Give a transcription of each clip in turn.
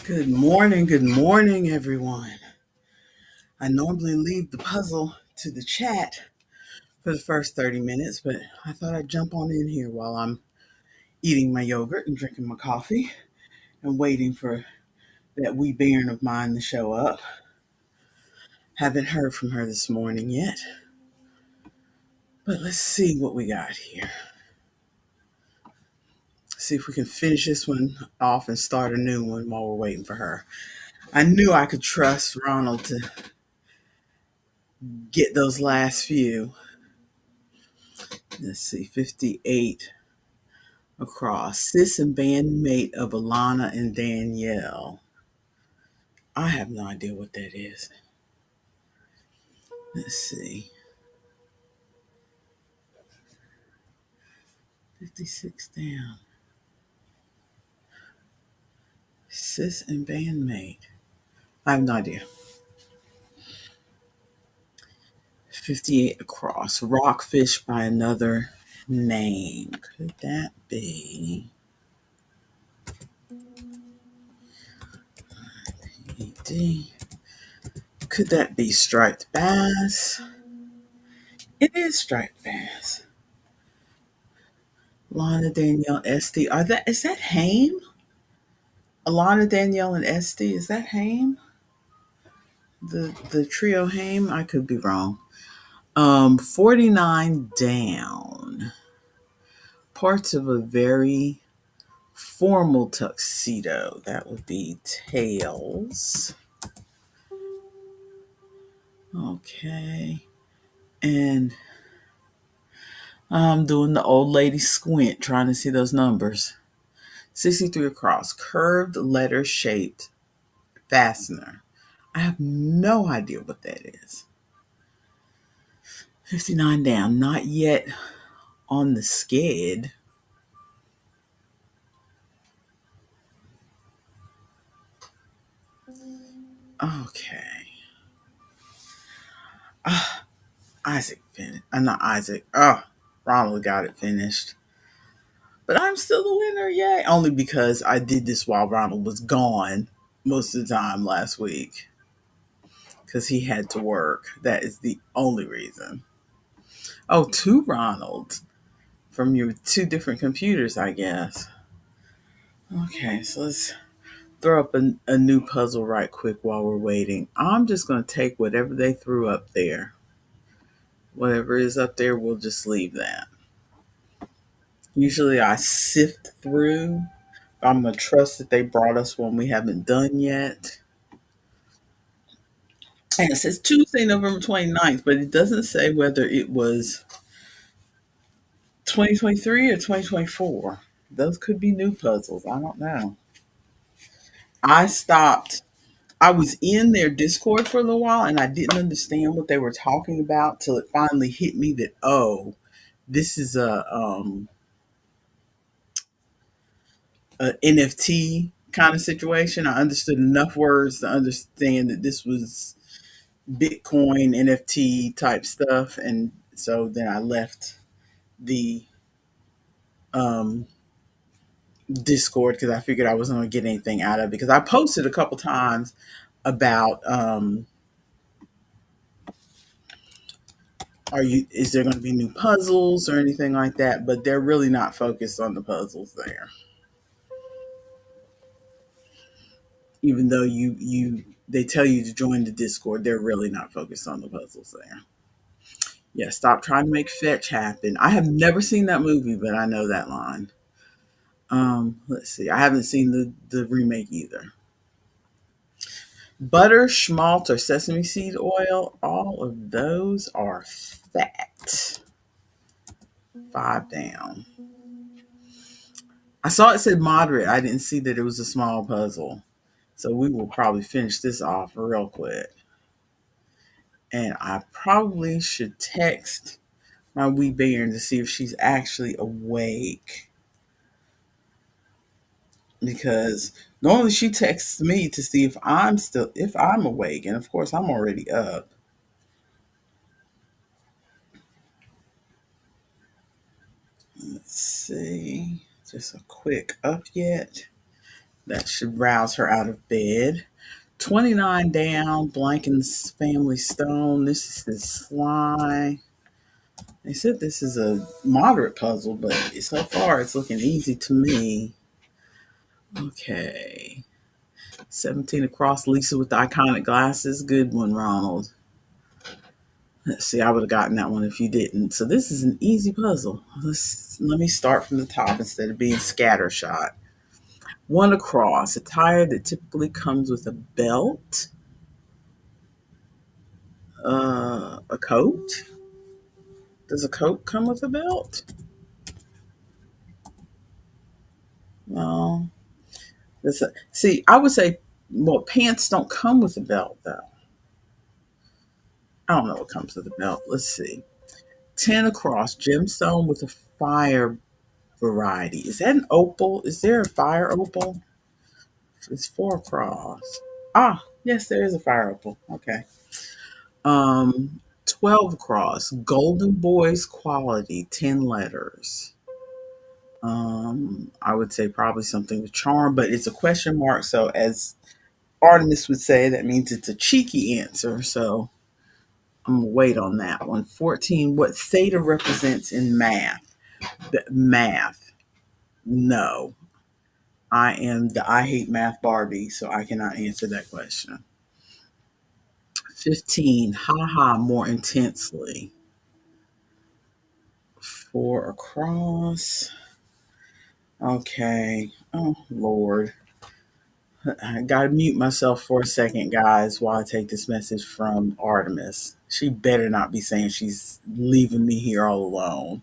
Good morning, everyone. I normally leave the puzzle to the chat for the first 30 minutes, but I thought I'd jump on in here while I'm eating my yogurt and drinking my coffee and waiting for that wee bairn of mine to show up. Haven't heard from her this morning yet, but let's see what we got here. See if we can finish this one off and start a new one while we're waiting for her. I knew I could trust Ronald to get those last few. Let's see, 58 across. Sis and bandmate of Alana and Danielle. I have no idea what that is. Let's see. 56 down. Sis and bandmate. I have no idea. 58 across. Rockfish by another name. Could that be? ED. Could that be striped bass? It is striped bass. Lana, Danielle, Esty. Is that Haim? Alana, Danielle, and Esty. Is that Haim? The trio Haim? I could be wrong. 49 down. Parts of a very formal tuxedo. That would be tails. Okay. And I'm doing the old lady squint, trying to see those numbers. 63 across. Curved letter shaped fastener. I have no idea what that is. 59 down. Not yet on the skid. Okay. Isaac finished. Not Isaac. Ronald got it finished. But I'm still the winner, yay. Only because I did this while Ronald was gone most of the time last week. Because he had to work. That is the only reason. Oh, two Ronalds from your two different computers, I guess. Okay, so let's throw up a new puzzle right quick while we're waiting. I'm just going to take whatever they threw up there. Whatever is up there, we'll just leave that. Usually I sift through. I'm going to trust that they brought us one we haven't done yet. And it says Tuesday, November 29th, but it doesn't say whether it was 2023 or 2024. Those could be new puzzles. I don't know. I stopped. I was in their Discord for a little while and I didn't understand what they were talking about till it finally hit me that, oh, this is a NFT kind of situation. I understood enough words to understand that this was Bitcoin NFT type stuff, and so then I left the um, Discord because I figured I wasn't going to get anything out of it. Because I posted a couple times about is there going to be new puzzles or anything like that, but they're really not focused on the puzzles there. Even though they tell you to join the Discord, they're really not focused on the puzzles there. Yeah, stop trying to make fetch happen. I have never seen that movie, but I know that line. Let's see. I haven't seen the remake either. Butter, schmalt, or sesame seed oil, all of those are fat. Five down. I saw it said moderate. I didn't see that it was a small puzzle. So we will probably finish this off real quick. And I probably should text my wee bairn to see if she's actually awake. Because normally she texts me to see if I'm awake. And of course I'm already up. Let's see. Just a quick up yet. That should rouse her out of bed. 29 down, Blanken's Family Stone. This is his Sly. They said this is a moderate puzzle, but so far it's looking easy to me. Okay. 17 across, Lisa with the iconic glasses. Good one, Ronald. Let's see, I would have gotten that one if you didn't. So this is an easy puzzle. Let me start from the top instead of being scattershot. One across, a tire that typically comes with a belt, a coat. Does a coat come with a belt? No. See, I would say, well, pants don't come with a belt, though. I don't know what comes with a belt. Let's see. 10 across, gemstone with a fire variety. Is that an opal? Is there a fire opal? It's 4 across. Ah, yes, there is a fire opal. Okay. 12 across, golden boys quality, 10 letters. I would say probably something to charm, but it's a question mark. So as Artemis would say, that means it's a cheeky answer. So I'm gonna wait on that one. 14, what theta represents in math? Math. No. I am the I hate math Barbie, so I cannot answer that question. 15, haha, more intensely. 4 across. Okay. Oh, Lord. I gotta mute myself for a second, guys, while I take this message from Artemis. She better not be saying she's leaving me here all alone.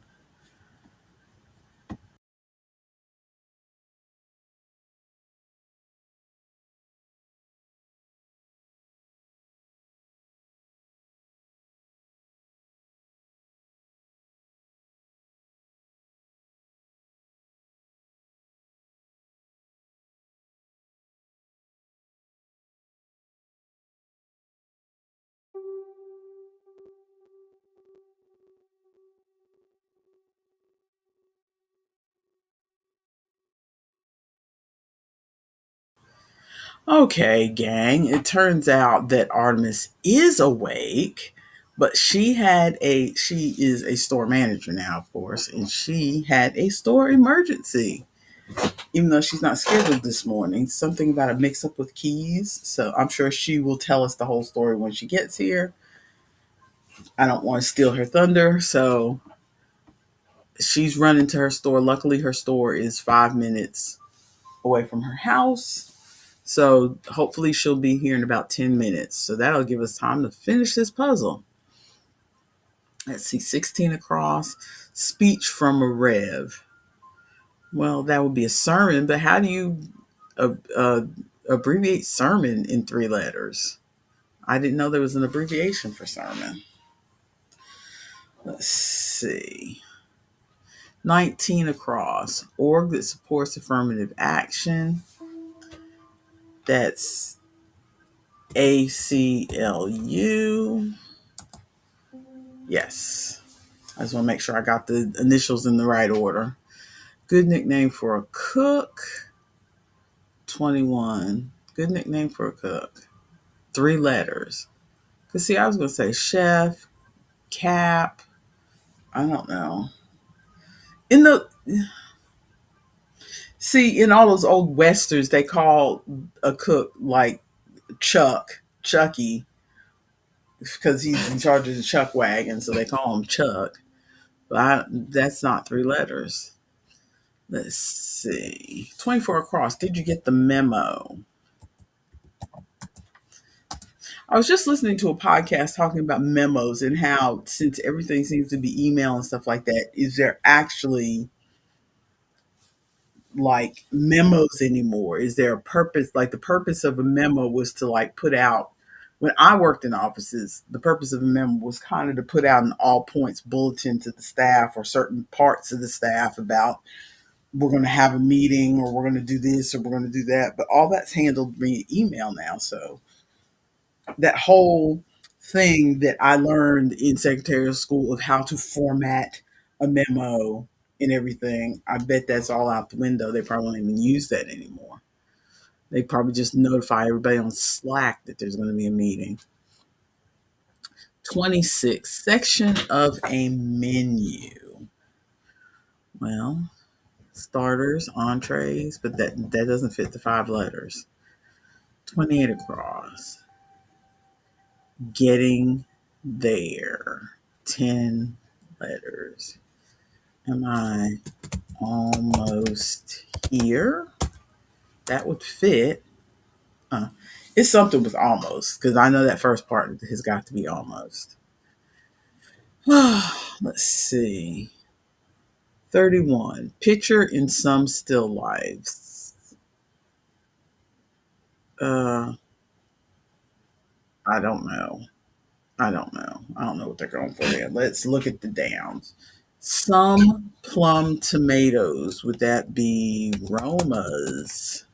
Okay, gang. It turns out that Artemis is awake, but she is a store manager now, of course, and she had a store emergency. Even though she's not scheduled this morning, something about a mix up with keys. So I'm sure she will tell us the whole story when she gets here. I don't want to steal her thunder, so she's running to her store. Luckily, her store is 5 minutes away from her house. So hopefully she'll be here in about 10 minutes. So that'll give us time to finish this puzzle. Let's see, 16 across, speech from a rev. Well, that would be a sermon, but how do you uh, uh, abbreviate sermon in 3 letters? I didn't know there was an abbreviation for sermon. Let's see. 19 across, org that supports affirmative action. That's ACLU. Yes. I just want to make sure I got the initials in the right order. Good nickname for a cook. 21. Good nickname for a cook. 3 letters. Because, see, I was going to say chef, cap. I don't know. In the See, in all those old westerns, they call a cook like Chucky, because he's in charge of the chuck wagon, so they call him Chuck. But that's not 3 letters. Let's see. 24 across. Did you get the memo? I was just listening to a podcast talking about memos and how, since everything seems to be email and stuff like that, is there actually like memos anymore? Is there a purpose? Like the purpose of a memo was to like put out, when I worked in offices, the purpose of a memo was kind of to put out an all points bulletin to the staff or certain parts of the staff about we're going to have a meeting or we're going to do this or we're going to do that. But all that's handled via email now. So that whole thing that I learned in secretarial school of how to format a memo and everything, I bet that's all out the window. They probably don't even use that anymore. They probably just notify everybody on Slack that there's going to be a meeting. 26, section of a menu. Well, starters, entrees, but that doesn't fit the 5 letters. 28 across. Getting there. 10 letters. Am I almost here? That would fit. It's something with almost, because I know that first part has got to be almost. Let's see. 31. Picture in some still lives. Uh, I don't know. I don't know. I don't know what they're going for there. Let's look at the downs. Some plum tomatoes. Would that be Roma's?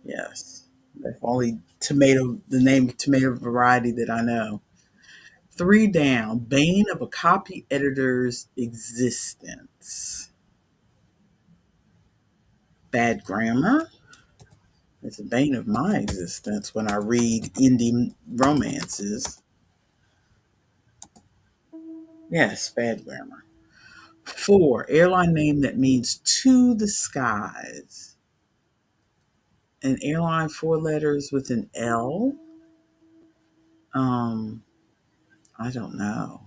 Yes. That's only tomato, the name of tomato variety that I know. 3 down. Bane of a copy editor's existence. Bad grammar. It's a bane of my existence when I read indie romances. Yes, bad grammar. 4, airline name that means to the skies. An airline 4 letters with an L. Um, I don't know.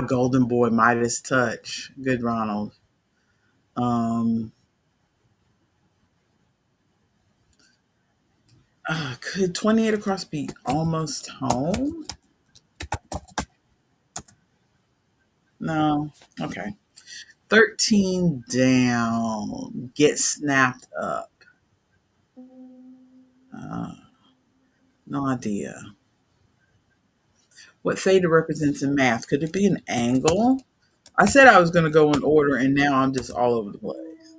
Golden Boy, Midas Touch. Good, Ronald. Um, could 28 across be almost home? No. Okay. 13 down. Get snapped up. Uh, no idea. What theta represents in math? Could it be an angle? I said I was going to go in order, and now I'm just all over the place.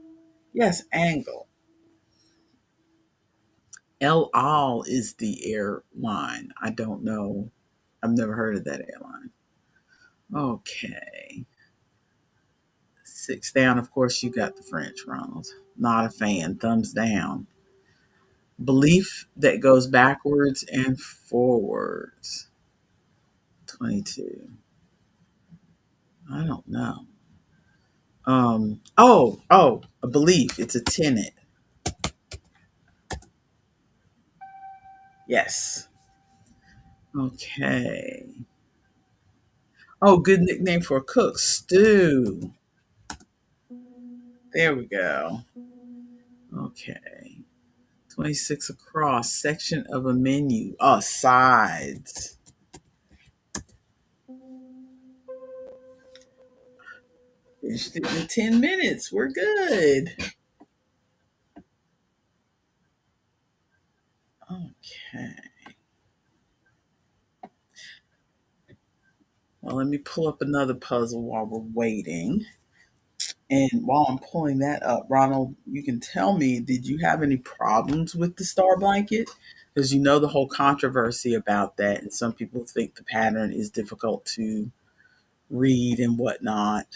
Yes, angle. El Al is the airline. I don't know. I've never heard of that airline. Okay. 6 down, of course, you got the French, Ronald. Not a fan. Thumbs down. Belief that goes backwards and forwards. 22. I don't know. A belief. It's a tenet. Yes. Okay. Oh, good nickname for a cook. Stew. There we go. Okay. 26 across. Section of a menu. Oh, sides. Finished it in 10 minutes. We're good. Okay. Well, let me pull up another puzzle while we're waiting. And while I'm pulling that up, Ronald, you can tell me, did you have any problems with the star blanket? Because you know the whole controversy about that, and some people think the pattern is difficult to read and whatnot.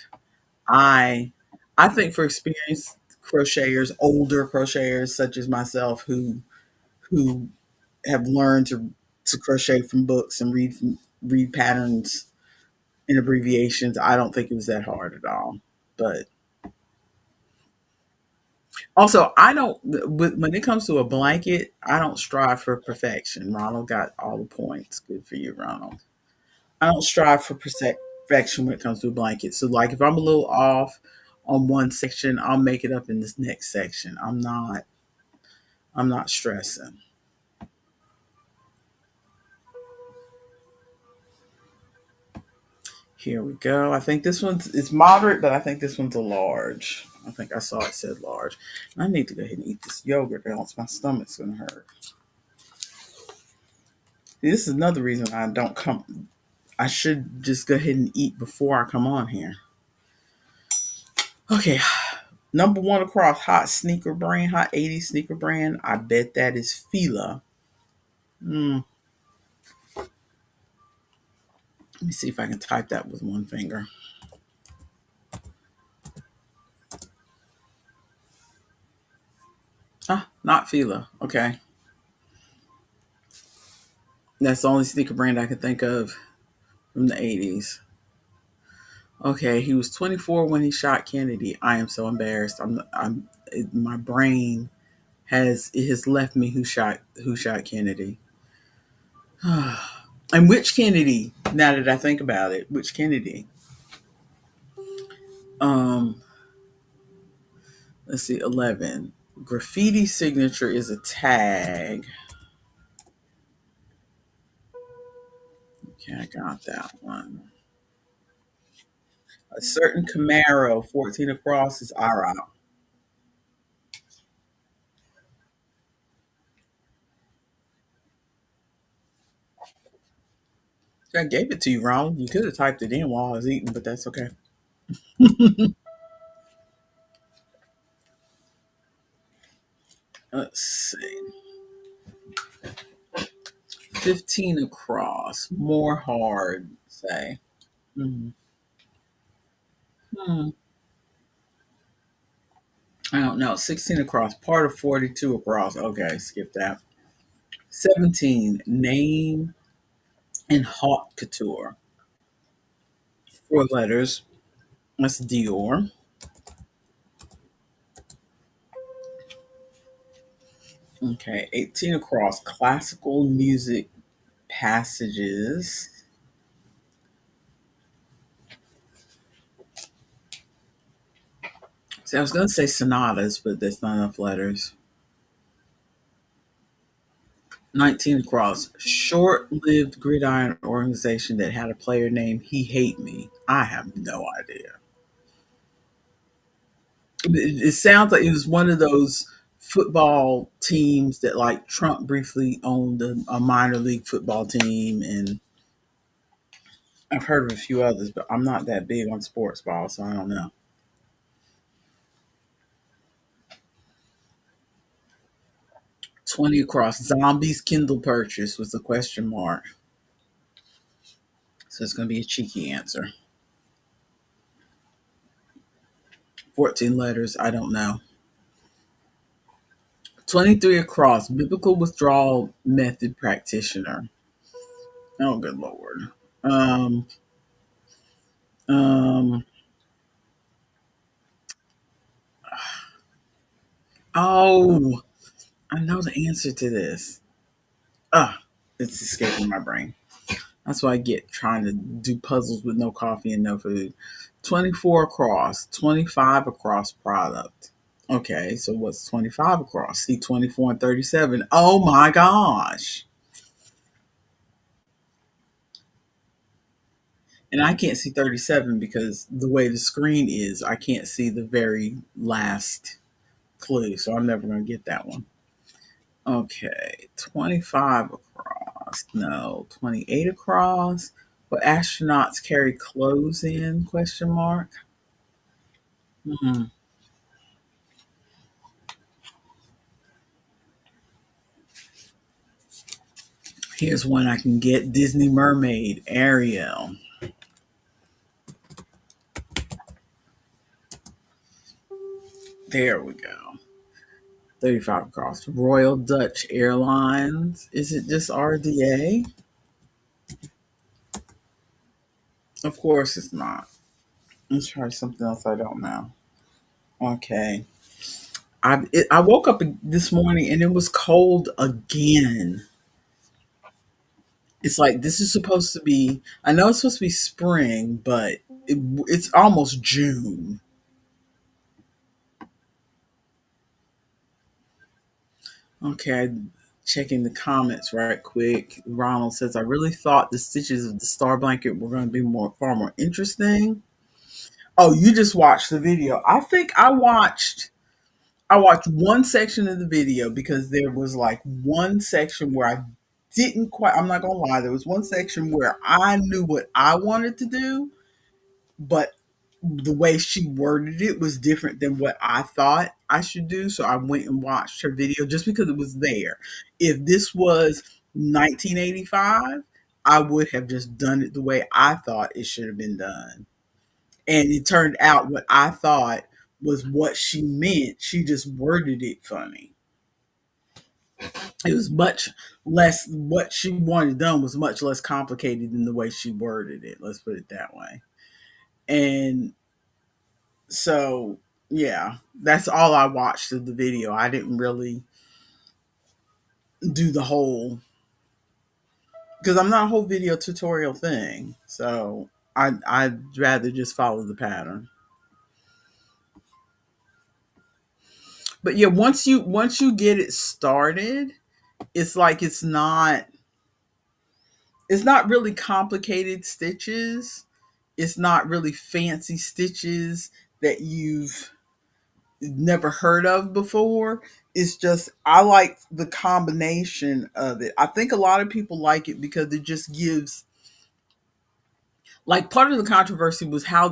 I I think for experienced crocheters, older crocheters such as myself who have learned to crochet from books and read patterns and abbreviations, I don't think it was that hard at all. But also, I don't. When it comes to a blanket, I don't strive for perfection. Ronald got all the points. Good for you, Ronald. I don't strive for perfection when it comes to a blanket. So, like, if I'm a little off on one section, I'll make it up in this next section. I'm not. I'm not stressing. Here we go. I think this one's it's moderate, but I think this one's a large. I think I saw it said large. I need to go ahead and eat this yogurt, or else my stomach's gonna hurt. This is another reason I don't come. I should just go ahead and eat before I come on here. Okay, number one across hot sneaker brand, hot 80s sneaker brand. I bet that is Fila. Mm, let me see if I can type that with one finger. Ah, not Fila. Okay, that's the only sneaker brand I can think of from the 80s. Okay, he was 24 when he shot Kennedy. I am so embarrassed. My brain has it has left me who shot Kennedy. And which Kennedy? Now that I think about it, which Kennedy? Um, let's see, 11. Graffiti signature is a tag. Okay, I got that one. A certain Camaro, 14 across is IROC. I gave it to you wrong. You could have typed it in while I was eating, but that's okay. Let's see. 15 across, more hard, say. Mhm. Hmm. I don't know. 16 across, part of 42 across. Okay, skip that. 17, name and haute couture. Four letters. That's Dior. Okay, 18 across, classical music passages. See, I was going to say sonatas, but that's not enough letters. 19 across, short lived gridiron organization that had a player named He Hate Me. I have no idea. It sounds like it was one of those football teams that like Trump briefly owned a minor league football team, and I've heard of a few others, but I'm not that big on sports ball, so I don't know. 20 across, zombies Kindle purchase was the question mark, so it's going to be a cheeky answer. 14 letters, I don't know. 23 across, biblical withdrawal method practitioner. Oh, good lord. Um, um, oh, I know the answer to this. Ah, it's escaping my brain. That's what I get trying to do puzzles with no coffee and no food. 24 across, 25 across product. Okay, so what's 25 across? See 24 and 37. Oh my gosh. And I can't see 37 because the way the screen is, I can't see the very last clue. So I'm never going to get that one. Okay, 25 across. No, 28 across. But astronauts carry clothes in? Question mark. Hmm. Here's one I can get: Disney Mermaid, Ariel. There we go. 35 across. Royal Dutch Airlines. Is it just RDA? Of course it's not. Let's try something else I don't know. Okay. I woke up this morning and it was cold again. It's like this is supposed to be. I know it's supposed to be spring, but it's almost June. Okay, checking the comments right quick. Ronald says, "I really thought the stitches of the star blanket were going to be far more interesting." Oh, you just watched the video. I think I watched one section of the video because there was like one section where I didn't quite. I'm not gonna lie. There was one section where I knew what I wanted to do, but the way she worded it was different than what I thought I should do. So I went and watched her video just because it was there. If this was 1985, I would have just done it the way I thought it should have been done. And it turned out what I thought was what she meant. She just worded it funny. It was much less, what she wanted done was much less complicated than the way she worded it. Let's put it that way. And so, yeah, that's all I watched of the video. I didn't really do the whole, because I'm not a whole video tutorial thing. So I'd rather just follow the pattern. But yeah, once you get it started, it's like it's not really complicated stitches. It's not really fancy stitches that you've never heard of before. It's just I like the combination of it. I think a lot of people like it because it just gives, like, part of the controversy was how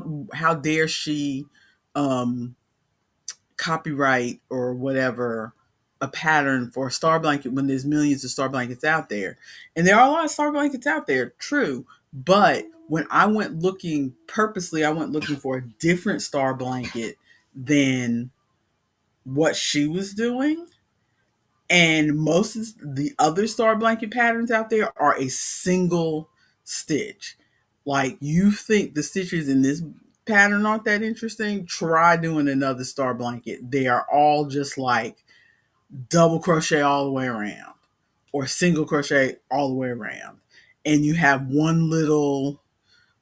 dare she um copyright or whatever a pattern for a star blanket when there's millions of star blankets out there. And there are a lot of star blankets out there, true. But when I went looking purposely, I went looking for a different star blanket than what she was doing. And most of the other star blanket patterns out there are a single stitch. Like, you think the stitches in this pattern aren't that interesting? Try doing another star blanket. They are all just like double crochet all the way around or single crochet all the way around. And you have one little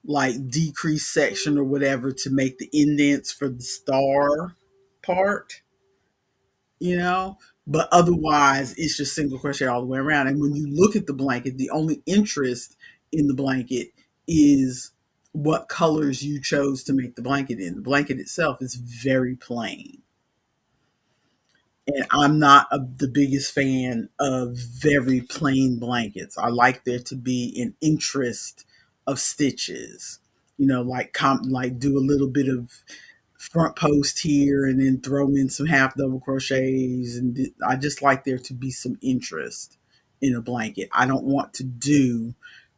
like decreased section or whatever to make the indents for the star part, you know. But otherwise it's just single crochet all the way around. And when you look at the blanket, the only interest in the blanket is what colors you chose to make the blanket in. The blanket itself is very plain, and I'm not the biggest fan of very plain blankets. I like there to be an interest of stitches, like like do a little bit of front post here and then throw in some half double crochets, and I just like there to be some interest in a blanket. I don't want to do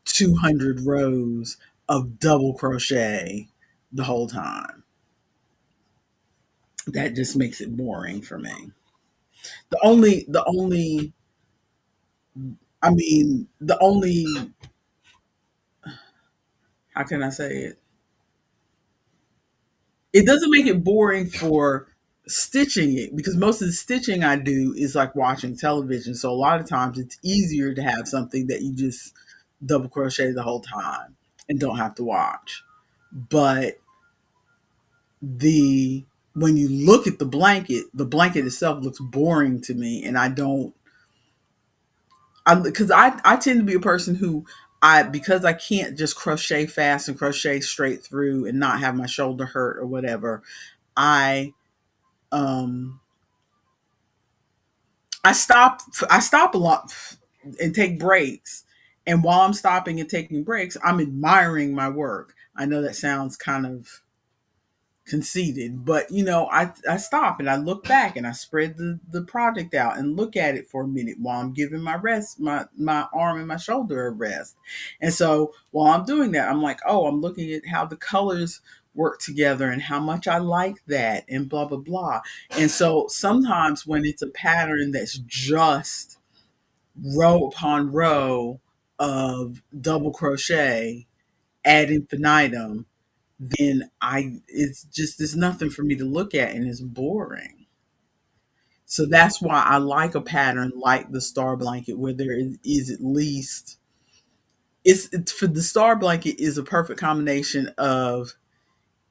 200 rows of double crochet the whole time. That just makes it boring for me. The only I mean, the only, how can I say it? It doesn't make it boring for stitching it, because most of the stitching I do is like watching television. So a lot of times it's easier to have something that you just double crochet the whole time and don't have to watch. But the when you look at the blanket itself looks boring to me, and I don't, because I tend to be a person who, because I can't just crochet fast and crochet straight through and not have my shoulder hurt or whatever. I um I stop a lot and take breaks. And while I'm stopping and taking breaks, I'm admiring my work. I know that sounds kind of conceited, but I stop and I look back and I spread the project out and look at it for a minute while I'm giving my arm and my shoulder a rest. And so while I'm doing that, I'm like, oh, I'm looking at how the colors work together and how much I like that and blah blah blah. And so sometimes when it's a pattern that's just row upon row of double crochet ad infinitum, then it's just, there's nothing for me to look at and it's boring. So that's why I like a pattern like the star blanket where there is at least, it's for the star blanket is a perfect combination of,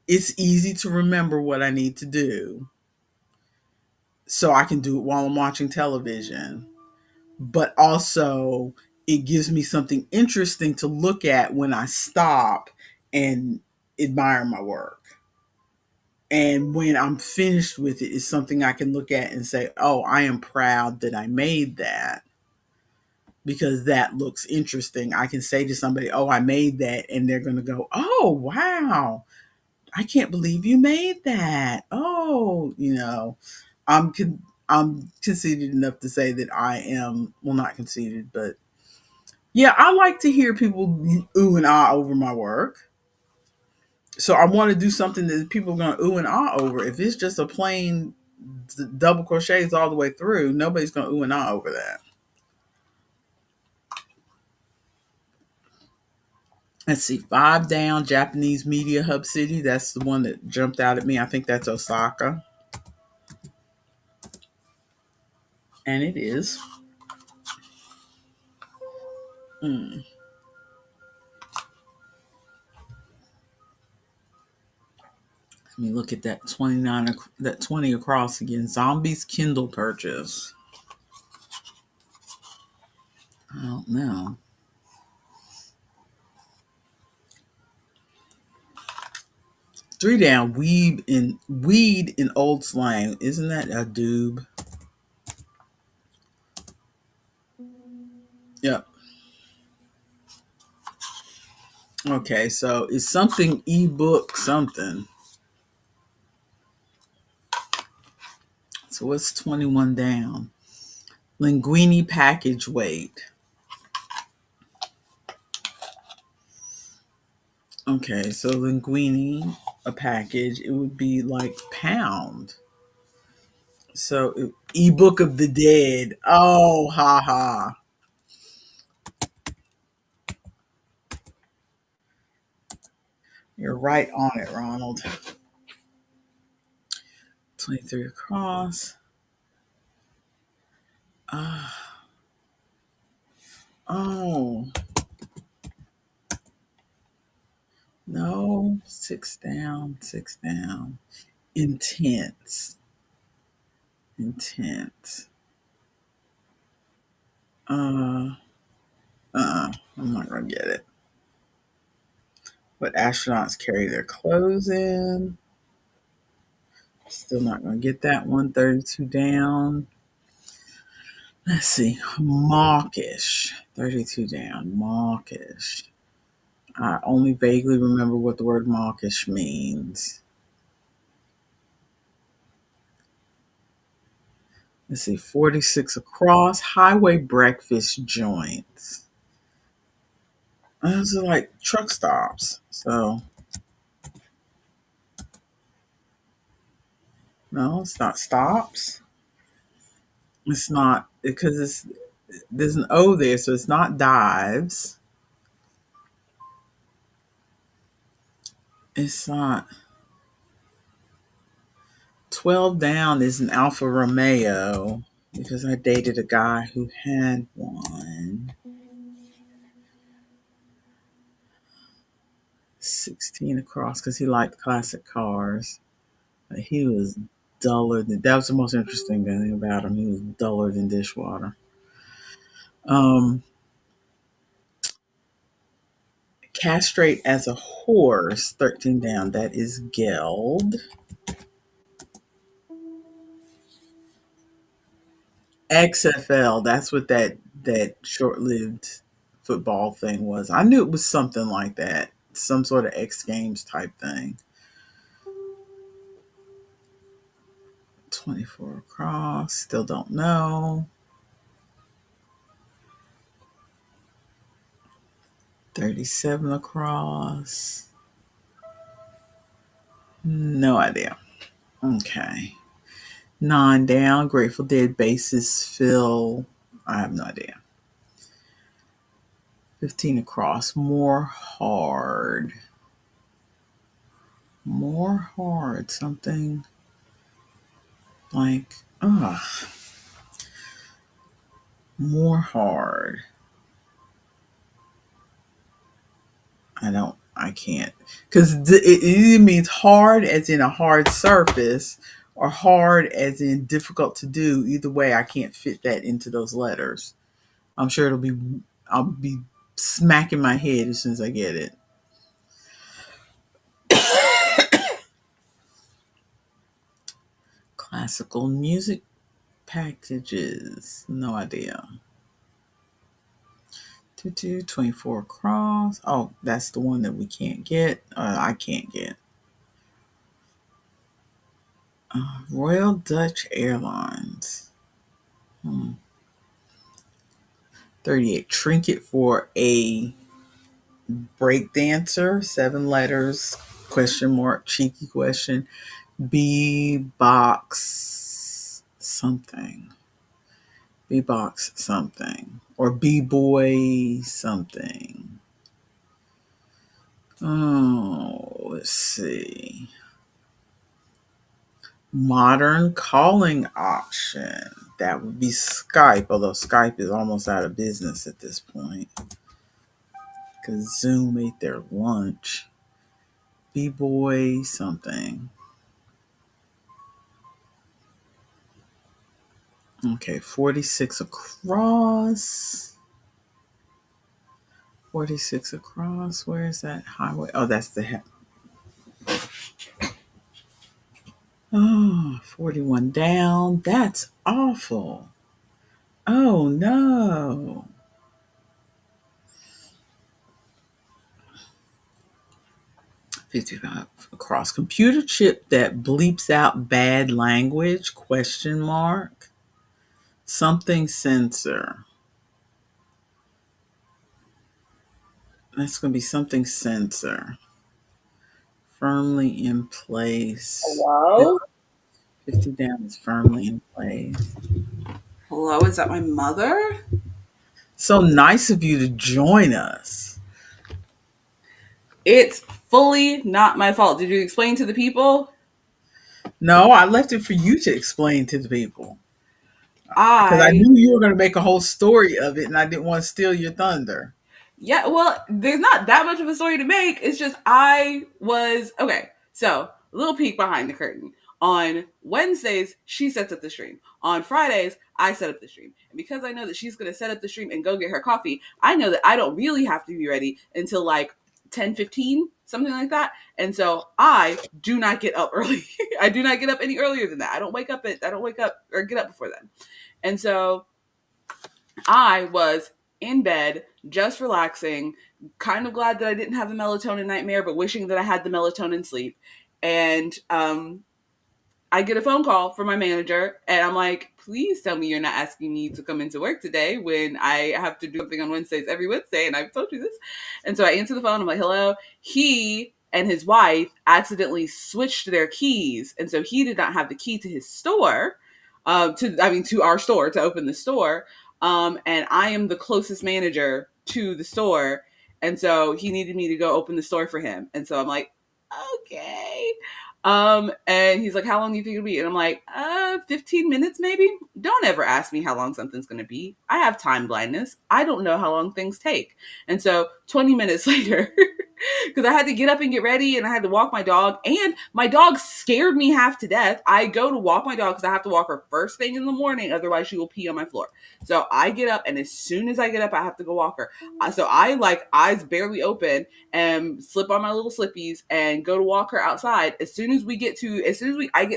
it's easy to remember what I need to do so I can do it while I'm watching television. but also it gives me something interesting to look at when I stop and admire my work. And when I'm finished with it, it's something I can look at and say, oh, I am proud that I made that because that looks interesting. I can say to somebody, oh, I made that. And they're going to go, oh, wow. I can't believe you made that. Oh, I'm I'm conceited enough to say that I am, well, not conceited, but yeah, I like to hear people ooh and ah over my work. So I want to do something that people are going to ooh and ah over. If it's just a plain double crochets all the way through, nobody's going to ooh and ah over that. Let's see, five down, Japanese media hub city. That's the one that jumped out at me. I think that's Osaka. And it is. Hmm. Let me look at that 29, that 20 across again. Zombies Kindle purchase. I don't know. Three down, weed in old slang. Isn't that a doob? Yep. Okay, so it's something ebook something. So what's 21 down? Linguini package weight. Okay, so linguini, a package, it would be like pound. So ebook of the dead. Oh, ha ha. You're right on it, Ronald. 23 across. Uh, oh, no. Six down, six down. Intense. Intense. Uh, I'm not going to get it. But astronauts carry their clothes in. Still not going to get that one. 32 down. Let's see. Mawkish. 32 down. Mawkish. I only vaguely remember what the word mawkish means. Let's see. 46 across. Highway breakfast joints. Those are like truck stops. So, no, it's not stops. It's not because there's an O there, so it's not dives. It's not 12 down is an Alfa Romeo because I dated a guy who had one. 16 across because he liked classic cars. But he was duller than that was the most interesting thing about him. He was duller than dishwater. Um, Castrate as a horse, 13 down. That is Geld. XFL, that's what that short-lived football thing was. I knew it was something like that, some sort of X Games type thing. 24 across, still don't know. 37 across, no idea. Okay. 9 down, Grateful Dead bassist Phil. I have no idea. 15 across, more hard. More hard, something like, more hard. I can't. Because it either means hard as in a hard surface or hard as in difficult to do. Either way, I can't fit that into those letters. I'm sure I'll be smacking my head as soon as I get it. Classical music packages. No idea. 24 across. Oh, that's the one that we can't get. I can't get. Royal Dutch Airlines. 38. Trinket for a break dancer. 7 letters. Question mark. Cheeky question. B box something. B box something. Or B boy something. Oh, let's see. Modern calling option. That would be Skype, although Skype is almost out of business at this point because Zoom ate their lunch. B-boy something. Okay, 46 across. 46 across. Where is that highway? Oh, that's the. Oh, 41 down. That's awful. Oh, no. 55 across. Computer chip that bleeps out bad language? Question mark. Something sensor. That's going to be something sensor. Firmly in place. Hello? 50 down is firmly in place. Hello, is that my mother? So nice of you to join us. It's fully not my fault. Did you explain to the people? No, I left it for you to explain to the people because I I knew you were going to make a whole story of it and I didn't want to steal your thunder. Yeah, well, there's not that much of a story to make. It's just I was okay. So, a little peek behind the curtain. On Wednesdays, she sets up the stream. On Fridays, I set up the stream. And because I know that she's going to set up the stream and go get her coffee, I know that I don't really have to be ready until like 10:15, something like that. And so I do not get up early. I do not get up any earlier than that. I don't wake up or get up before then. And so I was in bed, just relaxing, kind of glad that I didn't have the melatonin nightmare, but wishing that I had the melatonin sleep. And I get a phone call from my manager, and I'm like, please tell me you're not asking me to come into work today when I have to do something on Wednesdays every Wednesday, and I've told you this. And so I answer the phone. I'm like, hello. He and his wife accidentally switched their keys, and so he did not have the key to his store, to our store to open the store. And I am the closest manager to the store, and so he needed me to go open the store for him. And so I'm like, okay. And he's like, how long do you think it'll be? And I'm like, 15 minutes maybe. Don't ever ask me how long something's going to be. I have time blindness. I don't know how long things take. And so 20 minutes later, because I had to get up and get ready and I had to walk my dog, and my dog scared me half to death. I go to walk my dog because I have to walk her first thing in the morning. Otherwise she will pee on my floor. So I get up, and as soon as I get up, I have to go walk her. So I like eyes barely open and slip on my little slippies and go to walk her outside. As soon as I get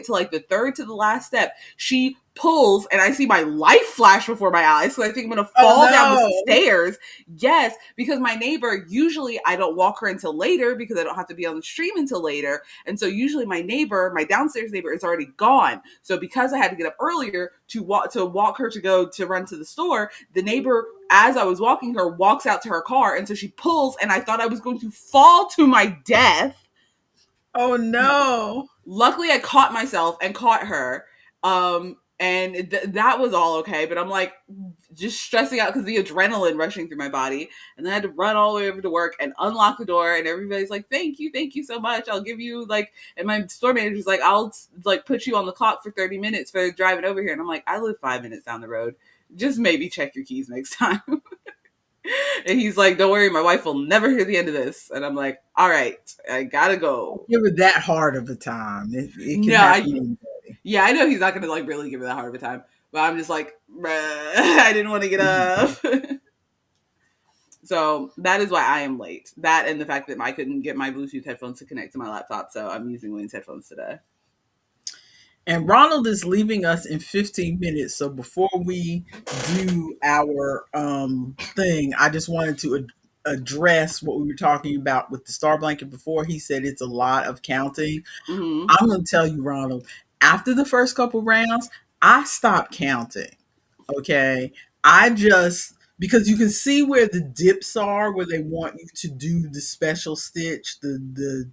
to like the third to the last step, she pulls and I see my life flash before my eyes. So I think I'm going to Oh, fall down the no. stairs. Yes, because my neighbor, usually I don't walk her until later because I don't have to be on the stream until later. And so usually my downstairs neighbor is already gone. So because I had to get up earlier to walk her to run to the store, the neighbor, as I was walking her, walks out to her car. And so she pulls, and I thought I was going to fall to my death. Oh, no. Luckily I caught myself and caught her. And that was all okay, but I'm like just stressing out because the adrenaline rushing through my body. And then I had to run all the way over to work and unlock the door, and everybody's like, thank you so much, I'll give you like, and my store manager's like, I'll like put you on the clock for 30 minutes for driving over here. And I'm like, I live 5 minutes down the road, just maybe check your keys next time. And he's like, don't worry, my wife will never hear the end of this. And I'm like, all right, I gotta go. Give it that hard of a time. It can No, happen. yeah, I know he's not gonna like really give her that hard of a time. but I'm just like, I didn't want to get up. So that is why I am late. That and the fact that I couldn't get my Bluetooth headphones to connect to my laptop, so I'm using Wayne's headphones today. And Ronald is leaving us in 15 minutes. So before we do our thing, I just wanted to address what we were talking about with the star blanket before. He said it's a lot of counting. Mm-hmm. I'm going to tell you, Ronald, after the first couple rounds, I stopped counting. Okay. I just, because you can see where the dips are, where they want you to do the special stitch, the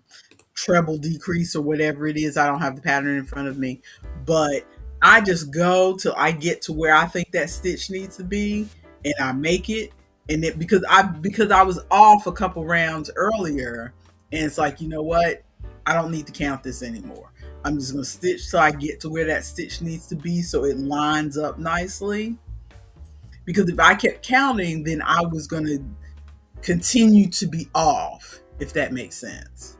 treble decrease or whatever it is. I don't have the pattern in front of me, but I just go till I get to where I think that stitch needs to be, and I make it. And it because I was off a couple rounds earlier, and it's like, you know what? I don't need to count this anymore. I'm just gonna stitch till I get to where that stitch needs to be, so it lines up nicely. Because if I kept counting, then I was gonna continue to be off, if that makes sense.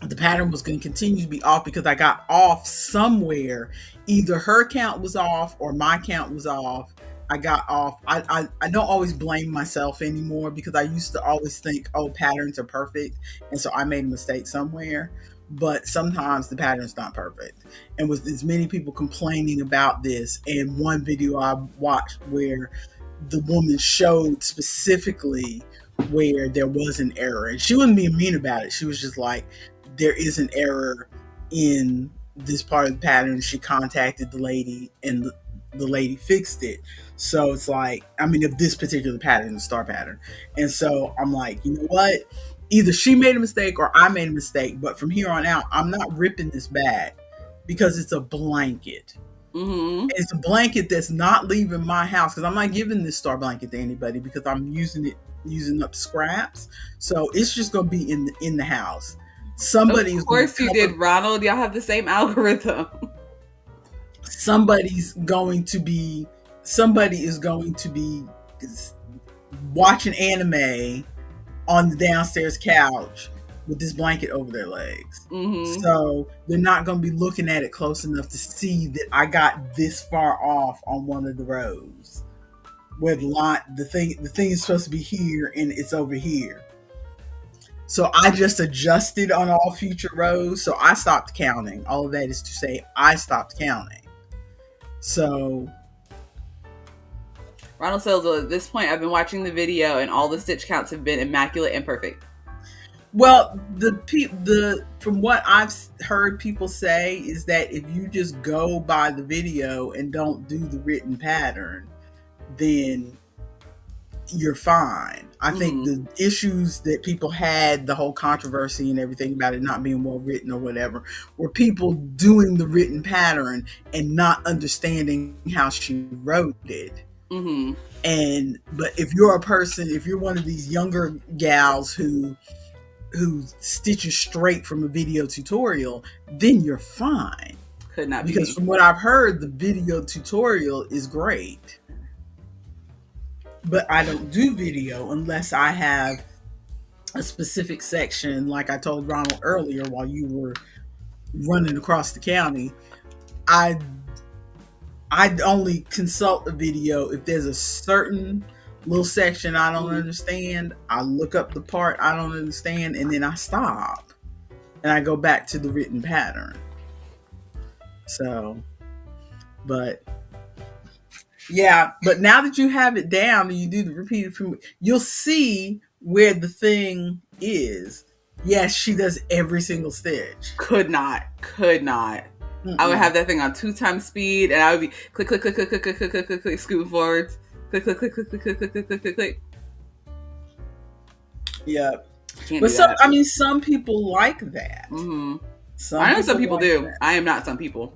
The pattern was going to continue to be off because I got off somewhere. Either her count was off or my count was off. I got off. I don't always blame myself anymore because I used to always think, oh, patterns are perfect. And so I made a mistake somewhere. But sometimes the pattern's not perfect. And with as many people complaining about this, and one video I watched where the woman showed specifically where there was an error. And she wasn't being mean about it. She was just like, there is an error in this part of the pattern. She contacted the lady, and the lady fixed it. So it's like, I mean, of this particular pattern, the star pattern. And so I'm like, you know what? Either she made a mistake or I made a mistake. But from here on out, I'm not ripping this back because it's a blanket. Mm-hmm. It's a blanket that's not leaving my house, because I'm not giving this star blanket to anybody because I'm using up scraps. So it's just going to be in the house. Somebody Of is going course to you did, Ronald. Y'all have the same algorithm. somebody is going to be watching anime on the downstairs couch with this blanket over their legs. Mm-hmm. So they're not going to be looking at it close enough to see that I got this far off on one of the rows where the thing is supposed to be here and it's over here. So I just adjusted on all future rows. So I stopped counting. All of that is to say I stopped counting. So Ronald says, well, at this point, I've been watching the video and all the stitch counts have been immaculate and perfect. well, from what I've heard people say is that if you just go by the video and don't do the written pattern, then you're fine. I think the issues that people had, the whole controversy and everything about it not being well written or whatever, were people doing the written pattern and not understanding how she wrote it. Mm-hmm. But if you're one of these younger gals who stitches straight from a video tutorial, then you're fine. Could not be because from what I've heard, the video tutorial is great. But I don't do video unless I have a specific section, like I told Ronald earlier while you were running across the county. I'd only consult a video if there's a certain little section I don't understand. I look up the part I don't understand, and then I stop. And I go back to the written pattern. So, but... yeah, but now that you have it down and you do the repeated, you'll see where the thing is. Yes, she does every single stitch. Could not. Mm-mm. I would have that thing on 2x speed, and I would be click, click, click, click, click, click, click, click, click, click, scooting forwards. Click, click, click, click, click, click, click, click, click, click. Yeah, but some people like that. Mm-hmm. I know some people do. That. I am not some people.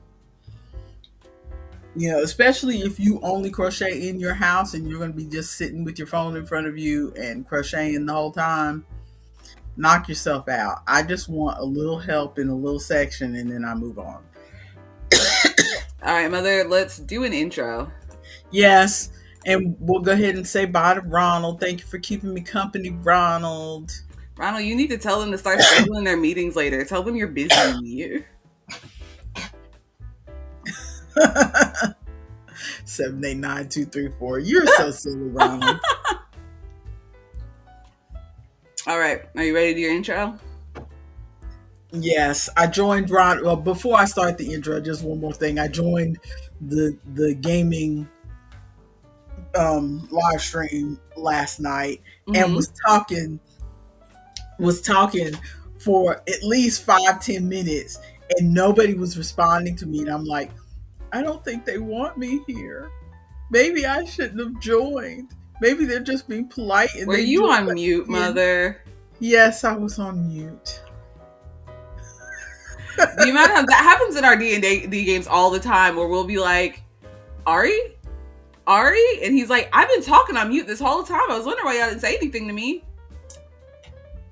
You know, especially if you only crochet in your house and you're going to be just sitting with your phone in front of you and crocheting the whole time, knock yourself out. I just want a little help in a little section, and then I move on. All right, Mother, let's do an intro. Yes, and we'll go ahead and say bye to Ronald. Thank you for keeping me company, Ronald. Ronald, you need to tell them to start scheduling their meetings later. Tell them you're busy. 789-234. You're so silly, Ronald. All right, are you ready to do your intro? Yes, I joined Ron. Well, before I start the intro, just one more thing. I joined the gaming live stream last night and was talking for at least 5-10 minutes, and nobody was responding to me. And I'm like, I don't think they want me here. Maybe I shouldn't have joined. Maybe they're just being polite. And Were you on mute, mother? Yes, I was on mute. The amount of that happens in our D&D games all the time, where we'll be like, Ari, and he's like, I've been talking on mute this whole time. I was wondering why y'all didn't say anything to me.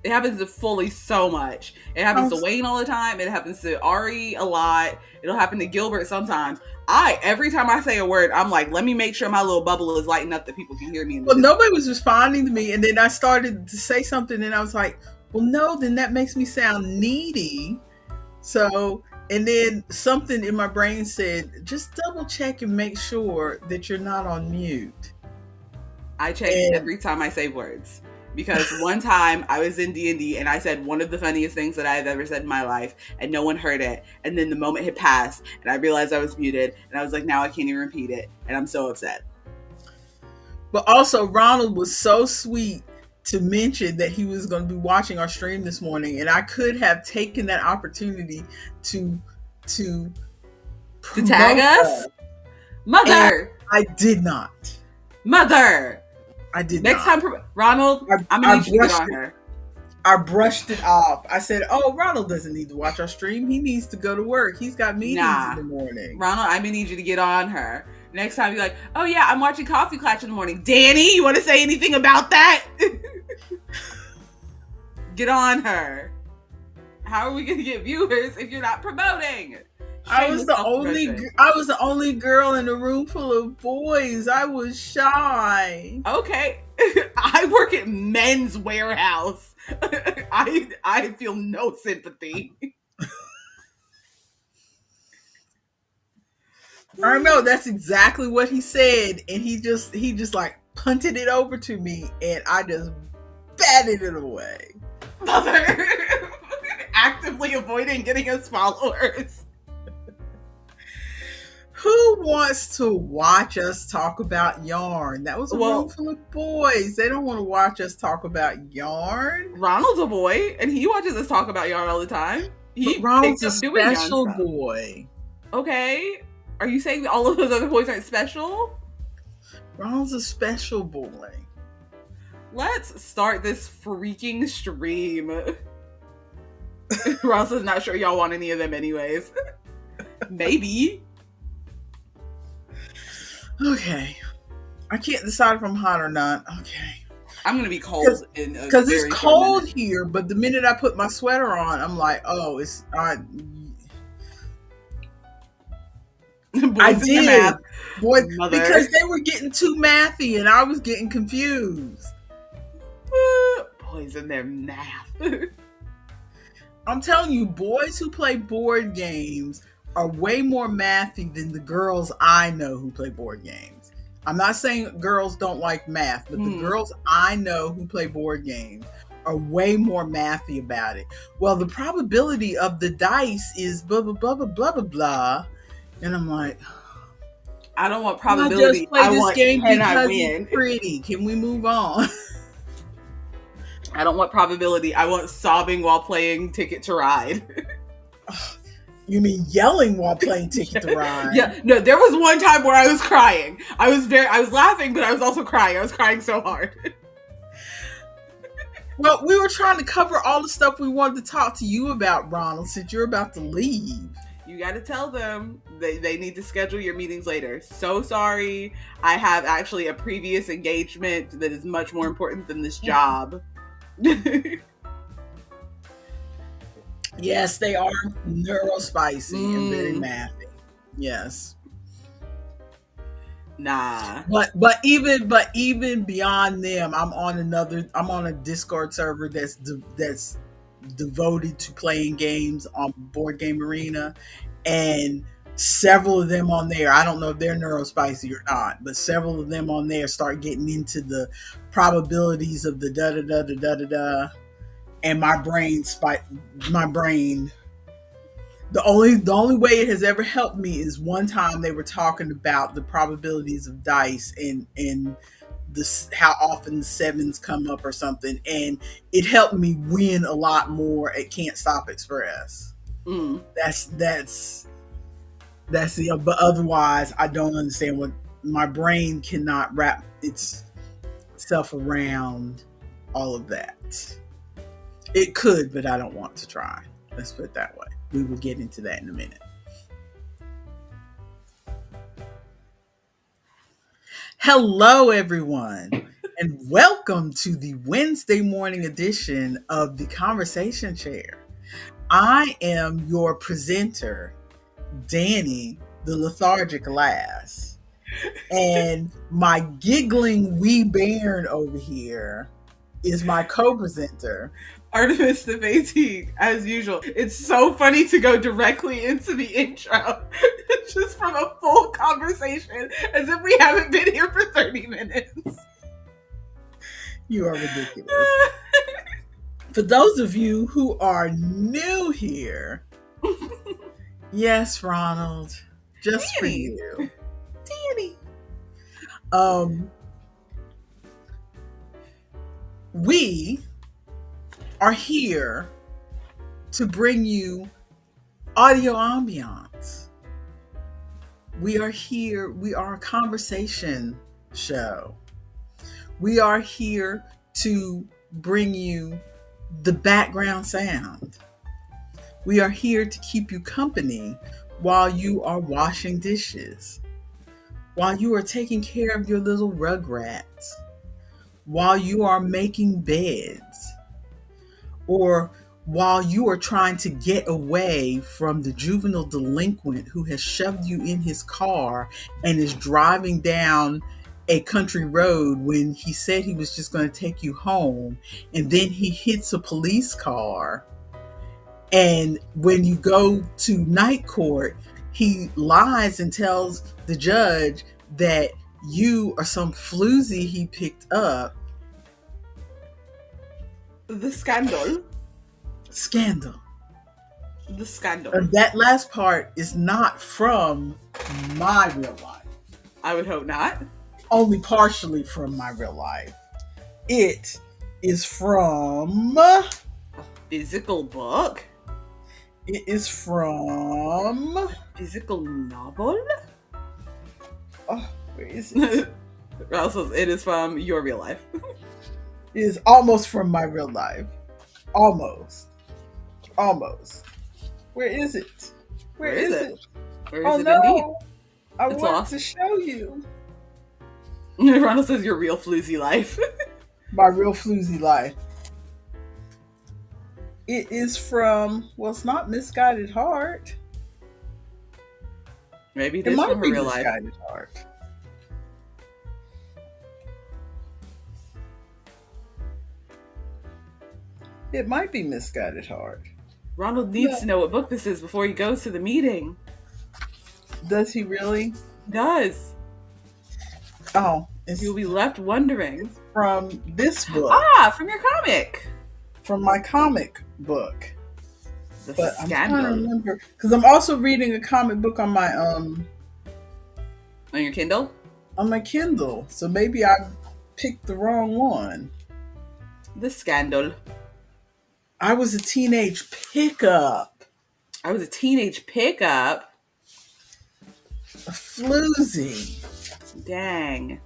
It happens to Fully so much. It happens to Wayne all the time. It happens to Ari a lot. It'll happen to Gilbert sometimes. Every time I say a word, I'm like, let me make sure my little bubble is lighting up that people can hear me. Well, nobody was responding to me, and then I started to say something, and I was like, well, no, then that makes me sound needy. So, and then something in my brain said, just double check and make sure that you're not on mute. I check every time I say words. Because one time I was in D&D and I said one of the funniest things that I've ever said in my life, and no one heard it. And then the moment had passed and I realized I was muted, and I was like, now I can't even repeat it. And I'm so upset. But also, Ronald was so sweet to mention that he was going to be watching our stream this morning, and I could have taken that opportunity to tag us. Mother, I did not. Mother, I did next not. time, Ronald, I'm gonna need you to get on her. I brushed it off. I said, "Oh, Ronald doesn't need to watch our stream. He needs to go to work. He's got meetings in the morning." Ronald, I'm gonna need you to get on her. Next time you're like, "Oh yeah, I'm watching Coffee Clutch in the morning." Danny, you want to say anything about that? Get on her. How are we gonna get viewers if you're not promoting? I was the only girl in a room full of boys. I was shy. Okay. I work at Men's Warehouse. I feel no sympathy. I know, that's exactly what he said, and he just like punted it over to me, and I just batted it away. Mother, actively avoiding getting us followers. Who wants to watch us talk about yarn? That was a room full of boys. They don't want to watch us talk about yarn. Ronald's a boy, and he watches us talk about yarn all the time. Ronald's a special boy. Okay. Are you saying that all of those other boys aren't special? Ronald's a special boy. Let's start this freaking stream. Ross is not sure y'all want any of them anyways. Maybe. Okay. I can't decide if I'm hot or not. Okay. I'm going to be cold. Because it's cold here, but the minute I put my sweater on, I'm like, oh, it's... I did. Boy, because they were getting too mathy and I was getting confused. Boys in their math. I'm telling you, boys who play board games are way more mathy than the girls I know who play board games. I'm not saying girls don't like math, but the girls I know who play board games are way more mathy about it. Well, the probability of the dice is blah, blah, blah, blah, blah, blah, blah. And I'm like, I don't want probability. I want game because I win. It's pretty. Can we move on? I don't want probability. I want sobbing while playing Ticket to Ride. You mean yelling while playing Ticket to Ride? Yeah. No, there was one time where I was crying. I was laughing, but I was also crying. I was crying so hard. Well, we were trying to cover all the stuff we wanted to talk to you about, Ronald, since you're about to leave. You got to tell them they need to schedule your meetings later. So sorry. I have actually a previous engagement that is much more important than this job. Yes, they are neurospicy and very mathy. Yes. Nah. But even beyond them, I'm on a Discord server that's devoted to playing games on Board Game Arena, and several of them on there, I don't know if they're neurospicy or not, but several of them on there start getting into the probabilities of the da da da da da da da, and my brain. The only way it has ever helped me is one time they were talking about the probabilities of dice and this how often sevens come up or something, and it helped me win a lot more at Can't Stop Express. Mm. That's the but otherwise I don't understand what my brain cannot wrap itself around all of that. It could, but I don't want to try. Let's put it that way. We will get into that in a minute. Hello, everyone, and welcome to the Wednesday morning edition of the Conversation Chair. I am your presenter, Dani, the lethargic lass, and my giggling wee bairn over here is my co-presenter, Artemis the 18, as usual. It's so funny to go directly into the intro, just from a full conversation, as if we haven't been here for 30 minutes. You are ridiculous. For those of you who are new here, yes, Ronald, just Dani. for you, Dani. We are here to bring you audio ambiance. We are here. We are a conversation show. We are here to bring you the background sound. We are here to keep you company while you are washing dishes, while you are taking care of your little rugrats, while you are making beds, or while you are trying to get away from the juvenile delinquent who has shoved you in his car and is driving down a country road when he said he was just going to take you home, and then he hits a police car, and when you go to night court, he lies and tells the judge that you are some floozy he picked up. The scandal. Scandal. The scandal. And that last part is not from my real life. I would hope not. Only partially from my real life. It is from... A physical book? It is from... Physical novel? Oh, where is it? Ralph says it is from your real life. It is almost from my real life. Almost. Where is it? Where is it? Where is it indeed? I It's want lost. to show you. Ronald says your real floozy life. My real floozy life. It is from, well, it's not Misguided Heart. Maybe It this might from her be real life. Misguided Heart. It might be Misguided Heart. Ronald needs to know what book this is before he goes to the meeting. Does he really? He does. Oh, it's You'll be left wondering. from this book. Ah, from your comic. From my comic book. The But I'm trying to scandal. remember, because I'm also reading a comic book on my On your Kindle? Kindle. So maybe I picked the wrong one. The scandal. I was a teenage pickup. I was a teenage pickup. A floozy. Dang.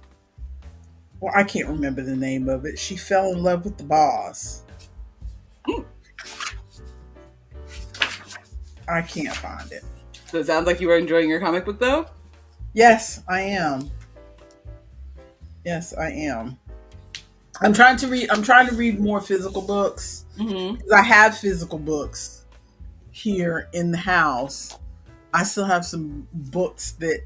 Well, I can't remember the name of it. She fell in love with the boss. I can't find it. So it sounds like you were enjoying your comic book, though? Yes, I am. Yes, I am. I'm trying to read more physical books. Mm-hmm. Because I have physical books here in the house. I still have some books that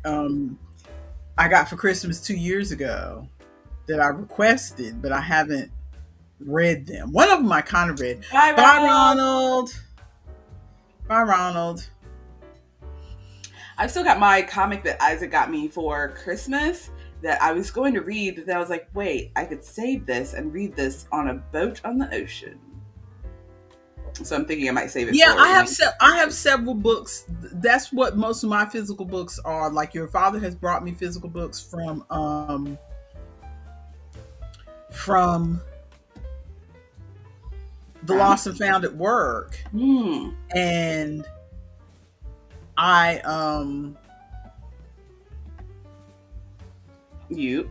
I got for Christmas 2 years ago that I requested, but I haven't read them. One of them I kind of read. Bye, Bye, Ronald. Ronald. Bye, Ronald. I've still got my comic that Isaac got me for Christmas that I was going to read, but then I was like, wait, I could save this and read this on a boat on the ocean. So I'm thinking I might save it Yeah, for I have several books. That's what most of my physical books are. Like your father has brought me physical books from the Lost and Found at work. And I you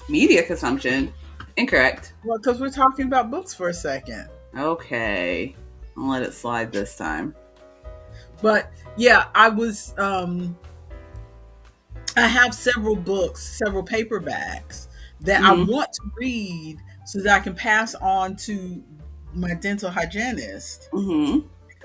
media consumption. Incorrect. Well, because we're talking about books for a second. Okay. I'll let it slide this time. But yeah, I have several books, several paperbacks that I want to read so that I can pass on to my dental hygienist.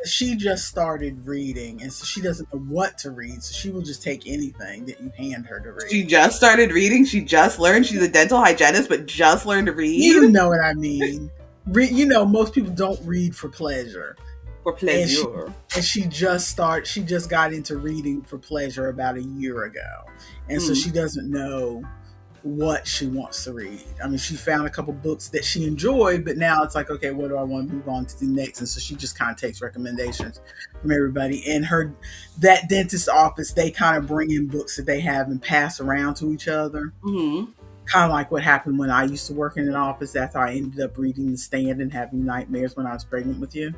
She just started reading, and so she doesn't know what to read, so she will just take anything that you hand her to read. She just started reading. She just learned. She's a dental hygienist, but just learned to read. You know what I mean. Most people don't read for pleasure. For pleasure. And she just got into reading for pleasure about a year ago. And so she doesn't know what she wants to read. I mean, she found a couple books that she enjoyed, but now it's like, okay, what do I want to move on to do next? And so she just kind of takes recommendations from everybody. And that dentist office, they kind of bring in books that they have and pass around to each other. Kind of like what happened when I used to work in an office. That's how I ended up reading The Stand and having nightmares when I was pregnant with you.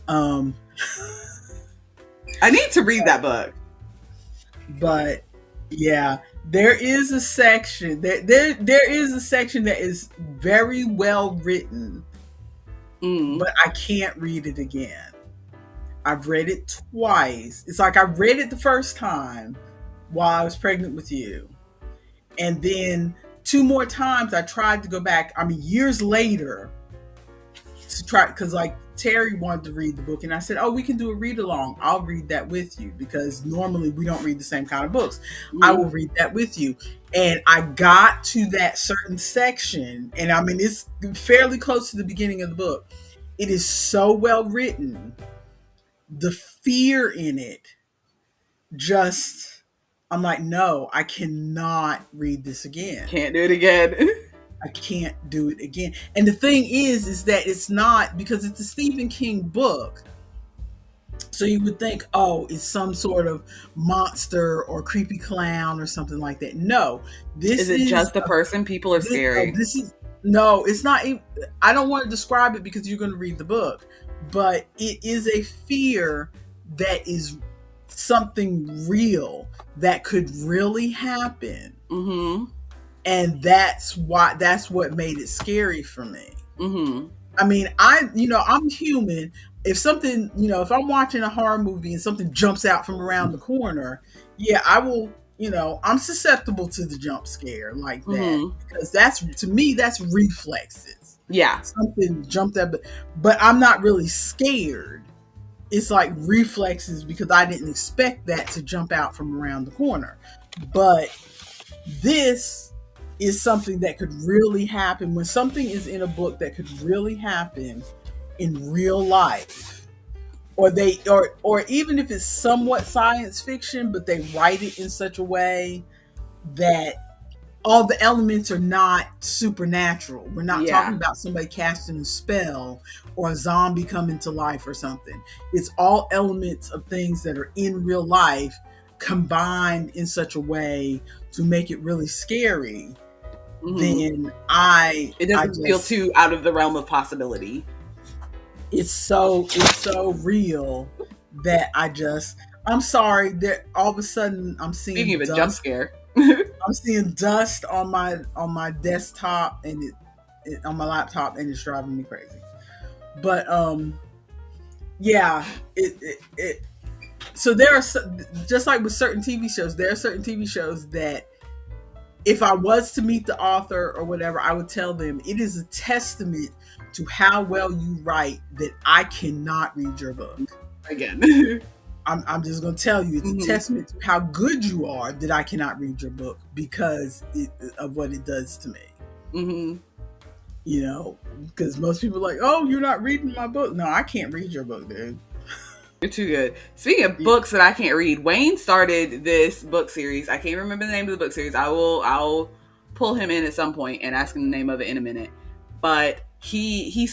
I need to read that book. But yeah, there is a section there is a section that is very well written, but I can't read it again. I've read it twice. It's like I read it the first time while I was pregnant with you, and then 2 more times I tried to go back. I mean, years later, to try, because like Terry wanted to read the book, and I said, oh, we can do a read along. I'll read that with you, because normally we don't read the same kind of books. I will read that with you. And I got to that certain section, and I mean, it's fairly close to the beginning of the book. It is so well written. The fear in it, I'm like, no, I cannot read this again. Can't do it again. I can't do it again. And the thing is that it's not, because it's a Stephen King book. So you would think, oh, it's some sort of monster or creepy clown or something like that. No, this is just the person. People are scary. No, it's not. I don't want to describe it because you're going to read the book, but it is a fear that is something real that could really happen. And that's what made it scary for me. I mean, I'm human. If something, if I'm watching a horror movie and something jumps out from around the corner, yeah, I will, I'm susceptible to the jump scare like that, because to me, that's reflexes. Yeah. Something jumped out, but I'm not really scared. It's like reflexes because I didn't expect that to jump out from around the corner. But this is something that could really happen. When something is in a book that could really happen in real life, or even if it's somewhat science fiction, but they write it in such a way that all the elements are not supernatural. We're not talking about somebody casting a spell or a zombie coming to life or something. It's all elements of things that are in real life combined in such a way to make it really scary. Then it doesn't feel too out of the realm of possibility. It's so real that I'm sorry that all of a sudden I'm seeing, speaking of a jump scare, I'm seeing dust on my desktop and it on my laptop, and it's driving me crazy. But yeah, so there are, just like with certain TV shows, there are certain TV shows that if I was to meet the author or whatever, I would tell them it is a testament to how well you write that I cannot read your book again. I'm just going to tell you, it's a testament to how good you are that I cannot read your book because of what it does to me. You know, because most people are like, oh, you're not reading my book. No, I can't read your book, dude. You're too good. Speaking of books that I can't read, Wayne started this book series. I can't remember the name of the book series. I'll pull him in at some point and ask him the name of it in a minute. But he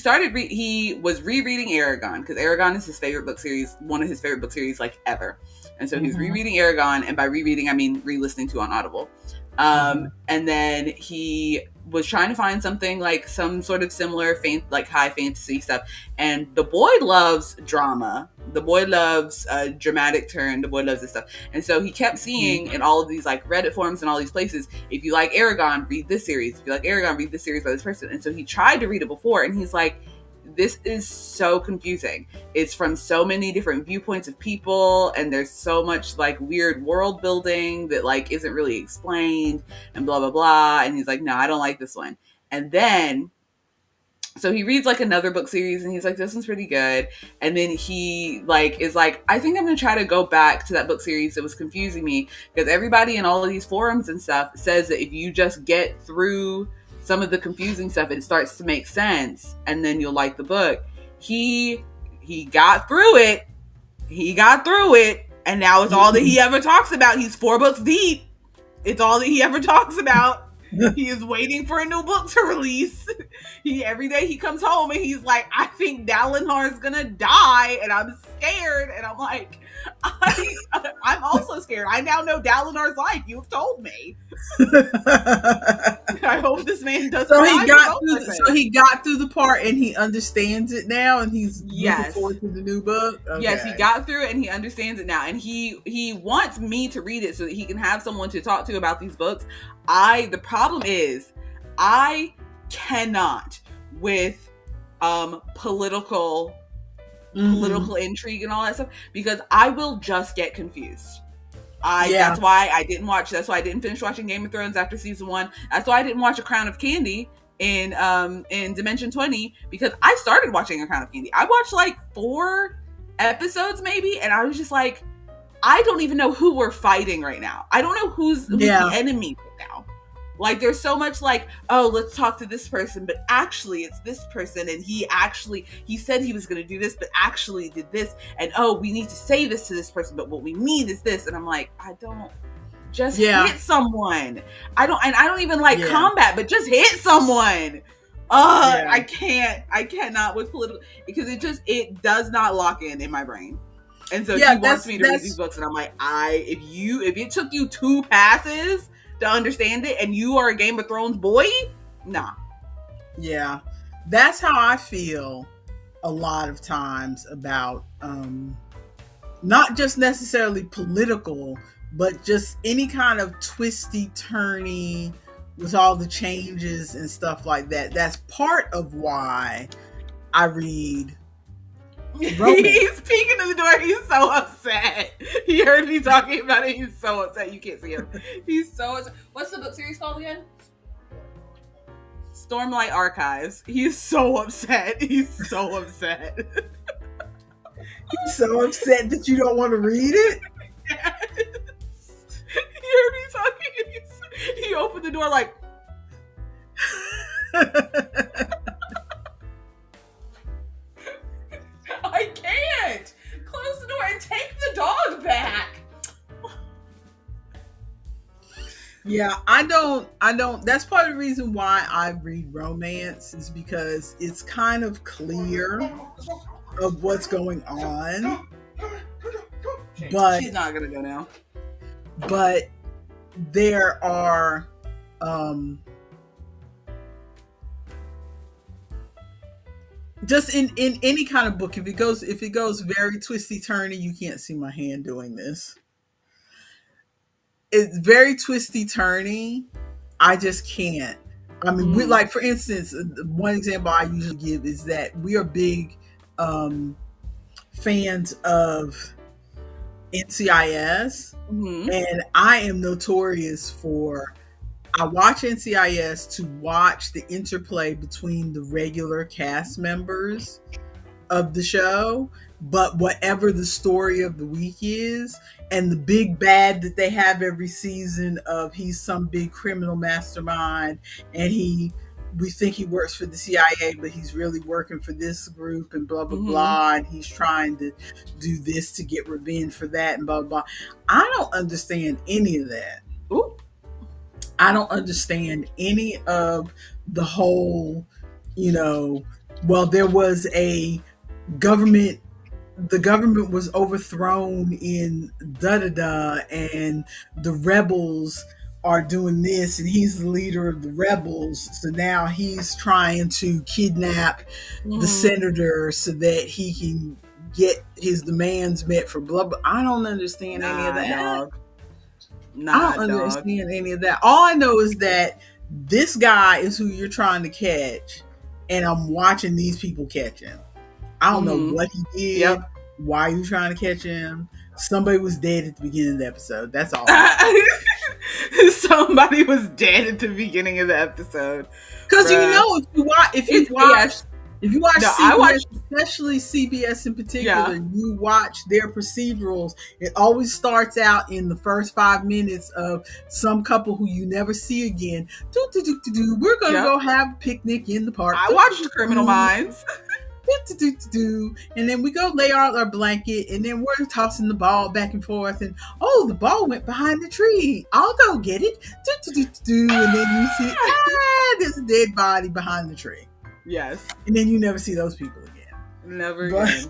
was rereading Aragon, because Aragon is his favorite book series, one of his favorite book series like ever. And so he's rereading Aragon, and by rereading I mean re-listening to on Audible. And then he was trying to find something like some sort of similar like high fantasy stuff. And the boy loves drama. The boy loves a dramatic turn. The boy loves this stuff. And so he kept seeing in all of these like Reddit forums and all these places, if you like Aragon, read this series. If you like Aragon, read this series by this person. And so he tried to read it before, and he's like, this is so confusing. It's from so many different viewpoints of people, and there's so much like weird world building that like isn't really explained, and blah blah blah. And he's like, no, I don't like this one. And then so he reads like another book series, and he's like, this one's pretty good. And then he like is like, I think I'm gonna try to go back to that book series that was confusing me, because everybody in all of these forums and stuff says that if you just get through some of the confusing stuff, it starts to make sense, and then you'll like the book. He got through it. He got through it, and now it's all that he ever talks about. He's 4 books deep. It's all that he ever talks about. He is waiting for a new book to release. Every day he comes home and he's like, I think Dalinar is gonna die, and I'm scared. And I'm like, I'm also scared. I now know Dalinar's life. You've told me. I hope this man doesn't. So he got through the part and he understands it now, and he's looking forward to the new book. Okay. Yes, he got through it and he understands it now, and he wants me to read it so that he can have someone to talk to about these books. The problem is I cannot with political intrigue and all that stuff, because I will just get confused. That's why I didn't finish watching Game of Thrones after season 1. That's why I didn't watch A Crown of Candy in Dimension 20, because I started watching A Crown of Candy. I watched like 4 episodes maybe, and I was just like, I don't even know who we're fighting right now. I don't know who's the enemy right now. Like, there's so much like, oh, let's talk to this person, but actually it's this person, and he said he was going to do this, but actually did this, and oh, we need to say this to this person, but what we mean is this. And I'm like, I don't, just hit someone. I don't even like combat, but just hit someone. I cannot with political, because it does not lock in my brain. And so he wants me to read these books, and I'm like, if it took you 2 passes to understand it, and you are a Game of Thrones boy, nah. Yeah, that's how I feel a lot of times about not just necessarily political, but just any kind of twisty turny with all the changes and stuff like that. That's part of why I read romance. He's peeking in the door. He's so upset. He heard me talking about it. He's so upset. You can't see him. He's so upset. What's the book series called again? Stormlight Archives. He's so upset. He's so upset. He's so upset that you don't want to read it? Yes. He heard me talking, and he opened the door like... I can't! Close the door and take the dog back! Yeah, I don't, that's part of the reason why I read romance, is because it's kind of clear of what's going on. But she's not gonna go now. But there are just in any kind of book, if it goes very twisty turny, you can't see my hand doing this. It's very twisty turny. I just can't. I mean, we, like, for instance, one example I usually give is that we are big fans of NCIS, and I am notorious for, I watch NCIS to watch the interplay between the regular cast members of the show, but whatever the story of the week is, and the big bad that they have every season of, he's some big criminal mastermind, and he we think he works for the CIA, but he's really working for this group and blah, blah, Mm-hmm. blah. And he's trying to do this to get revenge for that and blah, blah, blah. I don't understand any of that. Ooh. I don't understand any of the whole, well, there was a government the government was overthrown in da da da, and the rebels are doing this, and he's the leader of the rebels. So now he's trying to kidnap the Mm-hmm. senator so that he can get his demands met for blah blah. I don't understand any of Nah, that. dog. I Nah, don't dog. understand any of that. All I know is that this guy is who you're trying to catch, and I'm watching these people catch him. I don't know Mm-hmm. what he did. Yep. Why are you trying to catch him? Somebody was dead at the beginning of the episode. That's all I know. Somebody was dead at the beginning of the episode. Because Bruh. Yes. if you watch No, I CBS, watched. especially CBS in particular, Yeah. you watch their procedurals. It always starts out in the first 5 minutes of some couple who you never see again. We're gonna Yep. go have a picnic in the park. I watched Criminal Minds. And then we go lay out our blanket, and then we're tossing the ball back and forth, and oh, the ball went behind the tree. I'll go get it. And then you see, there's a dead body behind the tree. Yes. And then you never see those people again. Never But, again.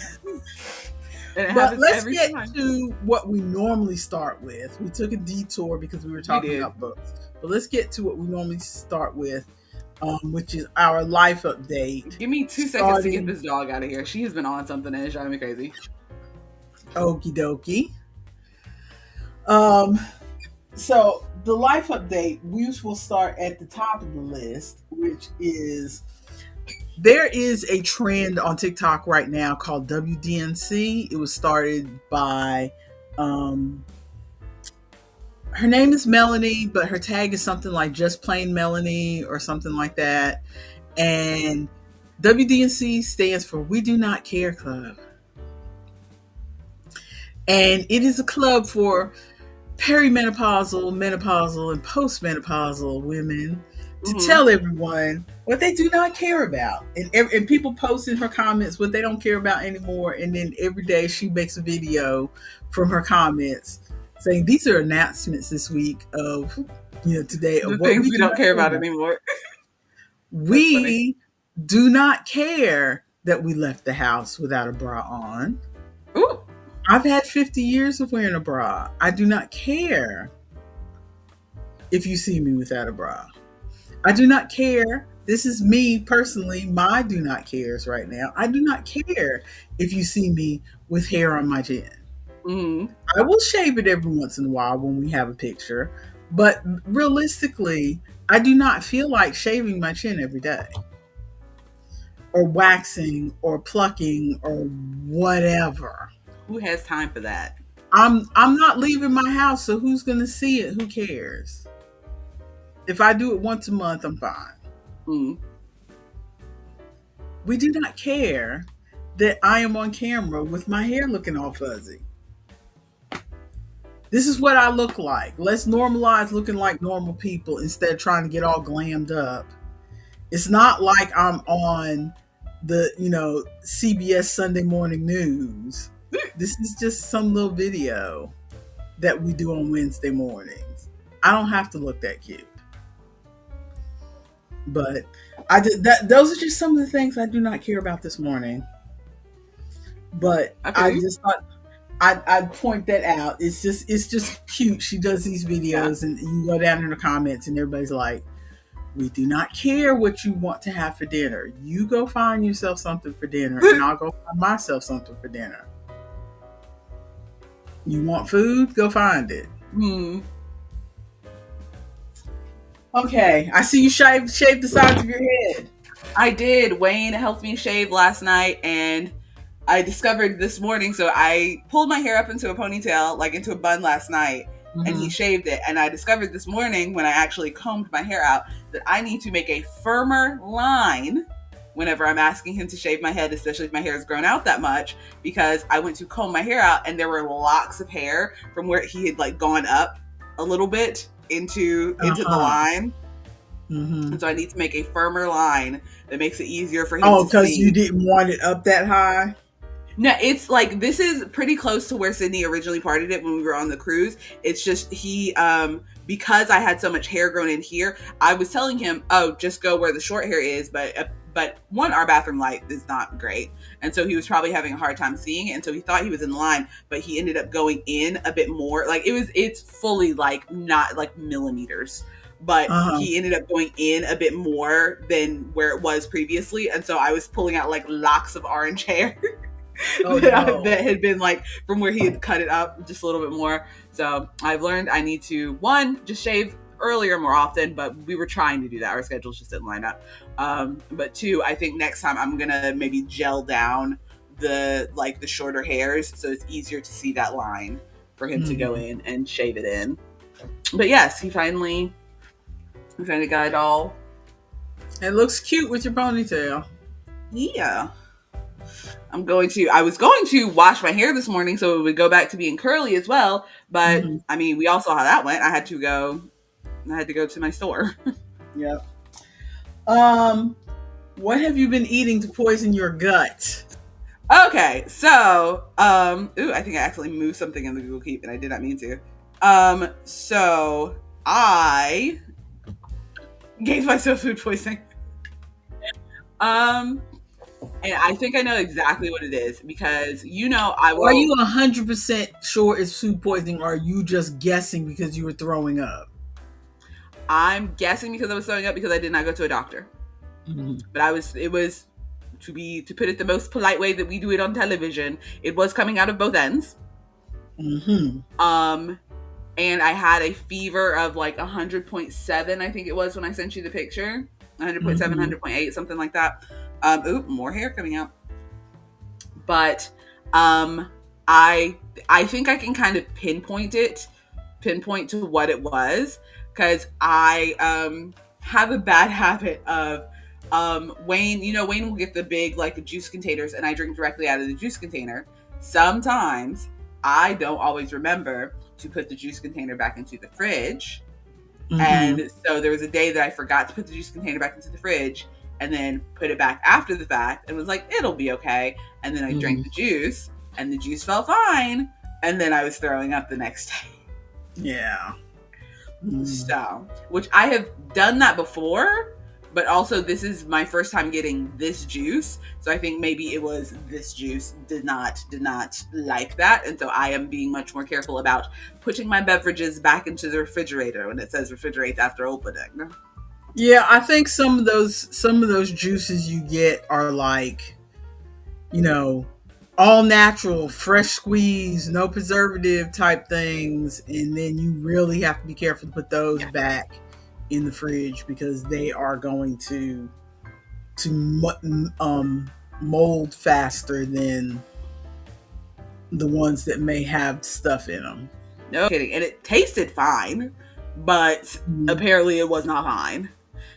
And it but happens let's every get time. to what we normally start with. We took a detour because we were talking did. about books. But let's get to what we normally start with, which is our life update. Give me 2 seconds to get this dog out of here. She has been on something and it's driving me crazy. Okie dokie. So the life update, we will start at the top of the list, which is there is a trend on TikTok right now called WDNC. It was started by her name is Melanie, but her tag is something like just plain Melanie or something like that. And WDNC stands for We Do Not Care Club. And it is a club for perimenopausal, menopausal, and postmenopausal women to tell everyone what they do not care about. And people post in her comments what they don't care about anymore. And then every day she makes a video from her comments saying these are announcements this week of, today of The what things we we don't care about anymore. We do not care that we left the house without a bra on. Ooh. I've had 50 years of wearing a bra. I do not care if you see me without a bra. I do not care. This is me personally, my do not cares right now. I do not care if you see me with hair on my chin. Mm-hmm. I will shave it every once in a while when we have a picture. But realistically, I do not feel like shaving my chin every day. Or waxing or plucking or whatever. Who has time for that? I'm not leaving my house, so who's gonna see it? Who cares? If I do it once a month, I'm fine. Mm. We do not care that I am on camera with my hair looking all fuzzy. This is what I look like. Let's normalize looking like normal people instead of trying to get all glammed up. It's not like I'm on the, CBS Sunday Morning News. This is just some little video that we do on Wednesday mornings. I don't have to look that cute. But those are just some of the things I do not care about this morning. But I just thought I'd point that out. It's just cute. She does these videos, and you go down in the comments and everybody's like, we do not care what you want to have for dinner. You go find yourself something for dinner, and I'll go find myself something for dinner. You want food? Go find it. Mm. Okay, I see you shave the sides of your head. I did. Wayne helped me shave last night, and I discovered this morning. So I pulled my hair up into a ponytail, like into a bun last night, and he shaved it. And I discovered this morning when I actually combed my hair out that I need to make a firmer line whenever I'm asking him to shave my head, especially if my hair has grown out that much, because I went to comb my hair out and there were locks of hair from where he had like gone up a little bit into the line. Mm-hmm. And so I need to make a firmer line that makes it easier for him Oh, to because you see. didn't want it up that high. No, it's like this is pretty close to where Sydney originally parted it when we were on the cruise. It's just because I had so much hair grown in here, I was telling him, "Oh, just go where the short hair is." But one, our bathroom light is not great, and so he was probably having a hard time seeing it, and so he thought he was in line, but he ended up going in a bit more. Like it's fully like not like millimeters, but Uh-huh. he ended up going in a bit more than where it was previously, and so I was pulling out like locks of orange hair. Oh no. That had been like from where he had cut it up just a little bit more. So I've learned I need to, one, just shave earlier more often, but we were trying to do that. Our schedules just didn't line up. But two, I think next time I'm gonna maybe gel down the shorter hairs so it's easier to see that line for him to go Mm-hmm. in and shave it in. But yes, he finally got it all. It looks cute with your ponytail. Yeah. I was going to wash my hair this morning so it would go back to being curly as well. But Mm-hmm. I mean, we all saw how that went. I had to go to my store. Yep. Um, what have you been eating to poison your gut? Okay, so, I think I actually moved something in the Google Keep and I did not mean to. So I gave myself food poisoning. Um, and I think I know exactly what it is because I Are you will. 100% sure it's food poisoning, or are you just guessing because you were throwing up? I'm guessing because I was throwing up because I did not go to a doctor. Mm-hmm. But it was to put it the most polite way that we do it on television. It was coming out of both ends. Mm-hmm. Um, and I had a fever of like 100.7, I think it was when I sent you the picture. 100.7, Mm-hmm. 100.8, something like that. More hair coming out. But um, I think I can kind of pinpoint to what it was because I have a bad habit of Wayne. Wayne will get the big like juice containers, and I drink directly out of the juice container. Sometimes I don't always remember to put the juice container back into the fridge. Mm-hmm. And so there was a day that I forgot to put the juice container back into the fridge and then put it back after the fact and was like, it'll be okay. And then I Mm-hmm. drank the juice and the juice felt fine. And then I was throwing up the next day. Yeah. Mm. So, which I have done that before, but also this is my first time getting this juice. So I think maybe it was this juice did not like that. And so I am being much more careful about putting my beverages back into the refrigerator when it says refrigerate after opening. Yeah, I think some of those juices you get are like, you know, all natural, fresh squeeze, no preservative type things, and then you really have to be careful to put those Yeah. back in the fridge because they are going to mold faster than the ones that may have stuff in them. No kidding. And it tasted fine, but Mm-hmm. apparently it was not fine.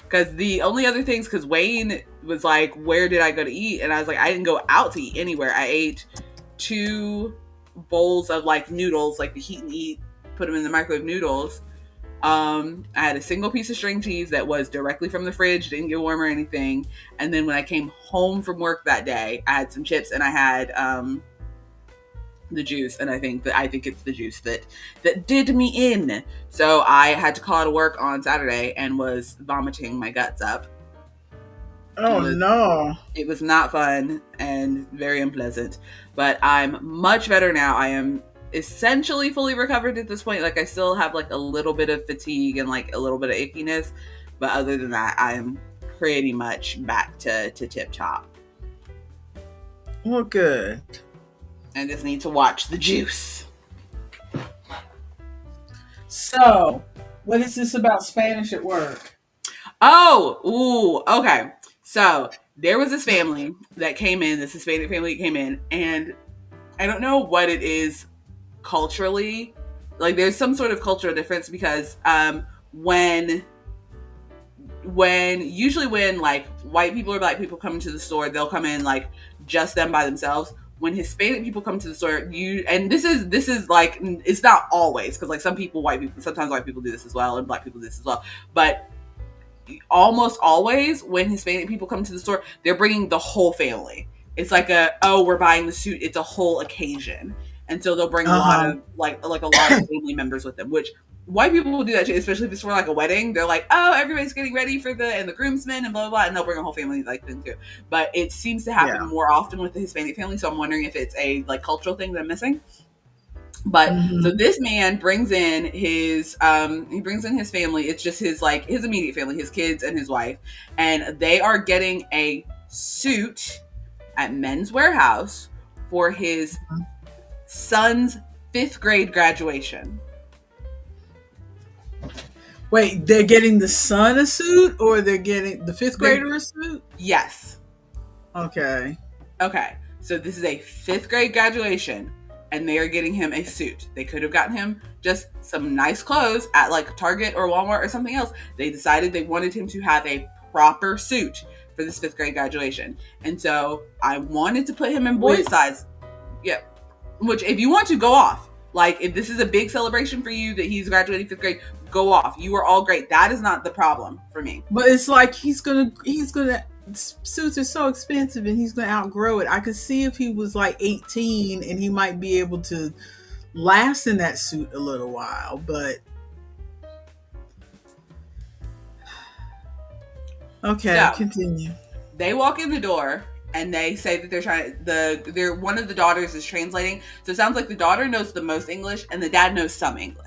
Because the only other things, because Wayne was like, where did I go to eat? And I was like, I didn't go out to eat anywhere. I ate 2 bowls of like noodles, like the heat and eat, put them in the microwave noodles. I had a single piece of string cheese that was directly from the fridge, didn't get warm or anything. And then when I came home from work that day, I had some chips and I had the juice, and I think it's the juice that did me in. So I had to call out of work on Saturday and was vomiting my guts up. It Oh was no. it was not fun and very unpleasant, but I'm much better now. I am essentially fully recovered at this point. Like I still have like a little bit of fatigue and like a little bit of ickiness, but other than that, I am pretty much back to tip top. Well, good. I just need to watch the juice. So, what is this about Spanish at work? Oh, ooh, okay. So there was this family that came in, this Hispanic family that came in, and I don't know what it is culturally. Like there's some sort of cultural difference because when usually when like white people or black people come into the store, they'll come in like just them by themselves. When Hispanic people come to the store, this is like it's not always because like sometimes white people do this as well and black people do this as well, but almost always when Hispanic people come to the store, they're bringing the whole family. It's like we're buying the suit. It's a whole occasion. And so they'll bring a lot Uh-huh. of like a lot of family members with them, which white people will do that too, especially if it's for like a wedding. They're like, oh, everybody's getting ready for the groomsmen and blah, blah, blah. And they'll bring a whole family like them too. But it seems to happen Yeah. more often with the Hispanic family. So I'm wondering if it's a like cultural thing that I'm missing. But so Mm-hmm. this man brings in his family. It's just his immediate family, his kids and his wife, and they are getting a suit at Men's Warehouse for his son's 5th grade graduation. Wait, they're getting the son a suit, or they're getting the fifth They're, grader a suit? yes. Okay. Okay. So this is a 5th grade graduation, and they are getting him a suit. They could have gotten him just some nice clothes at like Target or Walmart or something else. They decided they wanted him to have a proper suit for this 5th grade graduation. And so I wanted to put him in boy size. Yeah. Which, if you want to, go off. Like, if this is a big celebration for you that he's graduating 5th grade, go off. You are all great. That is not the problem for me. But it's like he's gonna suits are so expensive and he's gonna outgrow it. I could see if he was like 18 and he might be able to last in that suit a little while, but okay, So, continue. they walk in the door and they say that they're one of the daughters is translating. So it sounds like the daughter knows the most English and the dad knows some English.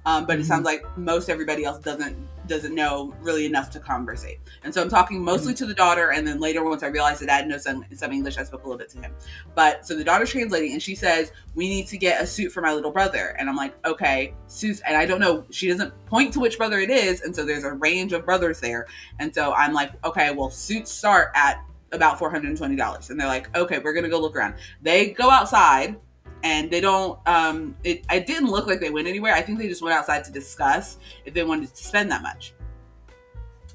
But it sounds like most everybody else doesn't know really enough to conversate. And so I'm talking mostly to the daughter, and then later, once I realized the dad knows some English, I spoke a little bit to him. But so the daughter's translating, and she says, "We need to get a suit for my little brother." And I'm like, "Okay, suits." And I don't know. She doesn't point to which brother it is, and so there's a range of brothers there. And so I'm like, "Okay, well, suits start at about $420." And they're like, "Okay, we're gonna go look around." They go outside. And they don't, it didn't look like they went anywhere. I think they just went outside to discuss if they wanted to spend that much.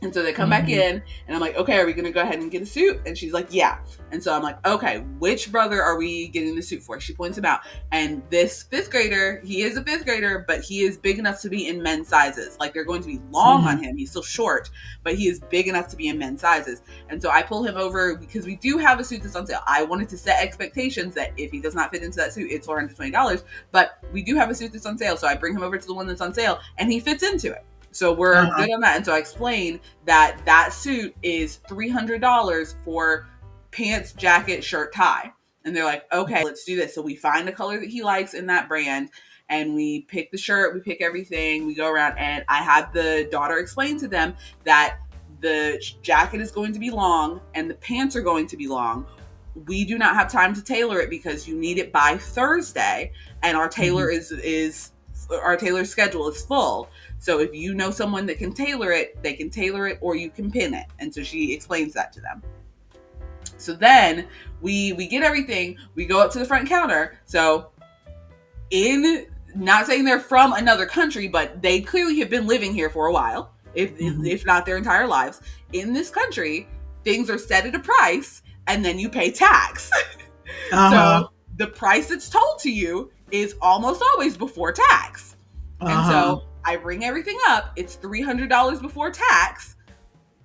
And so they come back in, and I'm like, okay, are we going to go ahead and get a suit? And she's like, yeah. And so I'm like, okay, which brother are we getting the suit for? She points him out. And this 5th grader, he is a 5th grader, but he is big enough to be in men's sizes. Like, they're going to be long on him. He's still short, but he is big enough to be in men's sizes. And so I pull him over because we do have a suit that's on sale. I wanted to set expectations that if he does not fit into that suit, it's $420. But we do have a suit that's on sale. So I bring him over to the one that's on sale, and he fits into it. So we're good on that. And so I explain that suit is $300 for pants, jacket, shirt, tie. And they're like, okay, let's do this. So we find a color that he likes in that brand, and we pick the shirt, we pick everything, we go around, and I have the daughter explain to them that the jacket is going to be long and the pants are going to be long. We do not have time to tailor it because you need it by Thursday, and our tailor our tailor's schedule is full. So if you know someone that can tailor it, they can tailor it, or you can pin it. And so she explains that to them. So then we get everything. We go up to the front counter. So not saying they're from another country, but they clearly have been living here for a while, if not their entire lives. In this country, things are set at a price, and then you pay tax. So the price that's told to you is almost always before tax. And so I bring everything up. It's $300 before tax.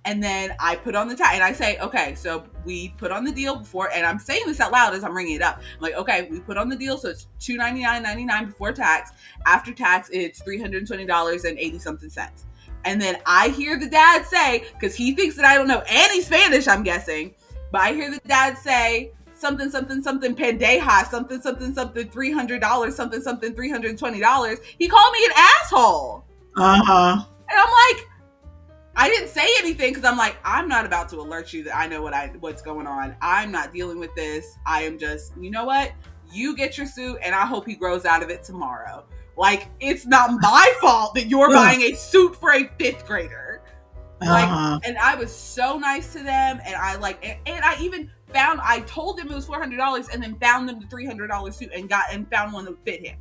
And then I put on the tax, and I say, okay, so we put on the deal before, and I'm saying this out loud as I'm ringing it up. I'm like, okay, we put on the deal, so it's $299.99 before tax. After tax, it's $320.80 cents. And then I hear the dad say, because he thinks that I don't know any Spanish, I'm guessing, but I hear the dad say, something, something, something, pendeja, something, something, something, $300, something, something, $320. He called me an asshole. And I'm like, I didn't say anything because I'm like, I'm not about to alert you that I know what's going on. I'm not dealing with this. I am just, you know what? You get your suit, and I hope he grows out of it tomorrow. Like, it's not my fault that you're buying a suit for a 5th grader. Like, and I was so nice to them, and I even I told them it was $400, and then found them the $300 suit and found one that fit him.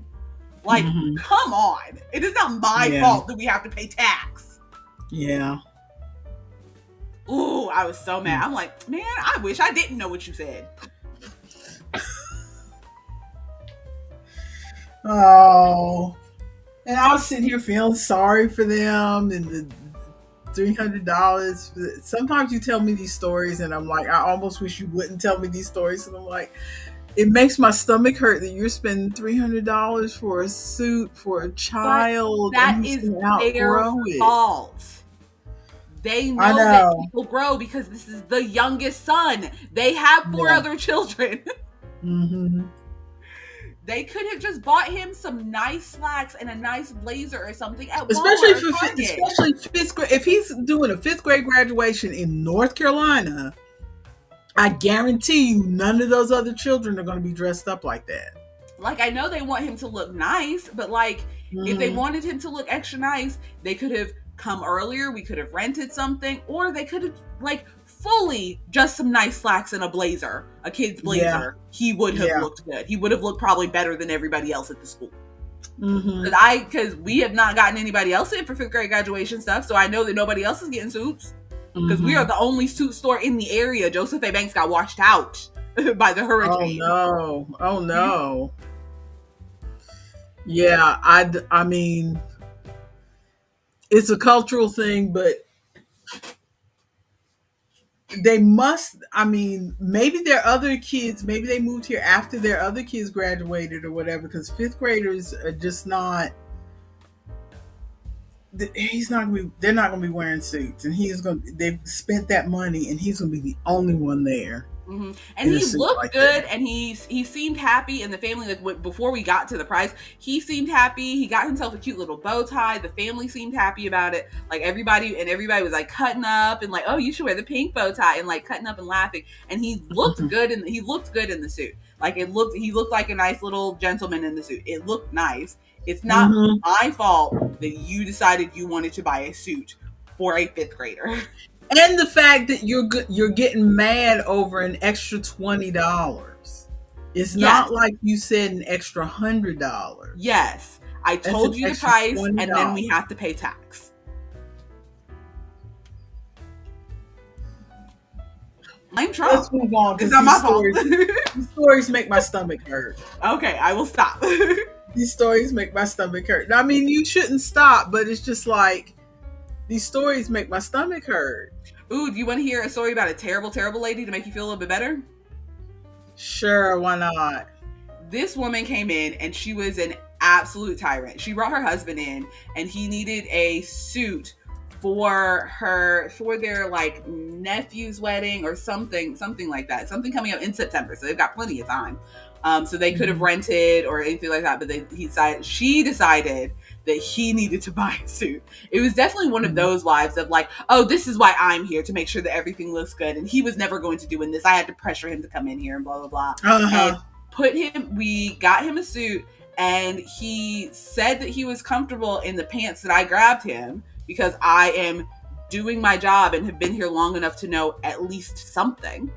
Like, come on. It is not my fault that we have to pay tax. Yeah. Ooh, I was so mad. I'm like, man, I wish I didn't know what you said. Oh. And I was sitting here feeling sorry for them, and $300. Sometimes you tell me these stories, and I'm like, I almost wish you wouldn't tell me these stories. And I'm like, it makes my stomach hurt that you're spending $300 for a suit for a But child, and that he's is going to their outgrow it. fault. They I know that know. people grow because this is the youngest son. They have 4 Yeah. other children. Mm-hmm. They could have just bought him some nice slacks and a nice blazer or something at Especially Walmart or Target. especially fifth grade. If he's doing a fifth grade graduation in North Carolina, I guarantee you none of those other children are going to be dressed up like that. Like, I know they want him to look nice, but like, if they wanted him to look extra nice, they could have come earlier. We could have rented something, or they could have like fully just some nice slacks and a blazer, a kid's blazer. Yeah. He would have looked good. He would have looked probably better than everybody else at the school. Mm-hmm. Because we have not gotten anybody else in for fifth grade graduation stuff, so I know that nobody else is getting suits. Because we are the only suit store in the area. Joseph A. Banks got washed out by the hurricane. Oh no. Yeah, I mean, it's a cultural thing, but they must, I mean, maybe their other kids, maybe they moved here after their other kids graduated or whatever, because fifth graders are just not, they're not gonna be wearing suits, and they've spent that money, and he's gonna be the only one there. Mm-hmm. And he looked like good, and he seemed happy. And the family, like before we got to the price, he seemed happy. He got himself a cute little bow tie. The family seemed happy about it. Like everybody was like cutting up and like, oh, you should wear the pink bow tie, and like cutting up and laughing. And he looked good, and he looked good in the suit. Like he looked like a nice little gentleman in the suit. It looked nice. It's not my fault that you decided you wanted to buy a suit for a fifth grader. And the fact that you're getting mad over an extra $20. It's not like you said an extra $100. Yes. I told you the price, $20. And then we have to pay tax. I'm Trump. Let's move on. It's not my fault. These stories make my stomach hurt. Okay, I will stop. These stories make my stomach hurt. I mean, you shouldn't stop, but it's just like, these stories make my stomach hurt. Ooh, do you want to hear a story about a terrible, terrible lady to make you feel a little bit better? Sure, why not? This woman came in and she was an absolute tyrant. She brought her husband in and he needed a suit for their like nephew's wedding or something like that. Something coming up in September, so they've got plenty of time. So they could have rented or anything like that, but she decided that he needed to buy a suit. It was definitely one of those wives of like, oh, this is why I'm here, to make sure that everything looks good. And he was never going to do in this. I had to pressure him to come in here and blah, blah, blah. And we got him a suit, and he said that he was comfortable in the pants that I grabbed him because I am doing my job and have been here long enough to know at least something.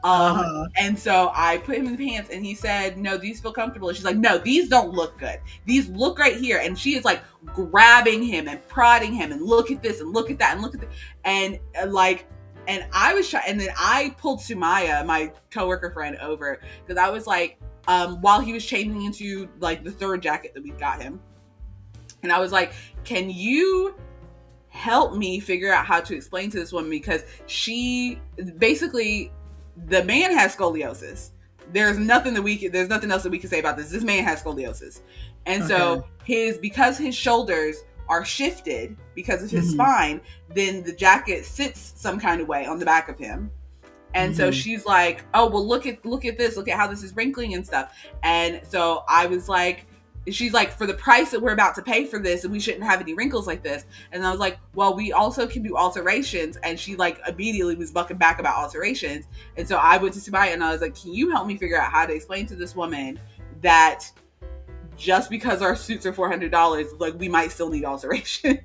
And so I put him in the pants and he said, no, these feel comfortable. And she's like, no, these don't look good. These look right here. And she is like grabbing him and prodding him and look at this and look at that and look at that. And I was trying, and then I pulled Sumaya, my coworker friend, over because I was like, while he was changing into like the third jacket that we got him. And I was like, can you help me figure out how to explain to this woman? Because she basically, the man has scoliosis. There's nothing else that we can say about this. This man has scoliosis. And so because his shoulders are shifted because of his spine, then the jacket sits some kind of way on the back of him. And so she's like, oh, well, look at this. Look at how this is wrinkling and stuff. And so I was like, she's like, for the price that we're about to pay for this, and we shouldn't have any wrinkles like this. And I was like, well, we also can do alterations. And she like immediately was bucking back about alterations. And so I went to Sumaya and I was like, can you help me figure out how to explain to this woman that just because our suits are $400, like we might still need alterations.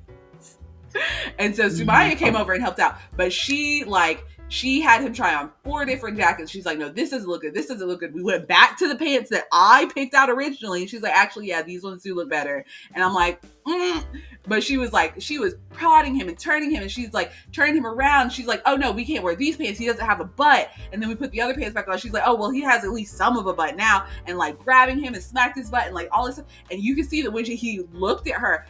And so Sumaya came over and helped out, but she had him try on 4 different jackets. She's like, no, this doesn't look good. This doesn't look good. We went back to the pants that I picked out originally. And she's like, actually, yeah, these ones do look better. And I'm like, But she was prodding him and turning him. And she's like, turning him around. She's like, oh no, we can't wear these pants. He doesn't have a butt. And then we put the other pants back on. She's like, oh, well, he has at least some of a butt now. And like grabbing him and smacked his butt and like all this stuff. And you can see that when he looked at her,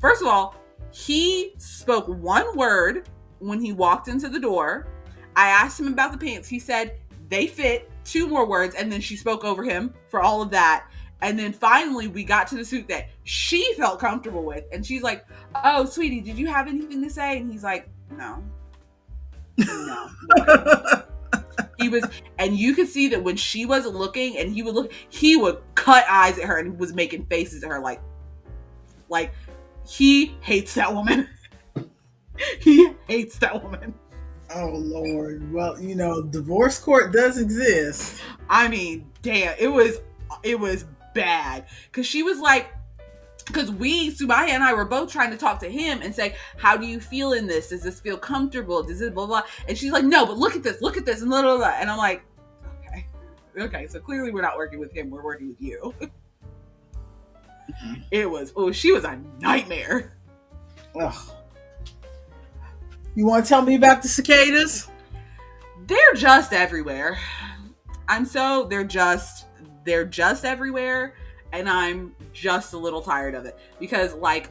first of all, He spoke one word when he walked into the door. I asked him about the pants. He said they fit. 2 more words, and then she spoke over him for all of that. And then finally, we got to the suit that she felt comfortable with. And she's like, "Oh, sweetie, did you have anything to say?" And he's like, "No. No." He was, and you could see that when she wasn't looking and he would look, he would cut eyes at her and was making faces at her like he hates that woman. He hates that woman. Oh Lord. Well, divorce court does exist. I mean, damn, it was bad. Cause she was like, because Sumaya and I were both trying to talk to him and say, "How do you feel in this? Does this feel comfortable? Does it blah, blah?" And she's like, "No, but look at this, and blah, blah, blah." And I'm like, okay, so clearly we're not working with him, we're working with you. Mm-hmm. She was a nightmare. Ugh. You want to tell me about the cicadas? They're just everywhere. They're just everywhere. And I'm just a little tired of it because I'm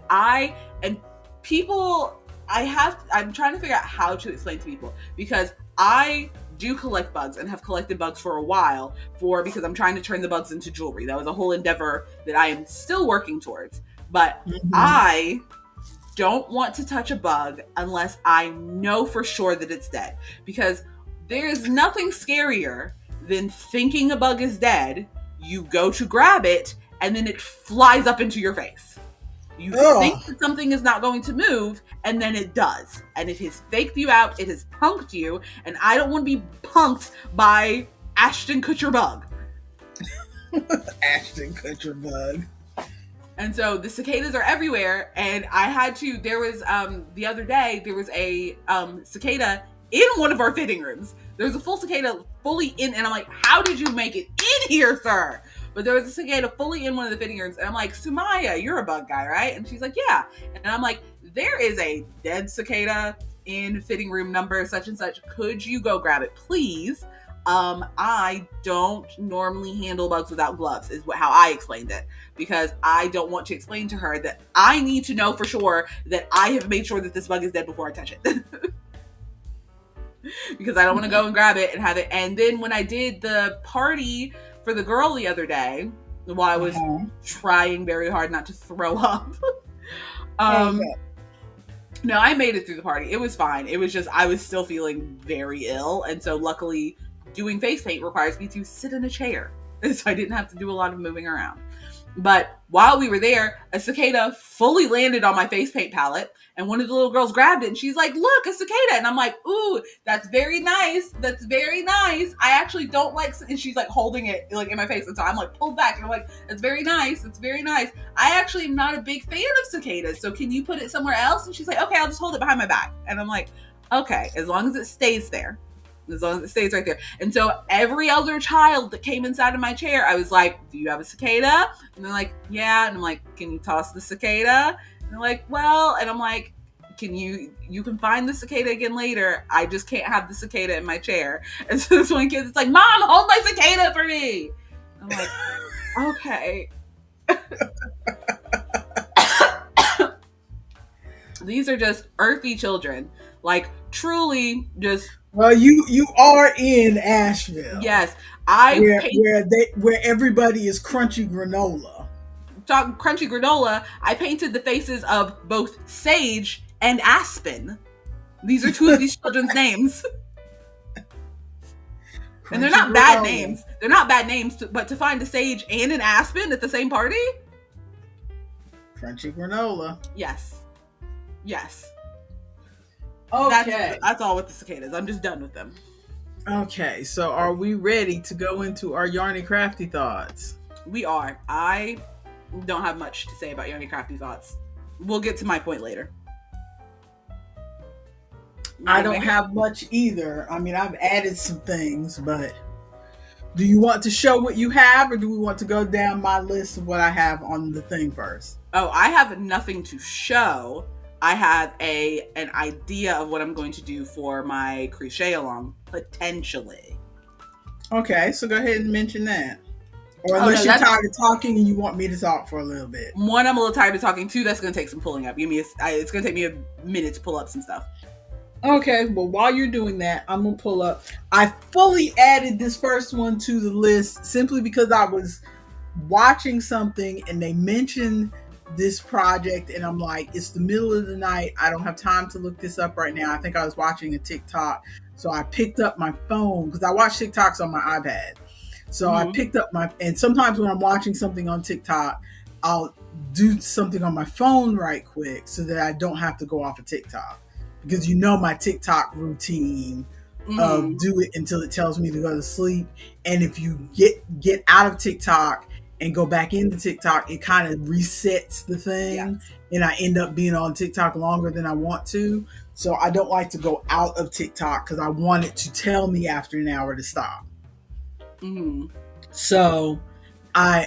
trying to figure out how to explain to people, because I do collect bugs and have collected bugs for a while because I'm trying to turn the bugs into jewelry. That was a whole endeavor that I am still working towards. But I don't want to touch a bug unless I know for sure that it's dead, because there's nothing scarier than thinking a bug is dead. You go to grab it and then it flies up into your face. You think that something is not going to move, and then it does. And it has faked you out. It has punked you. And I don't want to be punked by Ashton Kutcher bug. Ashton Kutcher bug. And so the cicadas are everywhere. And there was, the other day, there was a cicada in one of our fitting rooms. There was a full cicada fully in, and I'm like, "How did you make it in here, sir?" But there was a cicada fully in one of the fitting rooms. And I'm like, "Sumaya, you're a bug guy, right?" And she's like, "Yeah." And I'm like, "There is a dead cicada in fitting room number such and such. Could you go grab it, please? I don't normally handle bugs without gloves," is how I explained it. Because I don't want to explain to her that I need to know for sure that I have made sure that this bug is dead before I touch it. Because I don't want to go and grab it and have it. And then when I did the party for the girl the other day, while I was trying very hard not to throw up, no, I made it through the party. It was fine. It was just, I was still feeling very ill. And so luckily, doing face paint requires me to sit in a chair. So I didn't have to do a lot of moving around. But while we were there, a cicada fully landed on my face paint palette, and one of the little girls grabbed it, and she's like, "Look, a cicada." And I'm like, "Ooh, that's very nice. That's very nice. I actually don't like," and she's like holding it like in my face. And so I'm like pulled back, and I'm like, "That's very nice. It's very nice. I actually am not a big fan of cicadas. So can you put it somewhere else?" And she's like, "Okay, I'll just hold it behind my back." And I'm like, "Okay, as long as it stays there. As long as it stays right there." And so every other child that came inside of my chair, I was like, "Do you have a cicada?" And they're like, "Yeah." And I'm like, "Can you toss the cicada?" And they're like, "Well," and I'm like, you can find the cicada again later. I just can't have the cicada in my chair." And so this one kid's like, "Mom, hold my cicada for me." I'm like, "Okay." These are just earthy children. Like, truly just... Well, you are in Asheville. Yes. Where everybody is crunchy granola. Talking crunchy granola, I painted the faces of both Sage and Aspen. These are 2 of these children's names. And they're not bad names. They're not bad names, but to find a Sage and an Aspen at the same party? Crunchy granola. Yes. Yes. Okay. That's all with the cicadas. I'm just done with them. Okay, so are we ready to go into our yarny crafty thoughts? We are. I don't have much to say about yarny crafty thoughts. We'll get to my point later. I don't have much either. I mean, I've added some things, but do you want to show what you have, or do we want to go down my list of what I have on the thing first? Oh, I have nothing to show. I have an idea of what I'm going to do for my Cruise-chet Along, potentially. Okay, so go ahead and mention that. Or Oh no, unless you're that's tired of talking and you want me to talk for a little bit. one. I'm a little tired of talking. Two, that's gonna take some pulling up. It's gonna take me a minute to pull up some stuff. Okay, well, while you're doing that, I'm gonna pull up. I fully added this first one to the list simply because I was watching something and they mentioned this project, and I'm like, it's the middle of the night. I don't have time to look this up right now. I think I was watching a TikTok, so I picked up my phone because I watch TikToks on my iPad. So I Mm-hmm. picked up and sometimes when I'm watching something on TikTok, I'll do something on my phone right quick so that I don't have to go off of TikTok. Because you know my TikTok routine of Mm-hmm. do it until it tells me to go to sleep. And if you get out of TikTok and go back into TikTok, it kind of resets the thing Yes. and I end up being on TikTok longer than I want to. So I don't like to go out of TikTok because I want it to tell me after an hour to stop. Mm-hmm. So I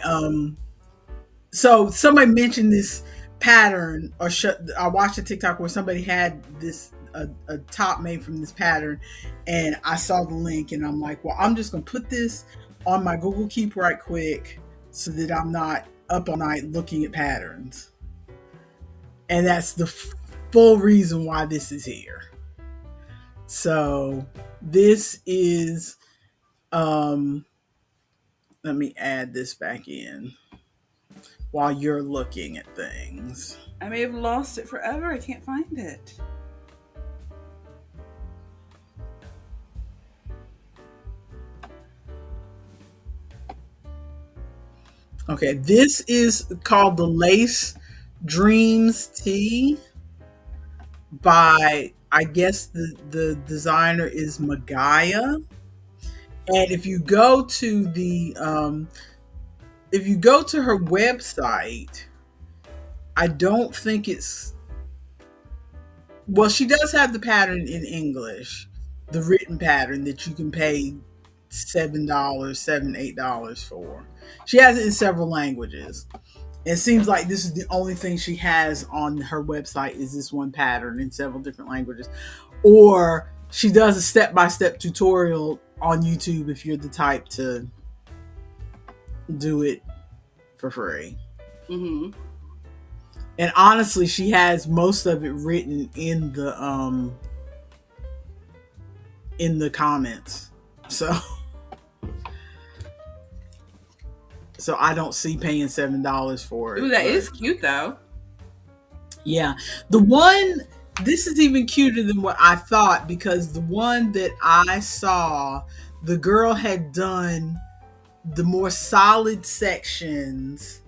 so somebody mentioned this pattern I watched a TikTok where somebody had this a top made from this pattern, and I saw the link and I'm like, well, I'm just gonna put this on my Google Keep right quick so that I'm not up all night looking at patterns. And that's the full reason why this is here. So this is let me add this back in while you're looking at things. I may have lost it forever. I can't find it. Okay, this is called the Lace Dreams Tea by, I guess the designer is Magaya. And if you go to her website, I don't think it's, well, she does have the pattern in English, the written pattern that you can pay $7, $8 for. She has it in several languages. It seems like this is the only thing she has on her website is this one pattern in several different languages. Or she does a step-by-step tutorial on YouTube if you're the type to do it for free. Mm-hmm. And honestly, she has most of it written in the comments. So so I don't see paying $7 for Ooh, it, that but is cute though. yeah. The one, this is even cuter than what I thought because the one that I saw, the girl had done the more solid sections.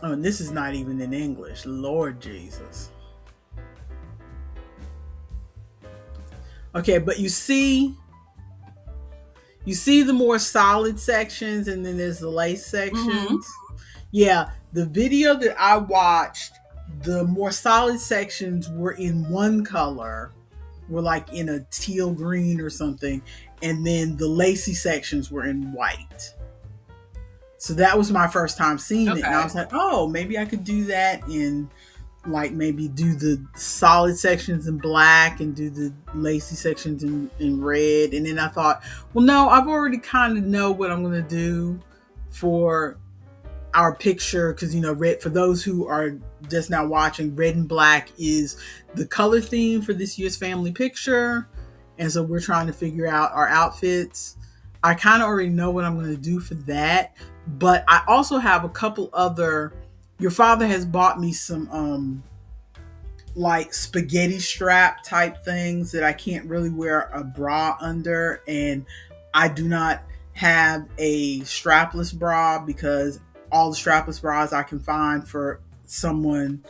Oh, and this is not even in English. Lord Jesus. Okay, but you see the more solid sections and then there's the lace Mm-hmm. sections. Yeah, the video that I watched, the more solid sections were in one color, were like in a teal green or something, and then the lacy sections were in white. So that was my first time seeing it, and I Okay. was like, oh, maybe I could do that in, like, maybe do the solid sections in black and do the lacy sections in red. And then I thought, well, no, I've already kind of know what I'm going to do for our picture because red, for those who are just now watching, red and black is the color theme for this year's family picture, and so we're trying to figure out our outfits. I kind of already know what I'm going to do for that, but I also have a couple other, your father has bought me some like spaghetti strap type things that I can't really wear a bra under, and I do not have a strapless bra because all the strapless bras I can find for someone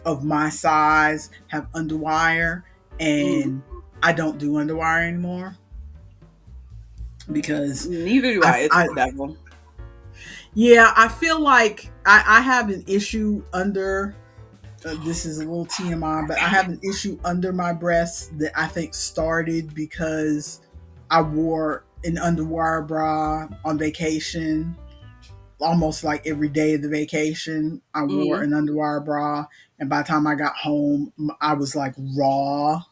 of my size have underwire, Mm. and I don't do underwire anymore because Neither do I. It's I the devil. yeah, I feel like I have an issue under, this is a little TMI, but I have an issue under my breasts that I think started because I wore an underwire bra on vacation. Almost like every day of the vacation, I wore Mm. an underwire bra, and by the time I got home, I was like raw.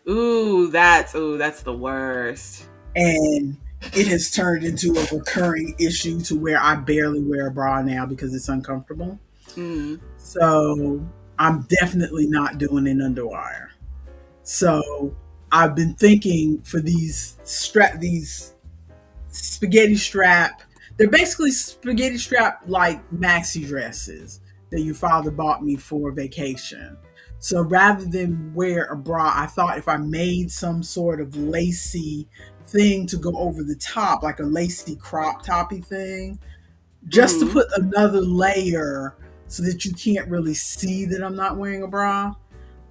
Ooh, that's the worst. And it has turned into a recurring issue to where I barely wear a bra now because it's uncomfortable. Mm. So I'm definitely not doing an underwire. So I've been thinking for these spaghetti strap. They're basically spaghetti strap like maxi dresses that your father bought me for vacation. So rather than wear a bra, I thought if I made some sort of lacy thing to go over the top, like a lacy crop toppy thing, just to Mm-hmm. put another layer so that you can't really see that I'm not wearing a bra.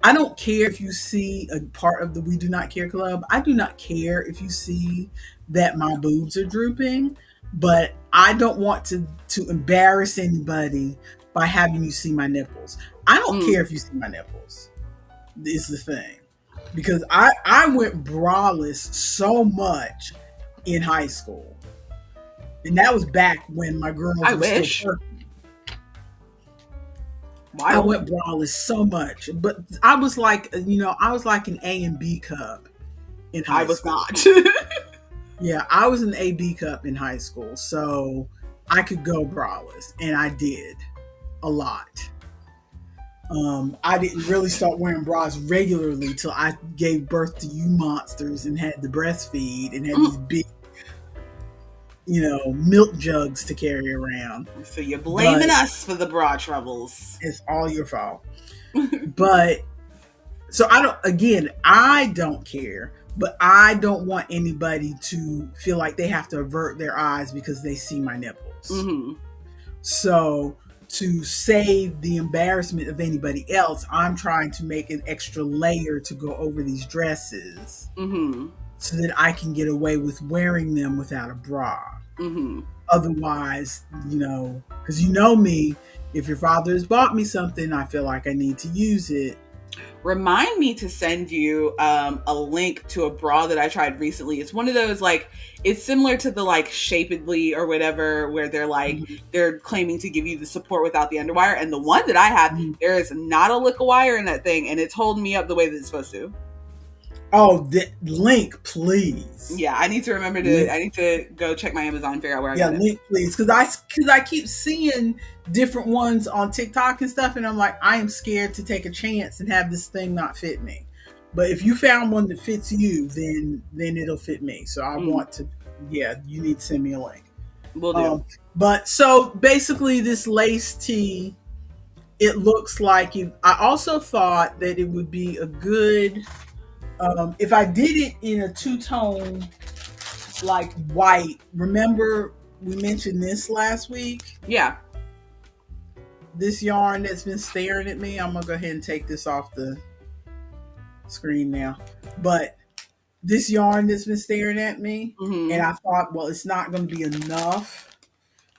I don't care if you see a part of the We Do Not Care Club. I do not care if you see that my boobs are drooping, but I don't want to embarrass anybody by having you see my nipples. I don't Mm. care if you see my nipples. Is the thing. Because I went braless so much in high school. And that was back when my girls I were still wish. perfect. I Wild. went braless so much, but I was like, I was like an A and B cup in I high was school. not. Yeah, I was an A B cup in high school, so I could go braless, and I did a lot. I didn't really start wearing bras regularly till I gave birth to you monsters and had to breastfeed and had these Mm. big, milk jugs to carry around. So you're But blaming us for the bra troubles. it's all your fault. But so I don't care, but I don't want anybody to feel like they have to avert their eyes because they see my nipples. Mm-hmm. So to save the embarrassment of anybody else, I'm trying to make an extra layer to go over these dresses Mm-hmm. so that I can get away with wearing them without a bra. Mm-hmm. Otherwise, because me, if your father has bought me something, I feel like I need to use it. Remind me to send you a link to a bra that I tried recently. It's one of those, like, it's similar to the like Shapedly or whatever, where they're like, Mhm. they're claiming to give you the support without the underwire. And the one that I have, Mhm. there is not a lick of wire in that thing, and it's holding me up the way that it's supposed to. Oh, the link, please. Yeah, I need to remember to. Link, I need to go check my Amazon and figure out where I yeah, got it. link, please, because I keep seeing different ones on TikTok and stuff, and I'm like, I am scared to take a chance and have this thing not fit me. But if you found one that fits you, then it'll fit me. So I want to. Yeah, you need to send me a link. Will do. Um, but so basically, this lace tee, it looks like it. I also thought that it would be a good if I did it in a two-tone like white. Remember we mentioned this last week? Yeah. This yarn that's been staring at me. I'm gonna go ahead and take this off the screen now. But this yarn that's been staring at me, Mm-hmm. and I thought, well, it's not gonna be enough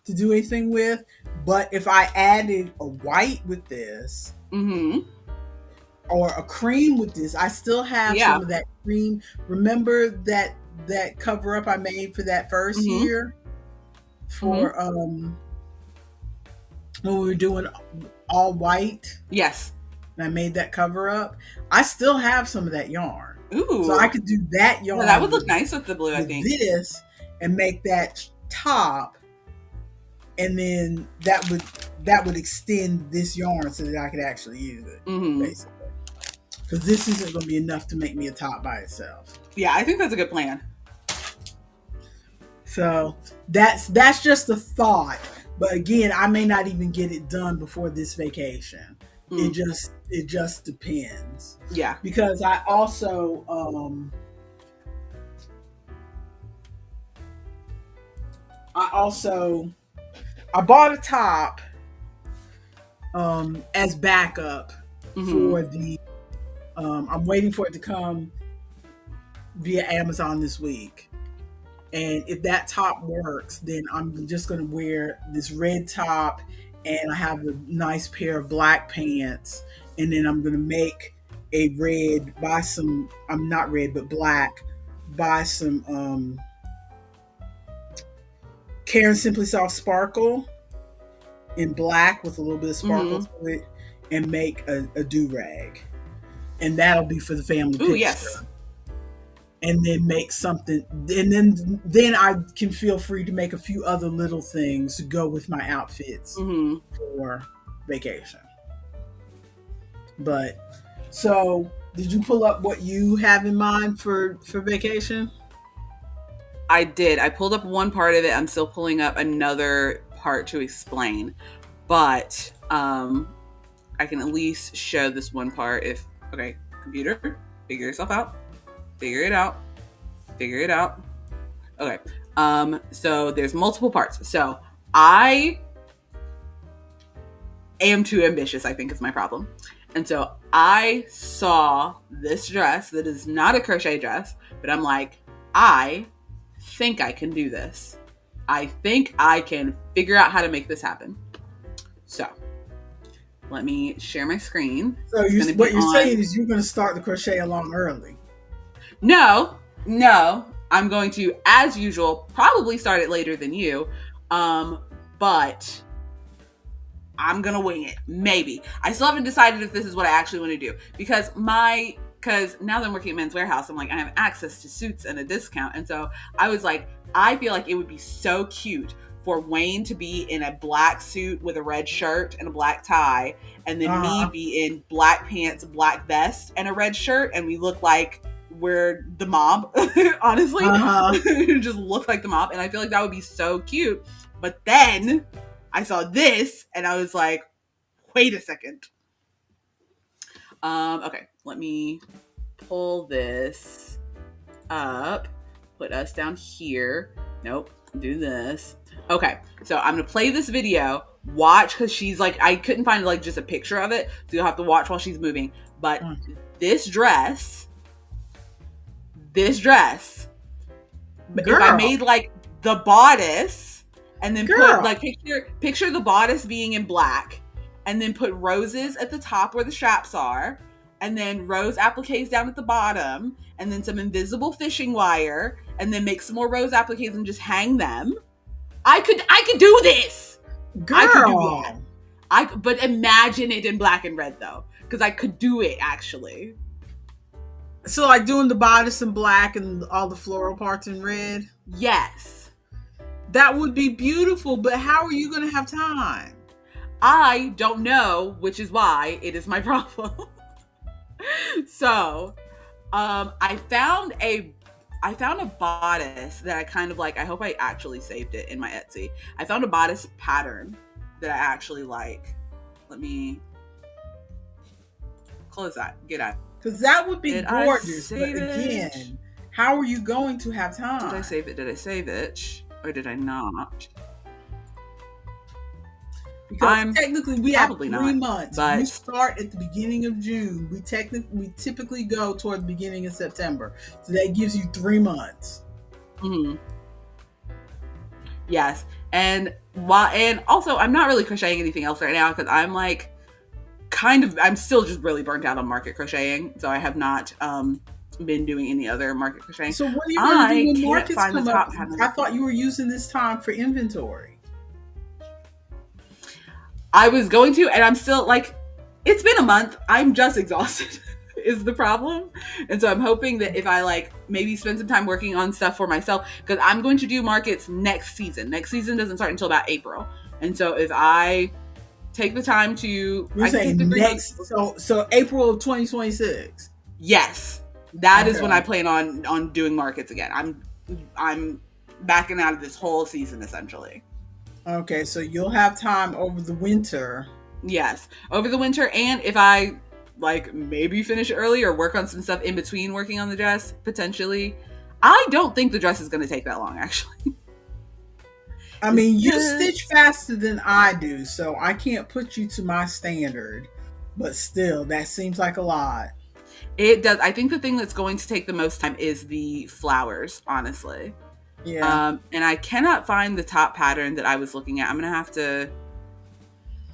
to do anything with. But if I added a white with this, Mm-hmm. or a cream with this, I still have Yeah. some of that cream. Remember that cover up I made for that first Mm-hmm. year for when we were doing all white, Yes. and I made that cover up. I still have some of that yarn, Ooh. so I could do that yarn. Yeah, that would look nice with the blue, I with think. this and make that top, and then that would extend this yarn so that I could actually use it, basically. Because this isn't going to be enough to make me a top by itself. Yeah, I think that's a good plan. So that's just a thought. But again, I may not even get it done before this vacation. It just depends. Yeah. Because I also I bought a top as backup for the I'm waiting for it to come via Amazon this week. And if that top works, then I'm just going to wear this red top, and I have a nice pair of black pants, and then I'm going to make a I'm not red, but black, buy some Karen Simply Soft Sparkle in black with a little bit of sparkle to it, and make a do-rag. And that'll be for the family picture. Yes. and then make something, and then I can feel free to make a few other little things to go with my outfits Mm-hmm. for vacation. But so, did you pull up what you have in mind for vacation? I did. I pulled up one part of it. I'm still pulling up another part to explain, but I can at least show this one part. If okay, computer, figure yourself out. Figure it out. Figure it out. Okay. So there's multiple parts. So I am too ambitious, I think is my problem. And so I saw this dress that is not a crochet dress, but I'm like, I think I can do this. I think I can figure out how to make this happen. So let me share my screen. So what you're saying is you're going to start the crochet along early. No. I'm going to, as usual, probably start it later than you. But I'm going to wing it. Maybe. I still haven't decided if this is what I actually want to do. Because now that I'm working at Men's Warehouse, I'm like, I have access to suits and a discount. And so I was like, I feel like it would be so cute for Wayne to be in a black suit with a red shirt and a black tie. And then me be in black pants, black vest, and a red shirt. And we look like we're the mob, honestly. Just look like the mob. And I feel like that would be so cute. But then I saw this and I was like, wait a second. Okay, let me pull this up, put us down here. Nope, do this. Okay, so I'm gonna play this video, watch, because she's like, I couldn't find like just a picture of it, so you'll have to watch while she's moving. But this dress, Girl. If I made like the bodice and then put like picture the bodice being in black, and then put roses at the top where the straps are, and then rose appliques down at the bottom, and then some invisible fishing wire, and then make some more rose appliques and just hang them. I could do this. Girl. I could do that. But imagine it in black and red though, because I could do it actually. So like doing the bodice in black and all the floral parts in red? Yes. That would be beautiful, but how are you going to have time? I don't know, which is why it is my problem. So, I found a bodice that I kind of like. I hope I actually saved it in my Etsy. I found a bodice pattern that I actually like. Let me close that. Get out. Because that would be gorgeous. But again, how are you going to have time? Did I save it? Or did I not? Because technically we have 3 months. But we start at the beginning of June. We typically go toward the beginning of September. So that gives you 3 months. Mm-hmm. Yes. And also I'm not really crocheting anything else right now because I'm like I'm still just really burnt out on market crocheting. So I have not been doing any other market crocheting. So what are you going to do when markets come up? I thought you were using this time for inventory. I was going to, and I'm still like, it's been a month. I'm just exhausted is the problem. And so I'm hoping that if I like maybe spend some time working on stuff for myself, because I'm going to do markets next season. Next season doesn't start until about April. And so if I take the time to... You're saying next, so April of 2026? Yes. That is when I plan on doing markets again. I'm backing out of this whole season essentially. Okay, so you'll have time over the winter. Yes, over the winter, and if I like maybe finish early or work on some stuff in between working on the dress, potentially. I don't think the dress is going to take that long, actually. I mean, you stitch faster than I do, so I can't put you to my standard. But still, that seems like a lot. It does. I think the thing that's going to take the most time is the flowers, honestly. Yeah. And I cannot find the top pattern that I was looking at. I'm going to have to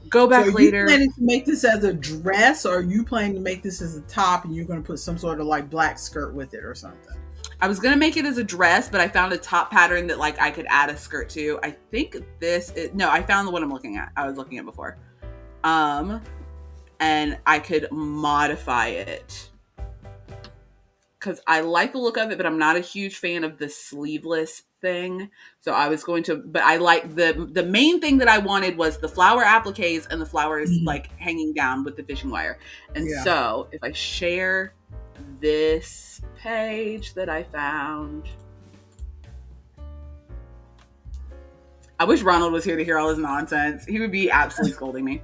go back later. Are you planning to make this as a dress, or are you planning to make this as a top and you're going to put some sort of like black skirt with it or something? I was going to make it as a dress, but I found a top pattern that like I could add a skirt to. I think I found the one I'm looking at. I was looking at before. And I could modify it. because I like the look of it, but I'm not a huge fan of the sleeveless thing. So I was going to, but I like the main thing that I wanted was the flower appliques and the flowers Mhm. like hanging down with the fishing wire. And Yeah. so if I share this page that I found, I wish Ronald was here to hear all this nonsense. He would be absolutely scolding me.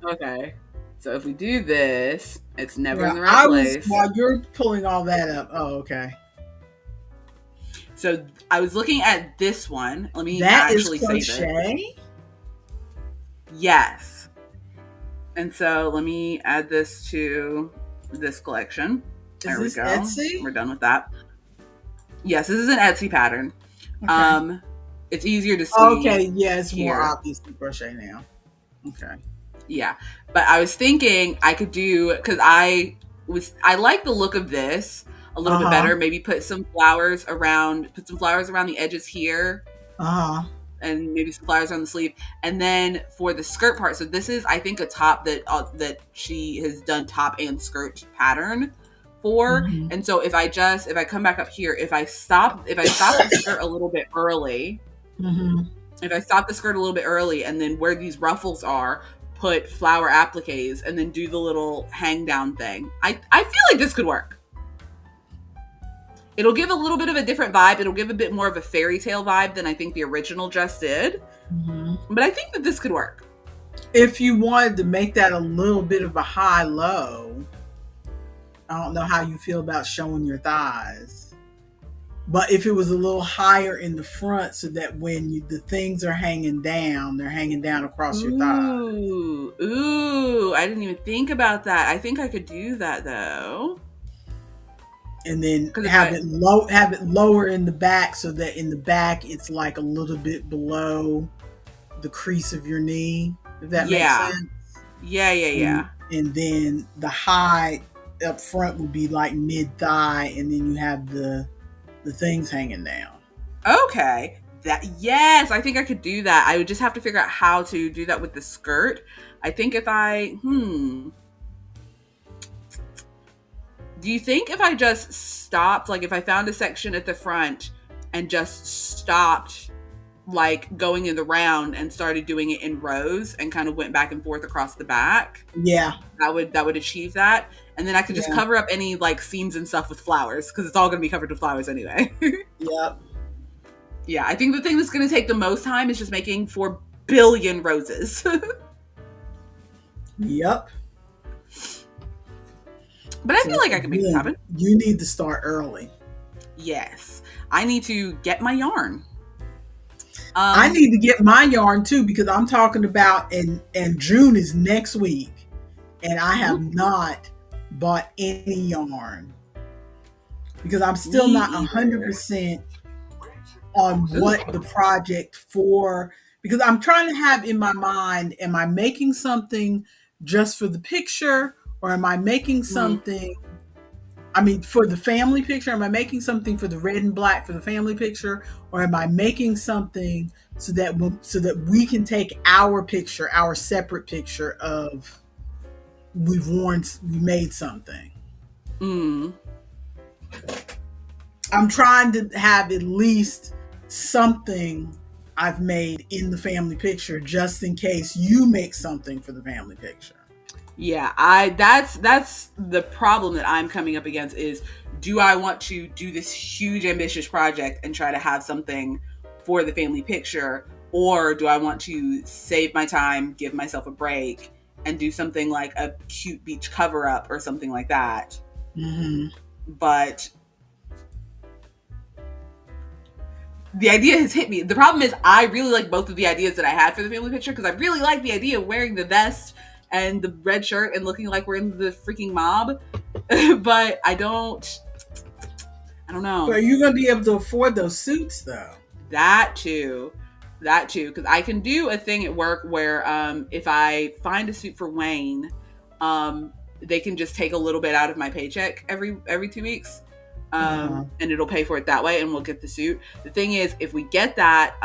Okay. So if we do this, it's never in Yeah, the right place. while you're pulling all that up. Oh, okay. So I was looking at this one. Let me That is actually save it. crochet? Yes. And so let me add this to this collection. There we Is go. this Etsy? We're done with that. Yes, this is an Etsy pattern. Okay. It's easier to see. Okay, yeah, it's here. more obviously crochet now. Okay. Yeah. But I was thinking I could do, because I like the look of this a little bit better. Maybe put some flowers around the edges here. And maybe some flowers on the sleeve. And then for the skirt part, so this is, I think, a top that she has done top and skirt pattern for. Mm-hmm. And so if I come back up here, if I stop the skirt a little bit early, if I stop the skirt a little bit early, and then where these ruffles are, put flower appliques, and then do the little hang down thing, I feel like this could work. It'll give a little bit of a different vibe. It'll give a bit more of a fairy tale vibe than I think the original dress did. But I think that this could work. If you wanted to make that a little bit of a high-low, I don't know how you feel about showing your thighs. But if it was a little higher in the front so that when the things are hanging down, they're hanging down across your thighs. Ooh, I didn't even think about that. I think I could do that though. And then have it lower in the back so that in the back it's like a little bit below the crease of your knee, if that makes sense. Yeah. And then the high up front would be like mid-thigh, and then you have the things hanging down. Okay. Yes, I think I could do that. I would just have to figure out how to do that with the skirt. I think if I do you think if I just stopped, like if I found a section at the front and just stopped like going in the round and started doing it in rows and kind of went back and forth across the back? Yeah. That would achieve that. And then I could just cover up any like seams and stuff with flowers, because it's all going to be covered with flowers anyway. Yep. Yeah, I think the thing that's going to take the most time is just making 4 billion roses. Yep. But I feel like I can make this happen. You need to start early. Yes. I need to get my yarn. I need to get my yarn too, because I'm talking about, and June is next week, and I have not bought any yarn because I'm still not 100% on what the project for, because I'm trying to have in my mind, am I making something just for the picture, or am I making something, I mean, for the family picture? Am I making something for the red and black for the family picture, or am I making something so that we can take our picture, our separate picture of we made something? I'm trying to have at least something I've made in the family picture, just in case you make something for the family picture. Yeah, that's the problem that I'm coming up against is, do I want to do this huge ambitious project and try to have something for the family picture, or do I want to save my time, give myself a break, and do something like a cute beach cover up or something like that? But the idea has hit me. The problem is I really like both of the ideas that I had for the family picture, because I really like the idea of wearing the vest and the red shirt and looking like we're in the freaking mob. But I don't know. Are you going to be able to afford those suits though? That too, because I can do a thing at work where if I find a suit for Wayne, they can just take a little bit out of my paycheck every 2 weeks. And it'll pay for it that way, and we'll get the suit. The thing is, if we get that,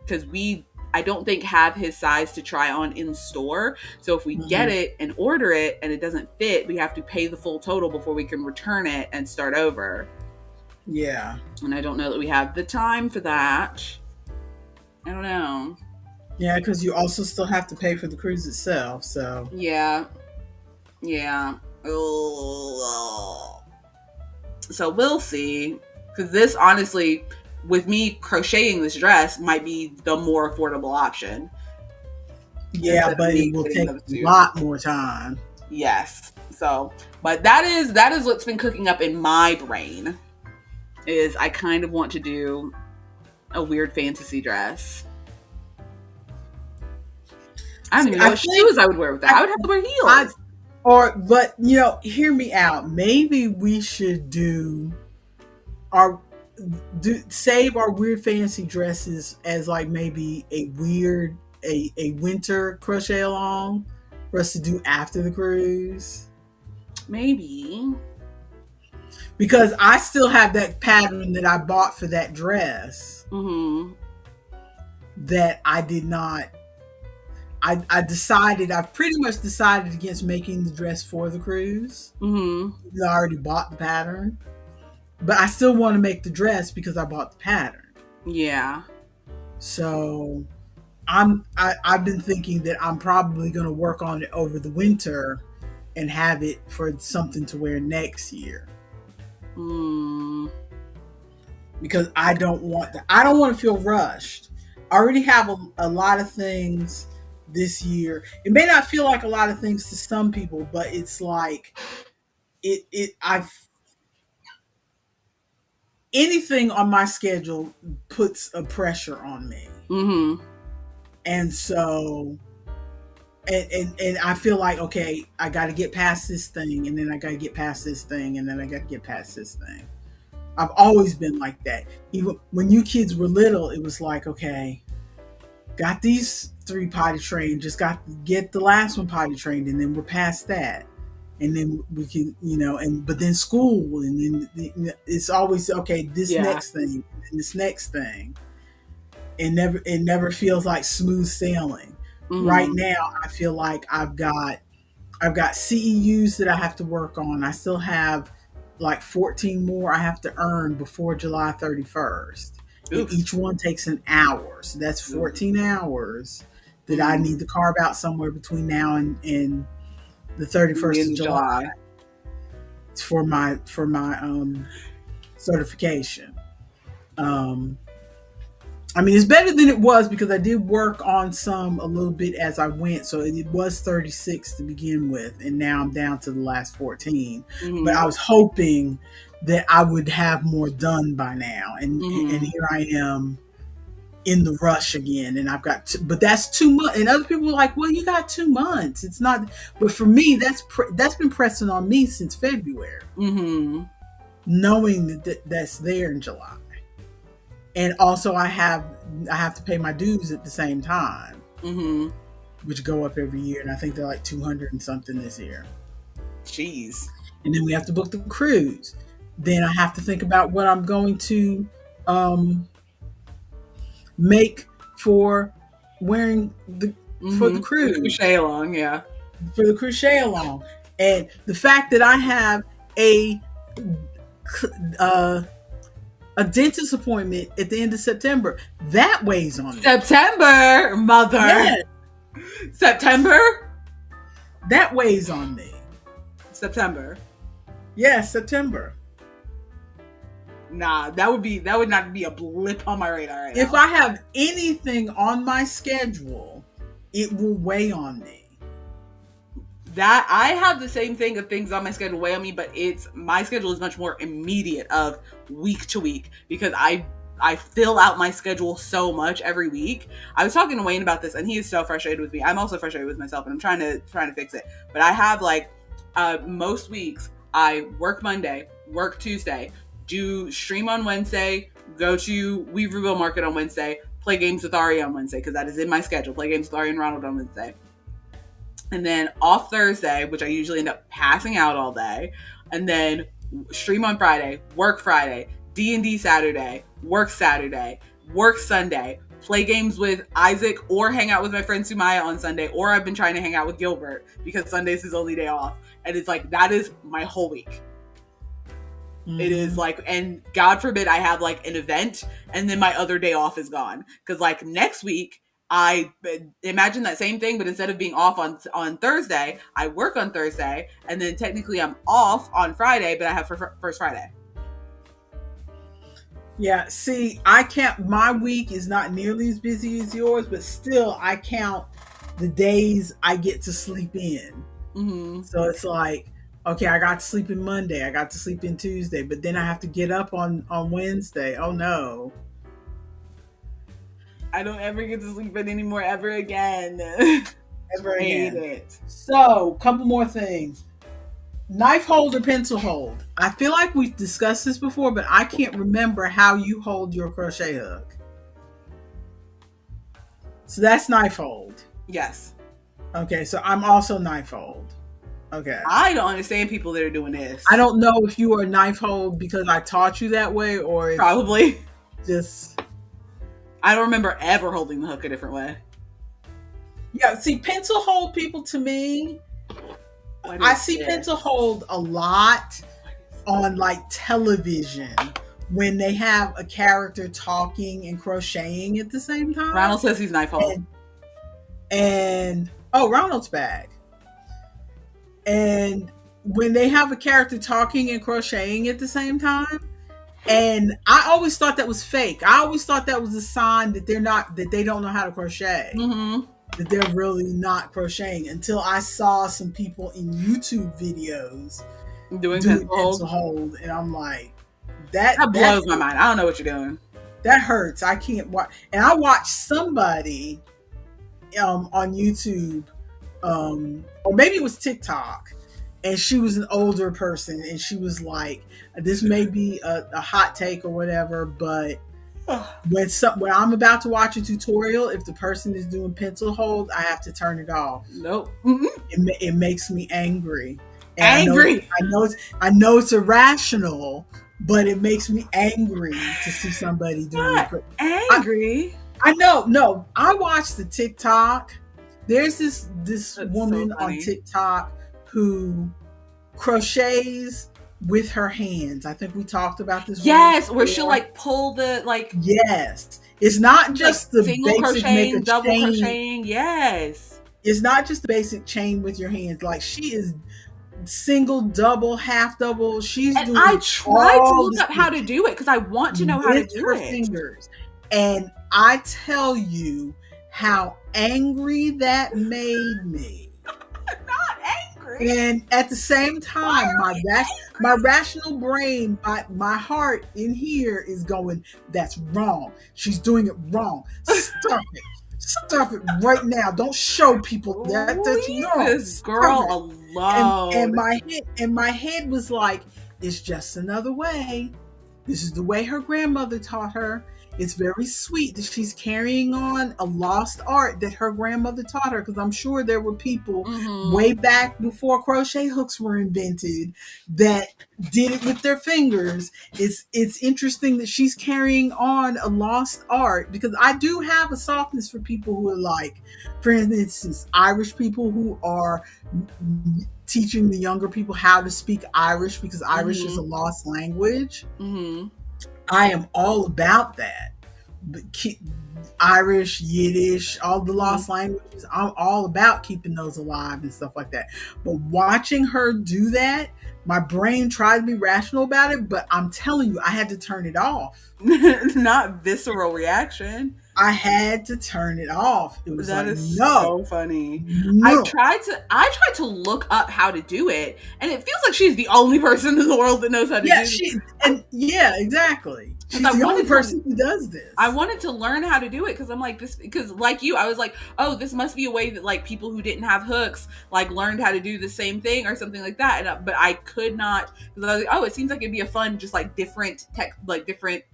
because we I don't think have his size to try on in store. So if we get Mhm. it and order it and it doesn't fit, we have to pay the full total before we can return it and start over. Yeah. And I don't know that we have the time for that. I don't know. Yeah, because you also still have to pay for the cruise itself. So Yeah. Yeah. Ugh. So we'll see. Because this, honestly, with me crocheting this dress, might be the more affordable option. yeah, Instead of but it me will getting take those a two. lot more time. Yes. So, but that is what's been cooking up in my brain. Is I kind of want to do a weird fantasy dress. I don't See, even know I what think shoes I would wear with that. I would have to wear I heels. but hear me out. Maybe we should our save our weird fancy dresses as like maybe a winter crochet along for us to do after the cruise. Maybe. Because I still have that pattern that I bought for that dress Mm-hmm. that I did not. I've pretty much decided against making the dress for the cruise. Mm-hmm. I already bought the pattern, but I still want to make the dress because I bought the pattern. Yeah. So I've been thinking that I'm probably going to work on it over the winter and have it for something to wear next year. Mm. Because I don't want to feel rushed. I already have a lot of things this year. It may not feel like a lot of things to some people, but it's like I've anything on my schedule puts a pressure on me. Mm-hmm. And so and I feel like, okay, I got to get past this thing, and then I got to get past this thing, and then I got to get past this thing. I've always been like that. Even when you kids were little, it was like, okay, got these 3 potty trained, just got to get the last one potty trained, and then we're past that. And then we can, but then school, and then it's always, okay, this Yeah. next thing, and this next thing. It never feels like smooth sailing. Mm-hmm. Right now, I feel like I've got CEUs that I have to work on. I still have like 14 more I have to earn before July 31st. And each one takes an hour. So that's 14 hours that I need to carve out somewhere between now and the 31st of July. It's for my certification. I mean, it's better than it was because I did work on some a little bit as I went. So it was 36 to begin with, and now I'm down to the last 14. Mm-hmm. But I was hoping that I would have more done by now. And here I am in the rush again. And I've got, but that's 2 months. And other people are like, well, you got 2 months. It's not, but for me, that's been pressing on me since February. Mm-hmm. Knowing that's there in July. And also I have to pay my dues at the same time, which go up every year. And I think they're like 200 and something this year. Jeez. And then we have to book the cruise. Then I have to think about what I'm going to make for wearing for the cruise. The crochet along, yeah. For the crochet along. And the fact that I have a dentist appointment at the end of September, that weighs on me. September, mother. Yes. September? That weighs on me. September. Yes, September. Nah, that would not be a blip on my radar right now. If I have anything on my schedule, it will weigh on me. That I have the same thing of things on my schedule weigh on me, but my schedule is much more immediate of week to week because I fill out my schedule so much every week. I was talking to Wayne about this and he is so frustrated with me. I'm also frustrated with myself and I'm trying to fix it. But I have like most weeks I work Monday, work Tuesday, do stream on Wednesday, go to Weaverville Market on Wednesday, play games with Ari on Wednesday because that is in my schedule. Play games with Ari and Ronald on Wednesday. And then off Thursday, which I usually end up passing out all day. And then stream on Friday, work Friday, D&D Saturday, work Sunday, play games with Isaac or hang out with my friend Sumaya on Sunday, or I've been trying to hang out with Gilbert because Sunday's his only day off. And it's like, that is my whole week. Mm-hmm. It is like, and God forbid I have like an event and then my other day off is gone. Because like next week, I imagine that same thing, but instead of being off on Thursday, I work on Thursday, and then technically I'm off on Friday, but I have First Friday. Yeah, see, I count, my week is not nearly as busy as yours, but still I count the days I get to sleep in. Mm-hmm. So it's like, okay, I got to sleep in Monday, I got to sleep in Tuesday, but then I have to get up on Wednesday. Oh no. I don't ever get to sleep in anymore ever again. Ever again. Hate it. So, couple more things. Knife hold or pencil hold? I feel like we've discussed this before, but I can't remember how you hold your crochet hook. So that's knife hold. Yes. Okay, so I'm also knife hold. Okay. I don't understand people that are doing this. I don't know if you are knife hold because I taught you that way, or probably just. I don't remember ever holding the hook a different way. Yeah, see, pencil hold people to me. I see pencil hold a lot on like television when they have a character talking and crocheting at the same time. Ronald says he's knife hold. And Ronald's back. And when they have a character talking and crocheting at the same time, and I always thought that was fake. I always thought that was a sign that they don't know how to crochet. Mm-hmm. That they're really not crocheting, until I saw some people in YouTube videos doing pencil hold, and I'm like, that blows my mind. I don't know what you're doing. That hurts. I can't watch. And I watched somebody on YouTube, or maybe it was TikTok, and she was an older person, and she was like, this may be a hot take or whatever, but when I'm about to watch a tutorial, if the person is doing pencil hold, I have to turn it off. Nope. It makes me angry. And angry. I know it's irrational, but it makes me angry to see somebody doing it. Angry. I know. No, I watched the TikTok. There's this woman on TikTok who crochets with her hands. I think we talked about this. Yes, where she'll like pull the like. Yes, it's not just like the single basic crocheting, double crocheting. Yes, it's not just the basic chain with your hands. Like, she is single, double, half double. She's doing. I tried to look up how to do it because I want to know how to do her fingers. And I tell you how angry that made me. Not angry. And at the same time, my rational brain, my heart in here is going, that's wrong. She's doing it wrong. Stop it. Stop it right now. Don't show people that. That's wrong. This girl alone. And my head was like, it's just another way. This is the way her grandmother taught her. It's very sweet that she's carrying on a lost art that her grandmother taught her, because I'm sure there were people way back before crochet hooks were invented that did it with their fingers. It's interesting that she's carrying on a lost art, because I do have a softness for people who are like, for instance, Irish people who are teaching the younger people how to speak Irish, because Irish is a lost language. I am all about that. But Irish, Yiddish, all the lost languages, I'm all about keeping those alive and stuff like that. But watching her do that, my brain tried to be rational about it, but I'm telling you, I had to turn it off. Not visceral reaction. I had to turn it off. It was that like, is so funny. No. I tried to look up how to do it, and it feels like she's the only person in the world that knows how to do it. Yeah, exactly. She's the only person who does this. I wanted to learn how to do it because I'm like this, because like you, I was like, oh, this must be a way that like people who didn't have hooks like learned how to do the same thing or something like that. And but I could not, because I was like, oh, it seems like it'd be a fun, just like different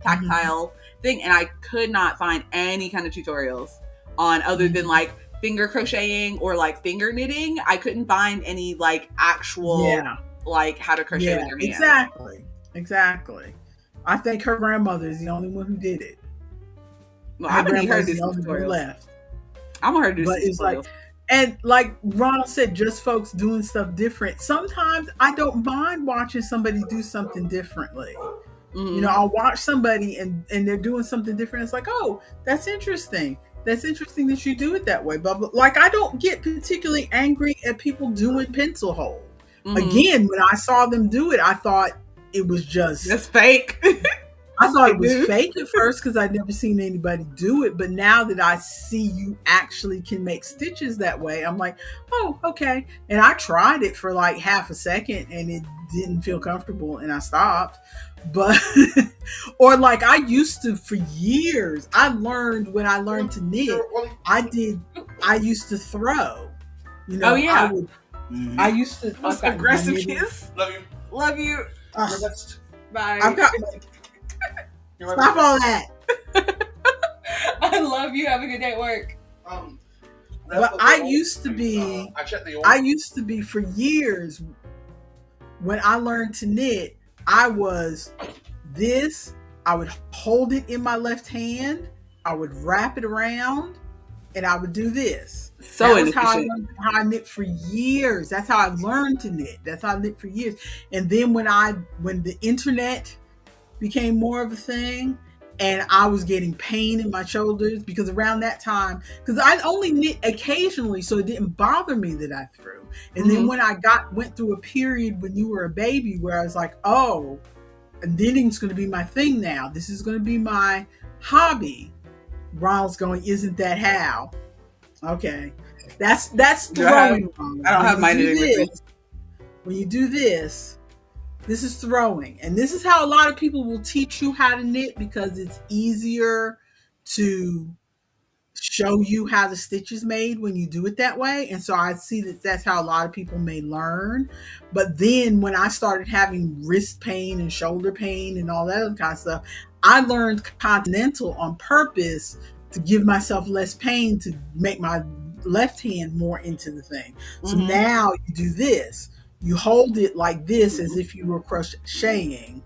tactile thing, and I could not find any kind of tutorials on other than like finger crocheting or like finger knitting. I couldn't find any like actual like how to crochet with your hands. Exactly. I think her grandmother is the only one who did it. Well, Her I'm gonna need her to grandmother's do the some only one tutorials. left. I want her to do But some it's like, tutorials. and like Ronald said, just folks doing stuff different. Sometimes I don't mind watching somebody do something differently. You know, Mm-hmm. I'll watch somebody and they're doing something different. It's like, oh, that's interesting. That's interesting that you do it that way. But like, I don't get particularly angry at people doing pencil hold. Mm-hmm. Again, when I saw them do it, I thought it was just That's fake. I thought it Fake was news. fake at first because I'd never seen anybody do it. But now that I see you actually can make stitches that way, I'm like, oh, okay. And I tried it for like half a second and it didn't feel comfortable and I stopped. But, or like I used to for years, I learned when I learned to knit, I used to throw. You Oh know, yeah. I used to. Most Okay, aggressive maybe- kiss. Love you. Bye. I've got. Stop all that. I love you. Have a good day at work. But I used to be for years when I learned to knit, I was this, I would hold it in my left hand, I would wrap it around, and I would do this. So that was how I inefficient. learned how I knit for years. That's how I learned to knit. That's how I knit for years. And then when the internet became more of a thing and I was getting pain in my shoulders because around that time, because I only knit occasionally, so it didn't bother me that I threw. And then when I went through a period when you were a baby where I was like, oh, knitting's going to be my thing now. This is going to be my hobby. Ronald's going, isn't that how? Okay. That's throwing. I don't have my knitting with me. When you do this is throwing. And this is how a lot of people will teach you how to knit because it's easier to show you how the stitch is made when you do it that way. And so I see that that's how a lot of people may learn. But then when I started having wrist pain and shoulder pain and all that other kind of stuff, I learned Continental on purpose to give myself less pain to make my left hand more into the thing. So now you do this. You hold it like this as if you were crocheting.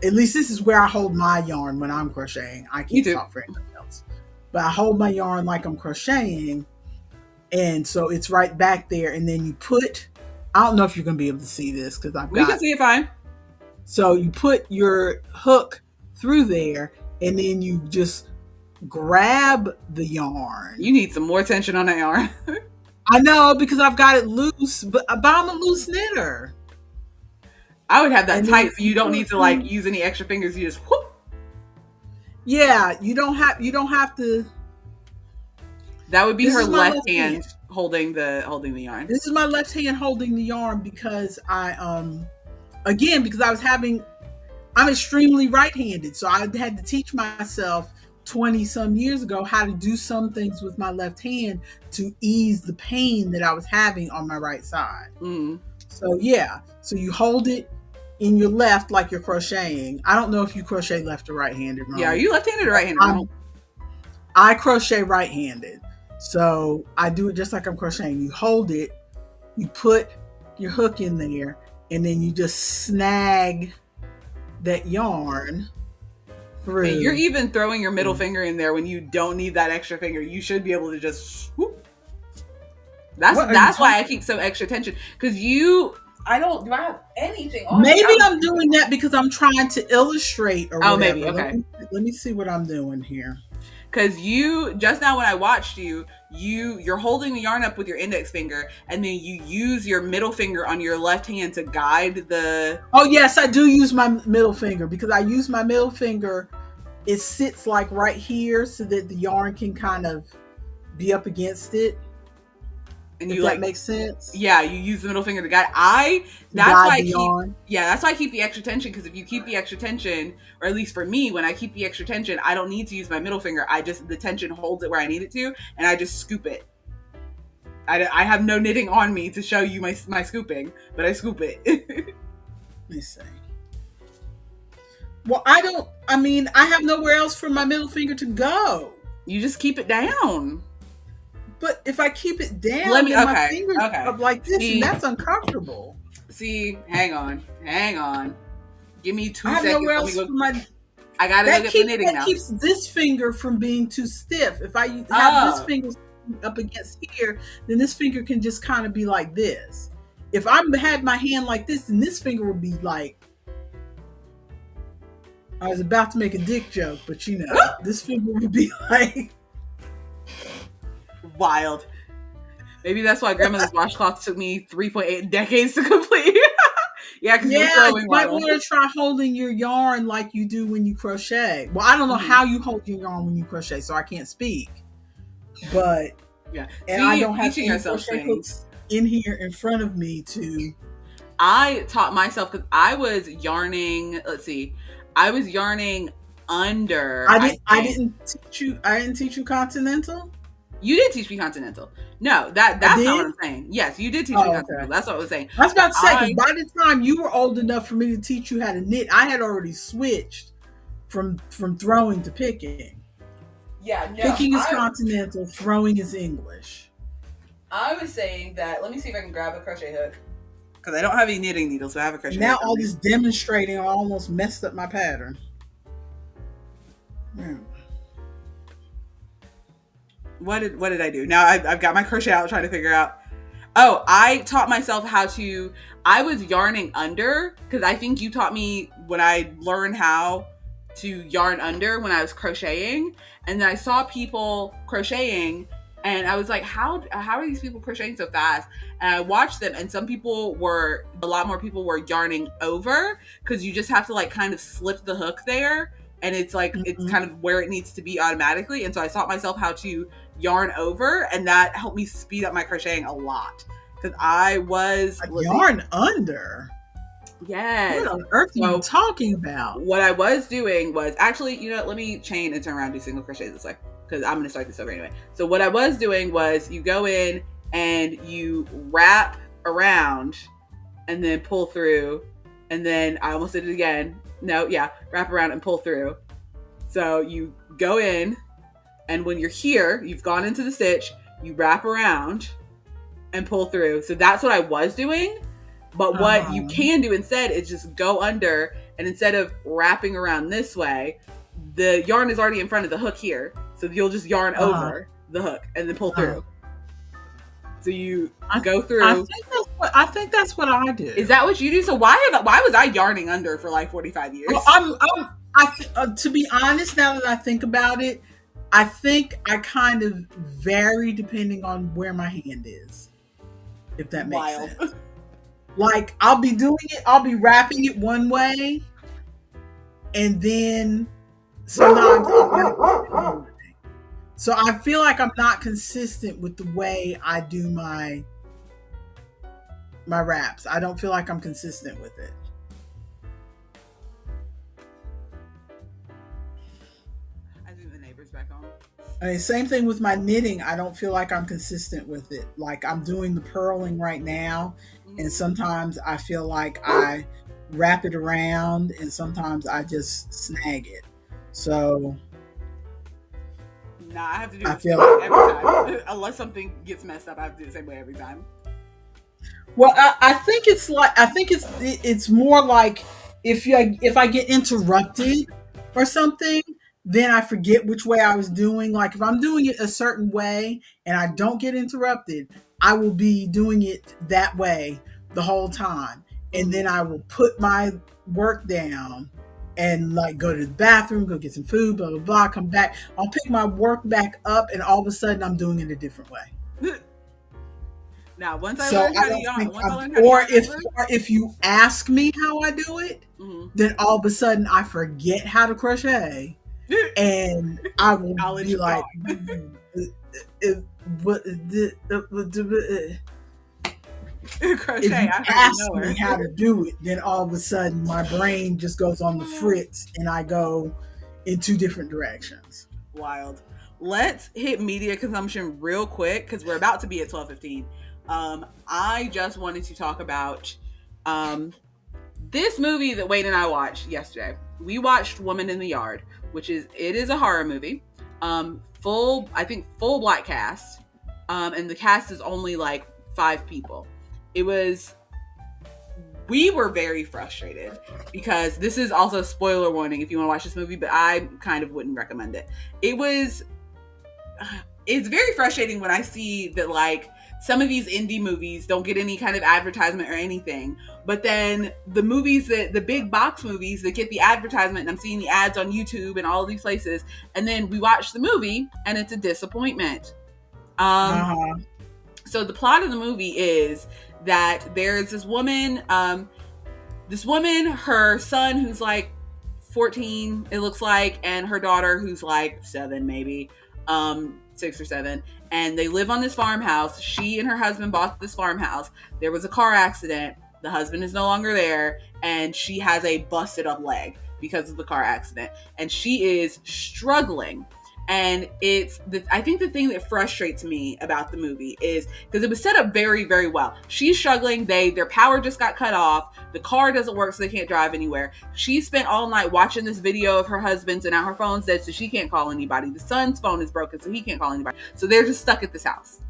At least this is where I hold my yarn when I'm crocheting. I can't talk for anybody else. But I hold my yarn like I'm crocheting. And so it's right back there. And then you put, I don't know if you're going to be able to see this because We can see it fine. So you put your hook through there and then you just grab the yarn. You need some more tension on that yarn. I know because I've got it loose, but I'm a loose knitter. I would have that tight so you don't need to like use any extra fingers. You just whoop. Yeah, you don't have to. That would be her left hand holding the yarn. This is my left hand holding the yarn because I'm extremely right-handed. So I had to teach myself 20 some years ago how to do some things with my left hand to ease the pain that I was having on my right side. So yeah, so you hold it in your left like you're crocheting. I don't know if you crochet left or right-handed. Yeah, are you left-handed or right-handed? I crochet right-handed. So I do it just like I'm crocheting. You hold it, you put your hook in there, and then you just snag that yarn through. And you're even throwing your middle finger in there when you don't need that extra finger. You should be able to just whoop. That's why I keep some extra tension. Because do I have anything on? Maybe I'm doing that because I'm trying to illustrate or whatever. Maybe, okay. Let me see what I'm doing here. Because you, just now when I watched you're holding the yarn up with your index finger, and then you use your middle finger on your left hand to guide the... Oh, yes, I do use my middle finger because I use my middle finger. It sits like right here so that the yarn can kind of be up against it. And if that makes sense. Yeah, you use the middle finger to guide. That's why I keep the extra tension, because if you keep the extra tension, or at least for me, when I keep the extra tension, I don't need to use my middle finger. The tension holds it where I need it to, and I just scoop it. I have no knitting on me to show you my scooping, but I scoop it. Let me see. Well, I have nowhere else for my middle finger to go. You just keep it down. But if I keep it down, my fingers up like this, and that's uncomfortable. See, hang on. Give me 2 seconds. I have nowhere else for my... I gotta go get the knitting That now. keeps this finger from being too stiff. If I have this Oh, finger up against here, then this finger can just kind of be like this. If I had my hand like this, then this finger would be like, I was about to make a dick joke, but this finger would be like wild. Maybe that's why grandmother's washcloth took me 3.8 decades to complete. Yeah, because you were yeah, you throwing might waddle. want to try holding your yarn like you do when you crochet. Well, I don't know how you hold your yarn when you crochet, so I can't speak. But yeah, and I don't have any crochet hooks in here in front of me to. I taught myself because I was yarning. Let's see, I was yarning under. I didn't teach you continental. You did teach me continental. No, that's not what I'm saying. Yes, you did teach me continental. Okay. That's what I was saying. I was about to say, because by the time you were old enough for me to teach you how to knit, I had already switched from throwing to picking. Yeah, no, picking is continental, throwing is English. I was saying that. Let me see if I can grab a crochet hook. Because I don't have any knitting needles, so I have a crochet hook. Now all this demonstrating almost messed up my pattern. What did I do? Now I've got my crochet out trying to figure out. Oh, I taught myself how to. I was yarning under because I think you taught me when I learned how to yarn under when I was crocheting, and then I saw people crocheting, and I was like, how are these people crocheting so fast? And I watched them, and a lot more people were yarning over because you just have to like kind of slip the hook there. And it's like, it's kind of where it needs to be automatically. And so I taught myself how to yarn over, and that helped me speed up my crocheting a lot. Because I was... yarn under? Yes. What on earth are you talking about? What I was doing was... Actually, let me chain and turn around and do single crochet this way. Because I'm going to start this over anyway. So what I was doing was you go in and you wrap around and then pull through. And then I almost did it again. No, yeah, wrap around and pull through. So you go in, and when you're here, you've gone into the stitch, you wrap around and pull through. So that's what I was doing. But what you can do instead is just go under, and instead of wrapping around this way, the yarn is already in front of the hook here. So you'll just yarn over the hook and then pull through. So you go through. I think that's what I do. Is that what you do? So why was I yarning under for like 45 years? Well, to be honest, now that I think about it, I think I kind of vary depending on where my hand is. If that makes sense. Like I'll be wrapping it one way, and then sometimes so I feel like I'm not consistent with the way I do my wraps. I don't feel like I'm consistent with it. I think the neighbor's back on. I mean, same thing with my knitting. I don't feel like I'm consistent with it. Like I'm doing the purling right now, and sometimes I feel like I wrap it around, and sometimes I just snag it. So I have to do it every time. Unless something gets messed up, I have to do it the same way every time. Well, I think it's more like if I get interrupted or something, then I forget which way I was doing. Like if I'm doing it a certain way and I don't get interrupted, I will be doing it that way the whole time. And then I will put my work down and like go to the bathroom, go get some food, blah, blah, blah, come back. I'll pick my work back up, and all of a sudden I'm doing it a different way. Now, once I learn how to yarn, or if you ask me how I do it, then all of a sudden I forget how to crochet, and I will be like, crochet, if you ask me how to do it, then all of a sudden my brain just goes on the fritz, and I go in two different directions. Wild. Let's hit media consumption real quick because we're about to be at 12:15. I just wanted to talk about this movie that Wayne and I watched yesterday. We watched Woman in the Yard, which is a horror movie. Full black cast. And the cast is only like 5 people. It was we were very frustrated because this is also spoiler warning if you want to watch this movie, but I kind of wouldn't recommend it. It's very frustrating when I see that like some of these indie movies don't get any kind of advertisement or anything, but then the movies that the big box movies that get the advertisement, and I'm seeing the ads on YouTube and all of these places, and then we watch the movie and it's a disappointment. Uh-huh. So the plot of the movie is that there's this woman, her son who's like 14, it looks like, and her daughter who's like 7, maybe, 6 or 7. And they live on this farmhouse. She and her husband bought this farmhouse. There was a car accident. The husband is no longer there. And she has a busted up leg because of the car accident. And she is struggling. And I think the thing that frustrates me about the movie is because it was set up very, very well. She's struggling. Their power just got cut off. The car doesn't work, so they can't drive anywhere. She spent all night watching this video of her husband's, and now her phone's dead, so she can't call anybody. The son's phone is broken, so he can't call anybody. So they're just stuck at this house.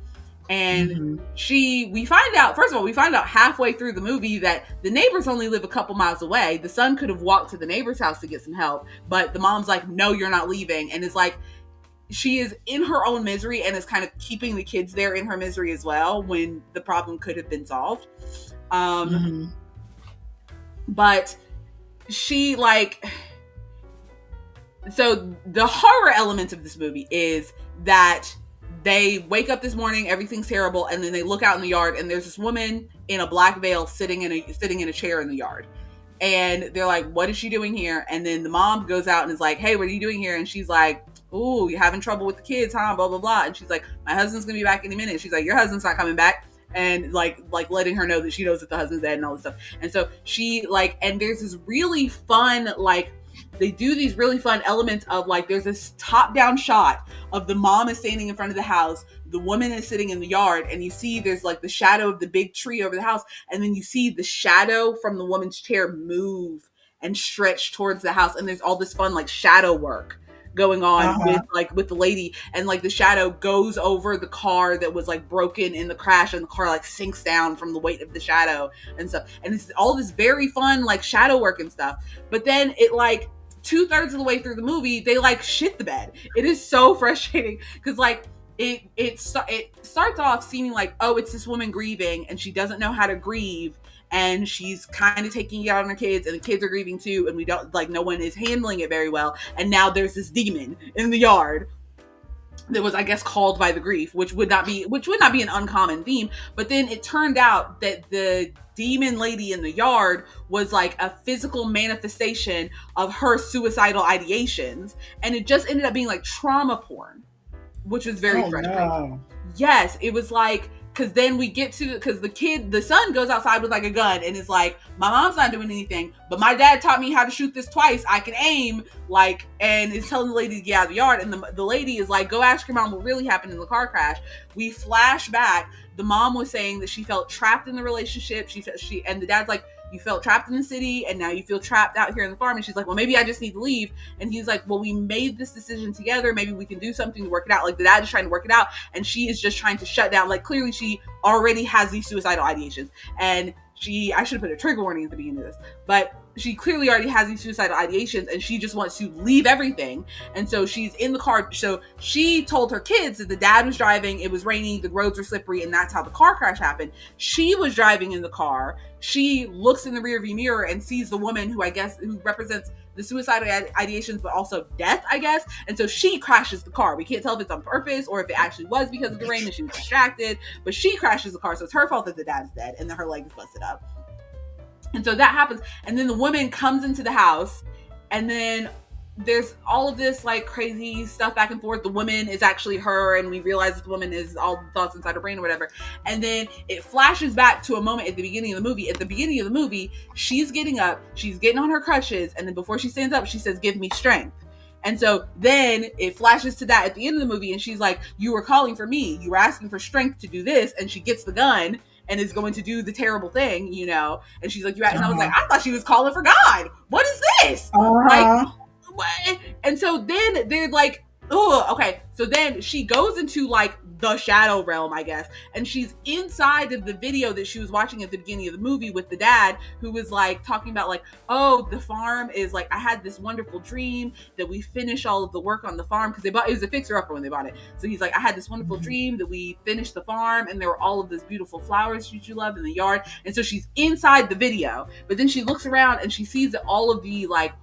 And we find out halfway through the movie that the neighbors only live a couple miles away. The son could have walked to the neighbor's house to get some help, but the mom's like, no, you're not leaving. And it's like, she is in her own misery and is kind of keeping the kids there in her misery as well when the problem could have been solved. But she so the horror element of this movie is that they wake up this morning, everything's terrible, and then they look out in the yard and there's this woman in a black veil sitting in a chair in the yard. And they're like, what is she doing here? And then the mom goes out and is like, hey, what are you doing here? And she's like, ooh, you're having trouble with the kids, huh? Blah, blah, blah. And she's like, my husband's gonna be back in a minute. She's like, your husband's not coming back. And like letting her know that she knows that the husband's dead and all this stuff. And so she and there's this really fun, they do these really fun elements of there's this top down shot of the mom is standing in front of the house. The woman is sitting in the yard, and you see there's the shadow of the big tree over the house. And then you see the shadow from the woman's chair move and stretch towards the house. And there's all this fun, shadow work going on with the lady, and the shadow goes over the car that was broken in the crash, and the car sinks down from the weight of the shadow and stuff. And it's all this very fun shadow work and stuff. But then it 2/3 of the way through the movie, they shit the bed. It is so frustrating because it starts off seeming oh, it's this woman grieving and she doesn't know how to grieve, and she's kind of taking it out on her kids, and the kids are grieving too, and we don't no one is handling it very well. And now there's this demon in the yard that was, I guess, called by the grief, which would not be an uncommon theme. But then it turned out that the demon lady in the yard was a physical manifestation of her suicidal ideations, and it just ended up being trauma porn, which was very frustrating. No. Yes, it was because then we get to, because the son goes outside with a gun and is my mom's not doing anything, but my dad taught me how to shoot this twice. I can aim, and is telling the lady to get out of the yard. And the lady is go ask your mom what really happened in the car crash. We flash back. The mom was saying that she felt trapped in the relationship. And the dad's you felt trapped in the city, and now you feel trapped out here in the farm. And she's well, maybe I just need to leave. And he's well, we made this decision together. Maybe we can do something to work it out. The dad is trying to work it out, and she is just trying to shut down. Clearly she already has these suicidal ideations, and I should have put a trigger warning at the beginning of this, but she clearly already has these suicidal ideations, and she just wants to leave everything. And so she's in the car. So she told her kids that the dad was driving, it was raining, the roads were slippery, and that's how the car crash happened. She was driving in the car. She looks in the rearview mirror and sees the woman who represents the suicidal ideations, but also death, I guess. And so she crashes the car. We can't tell if it's on purpose or if it actually was because of the rain and she was distracted, but she crashes the car. So it's her fault that the dad's dead and that her leg is busted up. And so that happens. And then the woman comes into the house, and then there's all of this crazy stuff back and forth. The woman is actually her, and we realize that the woman is all the thoughts inside her brain or whatever. And then it flashes back to a moment at the beginning of the movie. At the beginning of the movie, she's getting up, she's getting on her crutches, and then before she stands up, she says, give me strength. And so then it flashes to that at the end of the movie, and she's you were calling for me. You were asking for strength to do this. And she gets the gun and is going to do the terrible thing, and she's you and I was I thought she was calling for God. What is this? What? And so then they're Oh, okay. So then she goes into like the shadow realm, I guess, and she's inside of the video that she was watching at the beginning of the movie with the dad, who was like talking about like, oh, the farm is like, I had this wonderful dream that we finish all of the work on the farm, because they bought, it was a fixer upper when they bought it. So he's like, I had this wonderful dream that we finished the farm and there were all of those beautiful flowers that you love in the yard. And so she's inside the video, but then she looks around and she sees that all of the like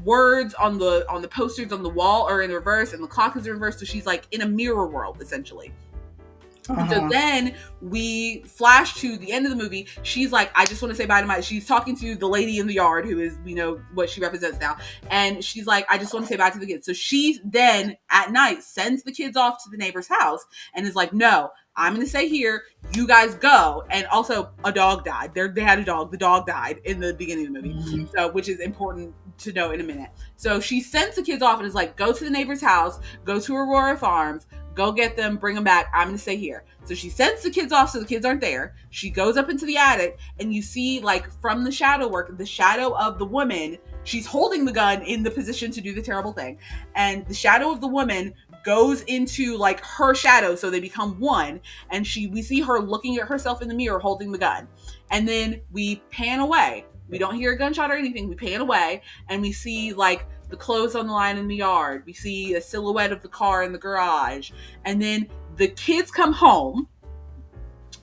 words on the posters on the wall are in reverse and the clock is in reverse, so she's like in a mirror world essentially. And so then we flash to the end of the movie. She's like, I just want to say bye to my, she's talking to the lady in the yard who is, we know what she represents now. And she's like, I just want to say bye to the kids. So she then at night sends the kids off to the neighbor's house and is like, no, I'm going to stay here. You guys go. And also a dog died. They had a dog. The dog died in the beginning of the movie. So, which is important to know in a minute. So she sends the kids off and is like, go to the neighbor's house, go to Aurora Farms, go get them, bring them back. I'm going to stay here. So she sends the kids off so the kids aren't there. She goes up into the attic and you see like from the shadow work, the shadow of the woman, she's holding the gun in the position to do the terrible thing. And the shadow of the woman goes into like her shadow. So they become one. And we see her looking at herself in the mirror holding the gun. And then we pan away. We don't hear a gunshot or anything. We pan away and we see like the clothes on the line in the yard. We see a silhouette of the car in the garage. And then the kids come home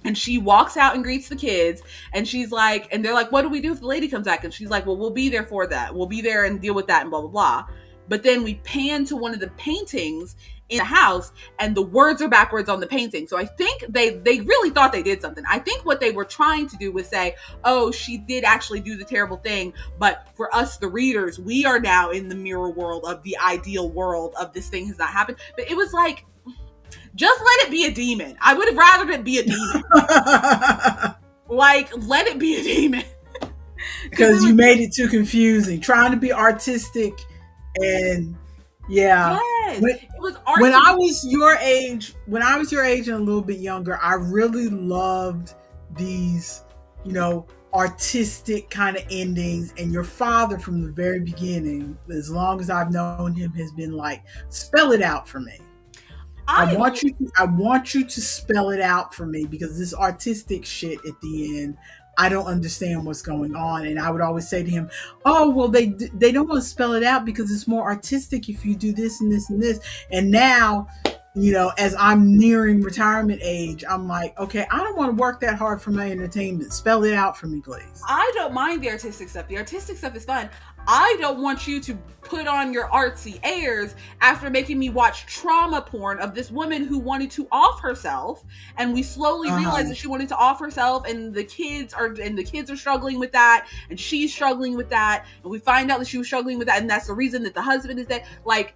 and she walks out and greets the kids. And she's like, and they're like, what do we do if the lady comes back? And she's like, well, we'll be there for that. We'll be there and deal with that and blah, blah, blah. But then we pan to one of the paintings in the house and the words are backwards on the painting. So I think they really thought they did something. I think what they were trying to do was say, oh, she did actually do the terrible thing. But for us, the readers, we are now in the mirror world of the ideal world of this thing has not happened. But it was like, just let it be a demon. I would have rather it be a demon. Like, let it be a demon. Because you made it too confusing. Trying to be artistic and yeah. Yes, it was artistic. When I was your age and a little bit younger, I really loved these, artistic kind of endings. And your father from the very beginning, as long as I've known him, has been like, spell it out for me. I want you to spell it out for me, because this artistic shit at the end, I don't understand what's going on. And I would always say to him, oh, well, they don't want to spell it out because it's more artistic if you do this and this and this. And now, as I'm nearing retirement age, I'm like, okay, I don't want to work that hard for my entertainment. Spell it out for me, please. I don't mind the artistic stuff. The artistic stuff is fun. I don't want you to put on your artsy airs after making me watch trauma porn of this woman who wanted to off herself, and we slowly realize that she wanted to off herself, and the kids are struggling with that, and she's struggling with that, and we find out that she was struggling with that, and that's the reason that the husband is dead. Like,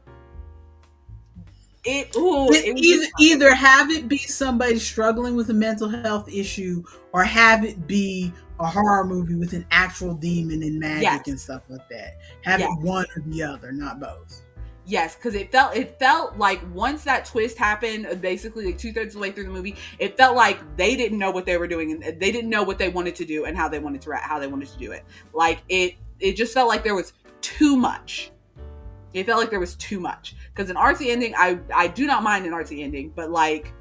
either have it be somebody struggling with a mental health issue, or have it be a horror movie with an actual demon and magic and stuff like that. Have it one or the other, not both. Yes, because it felt like once that twist happened, basically like 2/3 of the way through the movie, it felt like they didn't know what they were doing, and they didn't know what they wanted to do and how they wanted to do it. Like it just felt like there was too much. It felt like there was too much. Because an artsy ending, I do not mind an artsy ending, but like,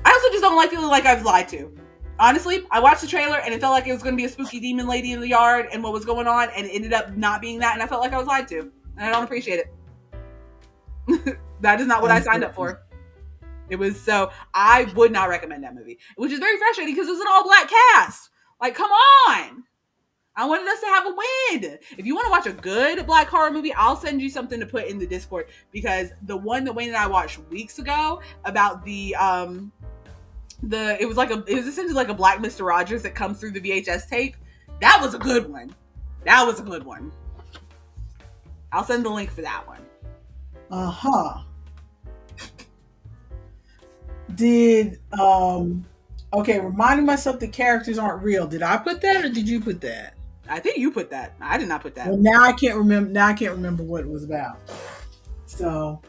I also just don't like feeling like I was lied to. Honestly, I watched the trailer and it felt like it was going to be a spooky demon lady in the yard and what was going on, and it ended up not being that, and I felt like I was lied to. And I don't appreciate it. That is not what I signed up for. It was, so I would not recommend that movie, which is very frustrating because it was an all-black cast. Like, come on. I wanted us to have a win. If you want to watch a good black horror movie, I'll send you something to put in the Discord, because the one that Wayne and I watched weeks ago about it was essentially like a Black Mr. Rogers that comes through the VHS tape. That was a good one. I'll send the link for that one. Okay, reminding myself the characters aren't real. Did I put that or did you put that? I think you put that. I did not put that. Well, now I can't remember what it was about. So,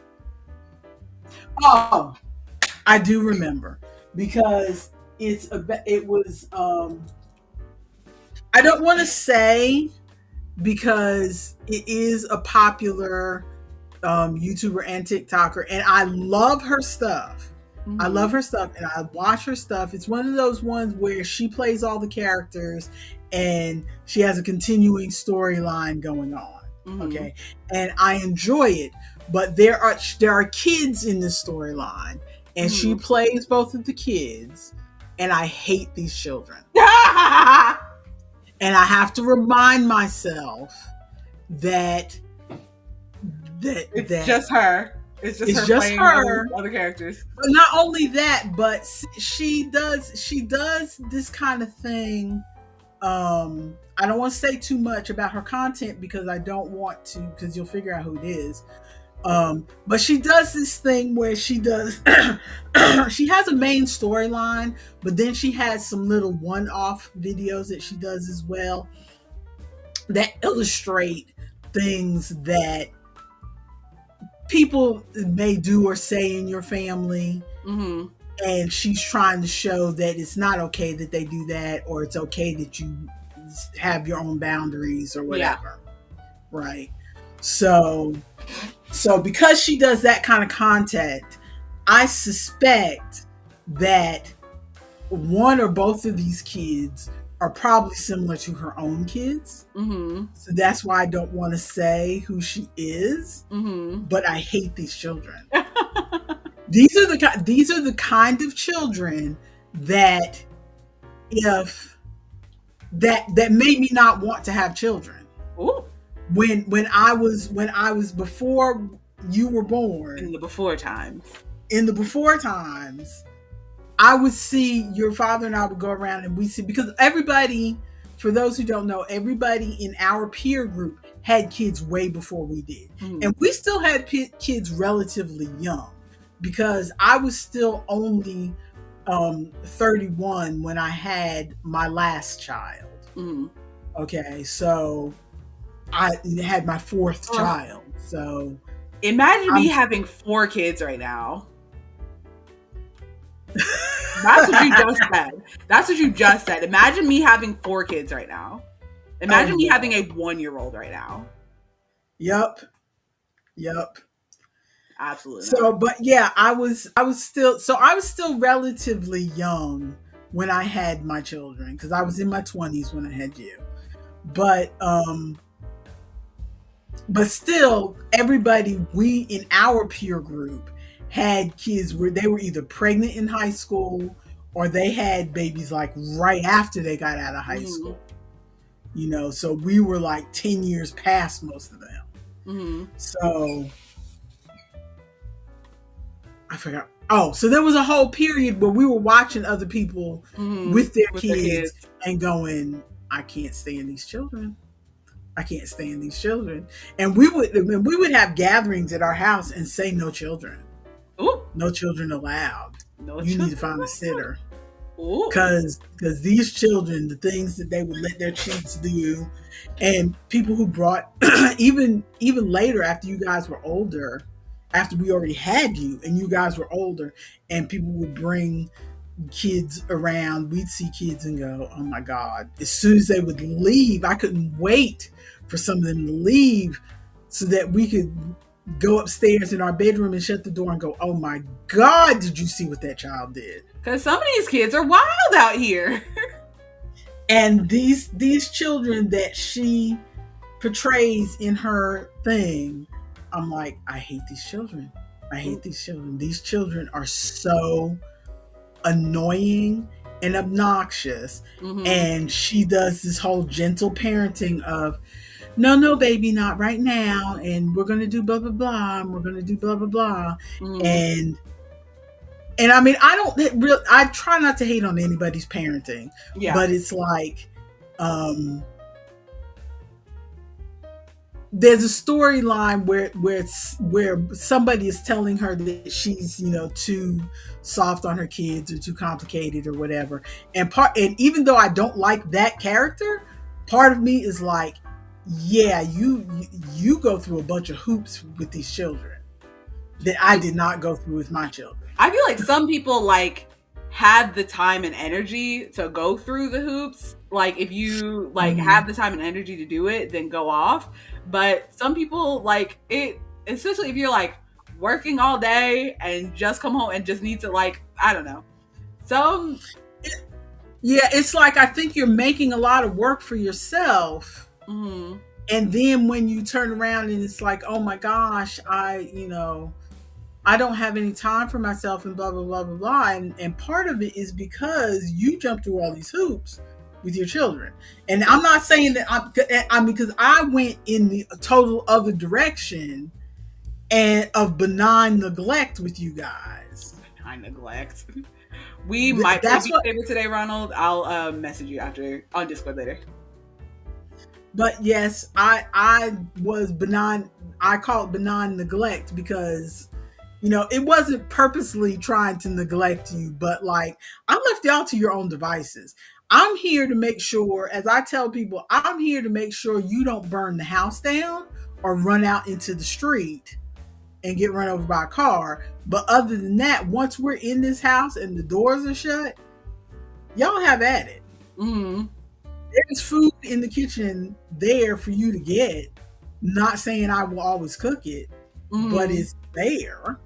I do remember, because it was. I don't want to say, because it is a popular YouTuber and TikToker, and I love her stuff. I love Mm-hmm. her stuff, and I watch her stuff. It's one of those ones where she plays all the characters, and she has a continuing storyline going on. Mm-hmm. Okay, and I enjoy it. But there are kids in this storyline, and she Mm-hmm. plays both of the kids, and I hate these children. And I have to remind myself that It's that just her. It's just it's her just playing her. other characters. But not only that, but she does this kind of thing. I don't want to say too much about her content because I don't want to, because you'll figure out who it is. But she does this thing where she does she has a main storyline, but then she has some little one-off videos that she does as well that illustrate things that people may do or say in your family, Mm-hmm. and she's trying to show that it's not okay that they do that, or it's okay that you have your own boundaries or Yeah. whatever. Right. So because she does that kind of content, I suspect that one or both of these kids are probably similar to her own kids. Mm-hmm. So that's why I don't want to say who she is, Mm-hmm. but I hate these children. These are the kind of children that if that made me not want to have children. Ooh. When I was before you were In born, the before times. in the before times, I would see your father and I would go around and we see, because everybody, for those who don't know, everybody in our peer group had kids way before we did. Mm-hmm. And we still had kids relatively young, because I was still only 31 when I had my last child. Mm-hmm. Okay, so I had my fourth child. So Imagine me I'm having 4 kids right now. That's what you just said. That's what you just said. Imagine me having 4 kids right now. Imagine me having a 1-year-old right now. Yep. Absolutely So, not. but yeah, I was still relatively young when I had my children, because I was in my 20s when I had you. But still, everybody we in our peer group had kids where they were either pregnant in high school or they had babies like right after they got out of high Mm-hmm. school. So we were like 10 years past most of them. Mm-hmm. So I forgot. Oh, so there was a whole period where we were watching other people Mm-hmm. with their With kids, their kids. and going, I can't stand these children. I can't stand these children. And we would have gatherings at our house and say no children. Ooh. No children allowed. No You children need to find a sitter. Ooh. Because these children, the things that they would let their kids do, and people who brought even later, after you guys were older, after we already had you and you guys were older, and people would bring kids around, we'd see kids and go, oh my God. As soon as they would leave, I couldn't wait for some of them to leave so that we could go upstairs in our bedroom and shut the door and go, oh my God, did you see what that child did? Because some of these kids are wild out here. And these children that she portrays in her thing, I'm like, I hate these children. I hate these children. These children are so annoying and obnoxious. Mm-hmm. And she does this whole gentle parenting of, no, baby, not right now. And we're going to do blah, blah, blah. And we're going to do blah, blah, blah. Mm-hmm. And I mean, I try not to hate on anybody's parenting, Yeah. but it's like, there's a storyline where somebody is telling her that she's too soft on her kids or too complicated or whatever, and even though I don't like that character, part of me is like, yeah, you go through a bunch of hoops with these children that I did not go through with my children. I feel like some people had the time and energy to go through the hoops. Like if you have the time and energy to do it, then go off. But some people it especially if you're like working all day and just come home and just need to like, I don't know. So, Yeah, it's like I think you're making a lot of work for yourself. mm, And then when you turn around and it's like, oh my gosh, I don't have any time for myself and blah blah blah blah blah. And part of it is because you jump through all these hoops with your children. And I'm not saying that I'm because I went in the total other direction and of benign neglect with you guys. I neglect. We might play That's Beat what. Saber today, Ronald. I'll message you after on Discord later. But yes, I was benign. I call it benign neglect because it wasn't purposely trying to neglect you, but like I left y'all to your own devices. I'm here to make sure, as I tell people, I'm here to make sure you don't burn the house down or run out into the street and get run over by a car. But other than that, once we're in this house and the doors are shut, y'all have at it. Mm-hmm. There's food in the kitchen there for you to get. Not saying I will always cook it, but Mm-hmm. it's there.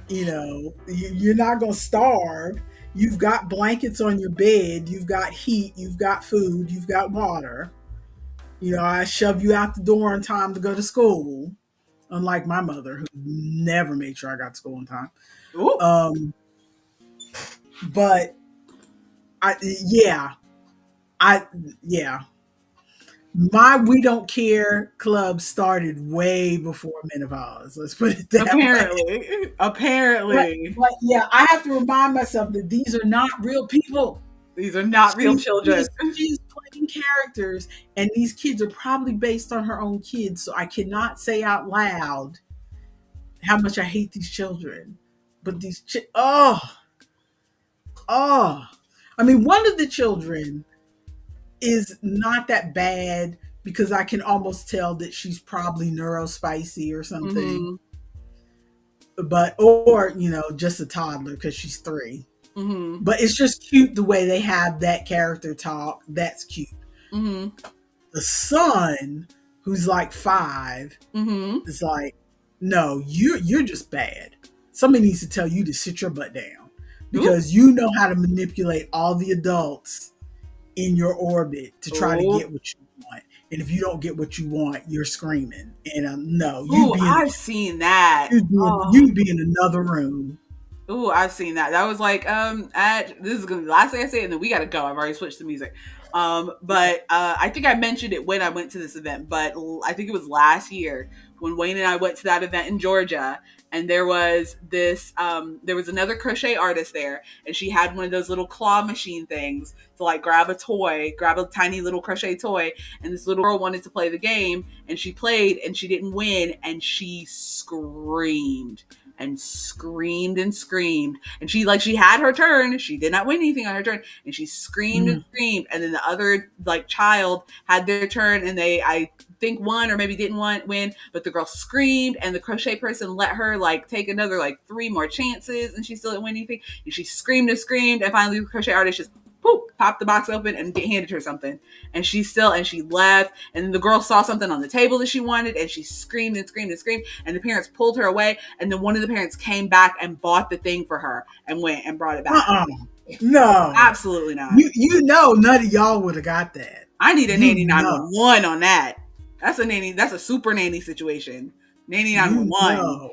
You're not going to starve. You've got blankets on your bed. You've got heat. You've got food. You've got water. I shove you out the door in time to go to school, unlike my mother, who never made sure I got to school in time. Ooh. But yeah, I, yeah. My We Don't Care club started way before menopause. Let's put it that way. Apparently. But, Apparently. but yeah, I have to remind myself that these are not real people. These are not real children. She's playing characters, and these kids are probably based on her own kids. So I cannot say out loud how much I hate these children. But oh, I mean, one of the children is not that bad because I can almost tell that she's probably neurospicy or something. Mm-hmm. But or just a toddler because she's 3. Mm-hmm. But it's just cute the way they have that character talk. That's cute. Mm-hmm. The son, who's like 5, Mm-hmm. is like, no, you're just bad. Somebody needs to tell you to sit your butt down Ooh. because you know how to manipulate all the adults in your orbit to try to Ooh. get what you want. And if you don't get what you want, you're screaming. And no, Ooh, I've seen that. Oh. you'd be in another room. Ooh, I've seen that. That was like at this is gonna be the last thing I say, and then we gotta go. I've already switched the music. But I think I mentioned it when I went to this event, but I think it was last year when Wayne and I went to that event in Georgia, and there was another crochet artist there, and she had one of those little claw machine things to like grab a tiny little crochet toy, and this little girl wanted to play the game, and she played, and she didn't win, and she screamed and screamed and screamed, and she had her turn. She did not win anything on her turn, and she screamed and screamed. And then the other like child had their turn, and they I think won or maybe didn't win, but the girl screamed, and the crochet person let her like take another like 3 more chances, and she still didn't win anything. And she screamed and screamed, and finally the crochet artist just popped the box open and handed her something, and she left, and then the girl saw something on the table that she wanted, and she screamed and screamed and screamed, and the parents pulled her away, and then one of the parents came back and bought the thing for her and went and brought it back. No, absolutely not. None of y'all would have got that. I need a nanny 911 on that. That's a super nanny situation. Nanny 911.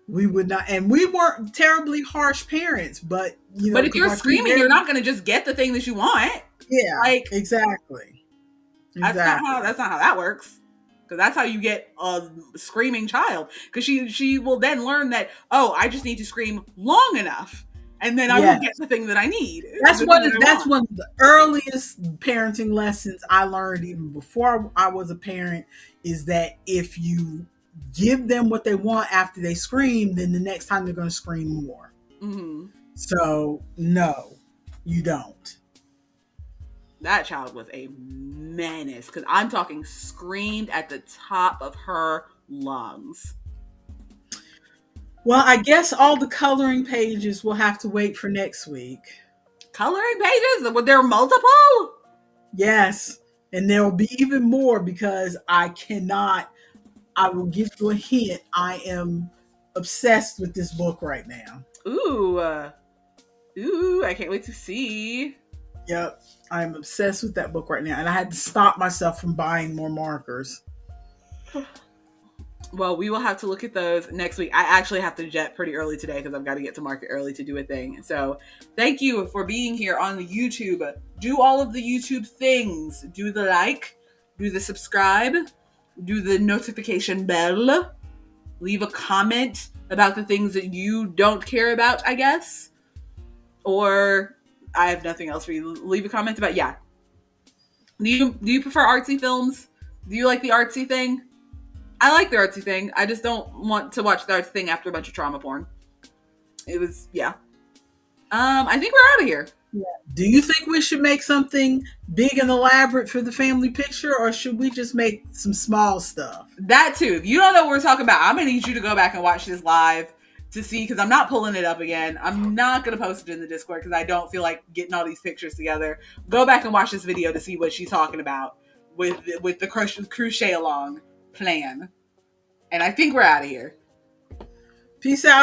We would not, and we weren't terribly harsh parents, but but if you're screaming, you're not going to just get the thing that you want. Yeah, like exactly. That's not how that works. Because that's how you get a screaming child. Because she will then learn that, oh, I just need to scream long enough, and then I will get the thing that I need. That's one of the earliest parenting lessons I learned even before I was a parent, is that if you give them what they want after they scream, then the next time they're going to scream more. Mm-hmm. So no, you don't. That child was a menace, because I'm talking screamed at the top of her lungs. Well, I guess all the coloring pages will have to wait for next week. Coloring pages? Were there multiple? Yes. And there will be even more because I cannot I will give you a hint. I am obsessed with this book right now. Ooh, ooh! I can't wait to see. Yep, I'm obsessed with that book right now, and I had to stop myself from buying more markers. Well, we will have to look at those next week. I actually have to jet pretty early today because I've got to get to market early to do a thing. So thank you for being here on the YouTube. Do all of the YouTube things. Do the like, do the subscribe, do the notification bell, leave a comment about the things that you don't care about, I guess. Or I have nothing else for you. Leave a comment about, yeah. Do you prefer artsy films? Do you like the artsy thing? I like the artsy thing. I just don't want to watch the artsy thing after a bunch of trauma porn. It was, yeah. I think we're out of here. Do you think we should make something big and elaborate for the family picture, or should we just make some small stuff? That too. If you don't know what we're talking about, I'm gonna need you to go back and watch this live to see, because I'm not pulling it up again. I'm not gonna post it in the Discord because I don't feel like getting all these pictures together. Go back and watch this video to see what she's talking about with the Cruise-chet Along plan. And I think we're out of here. Peace out.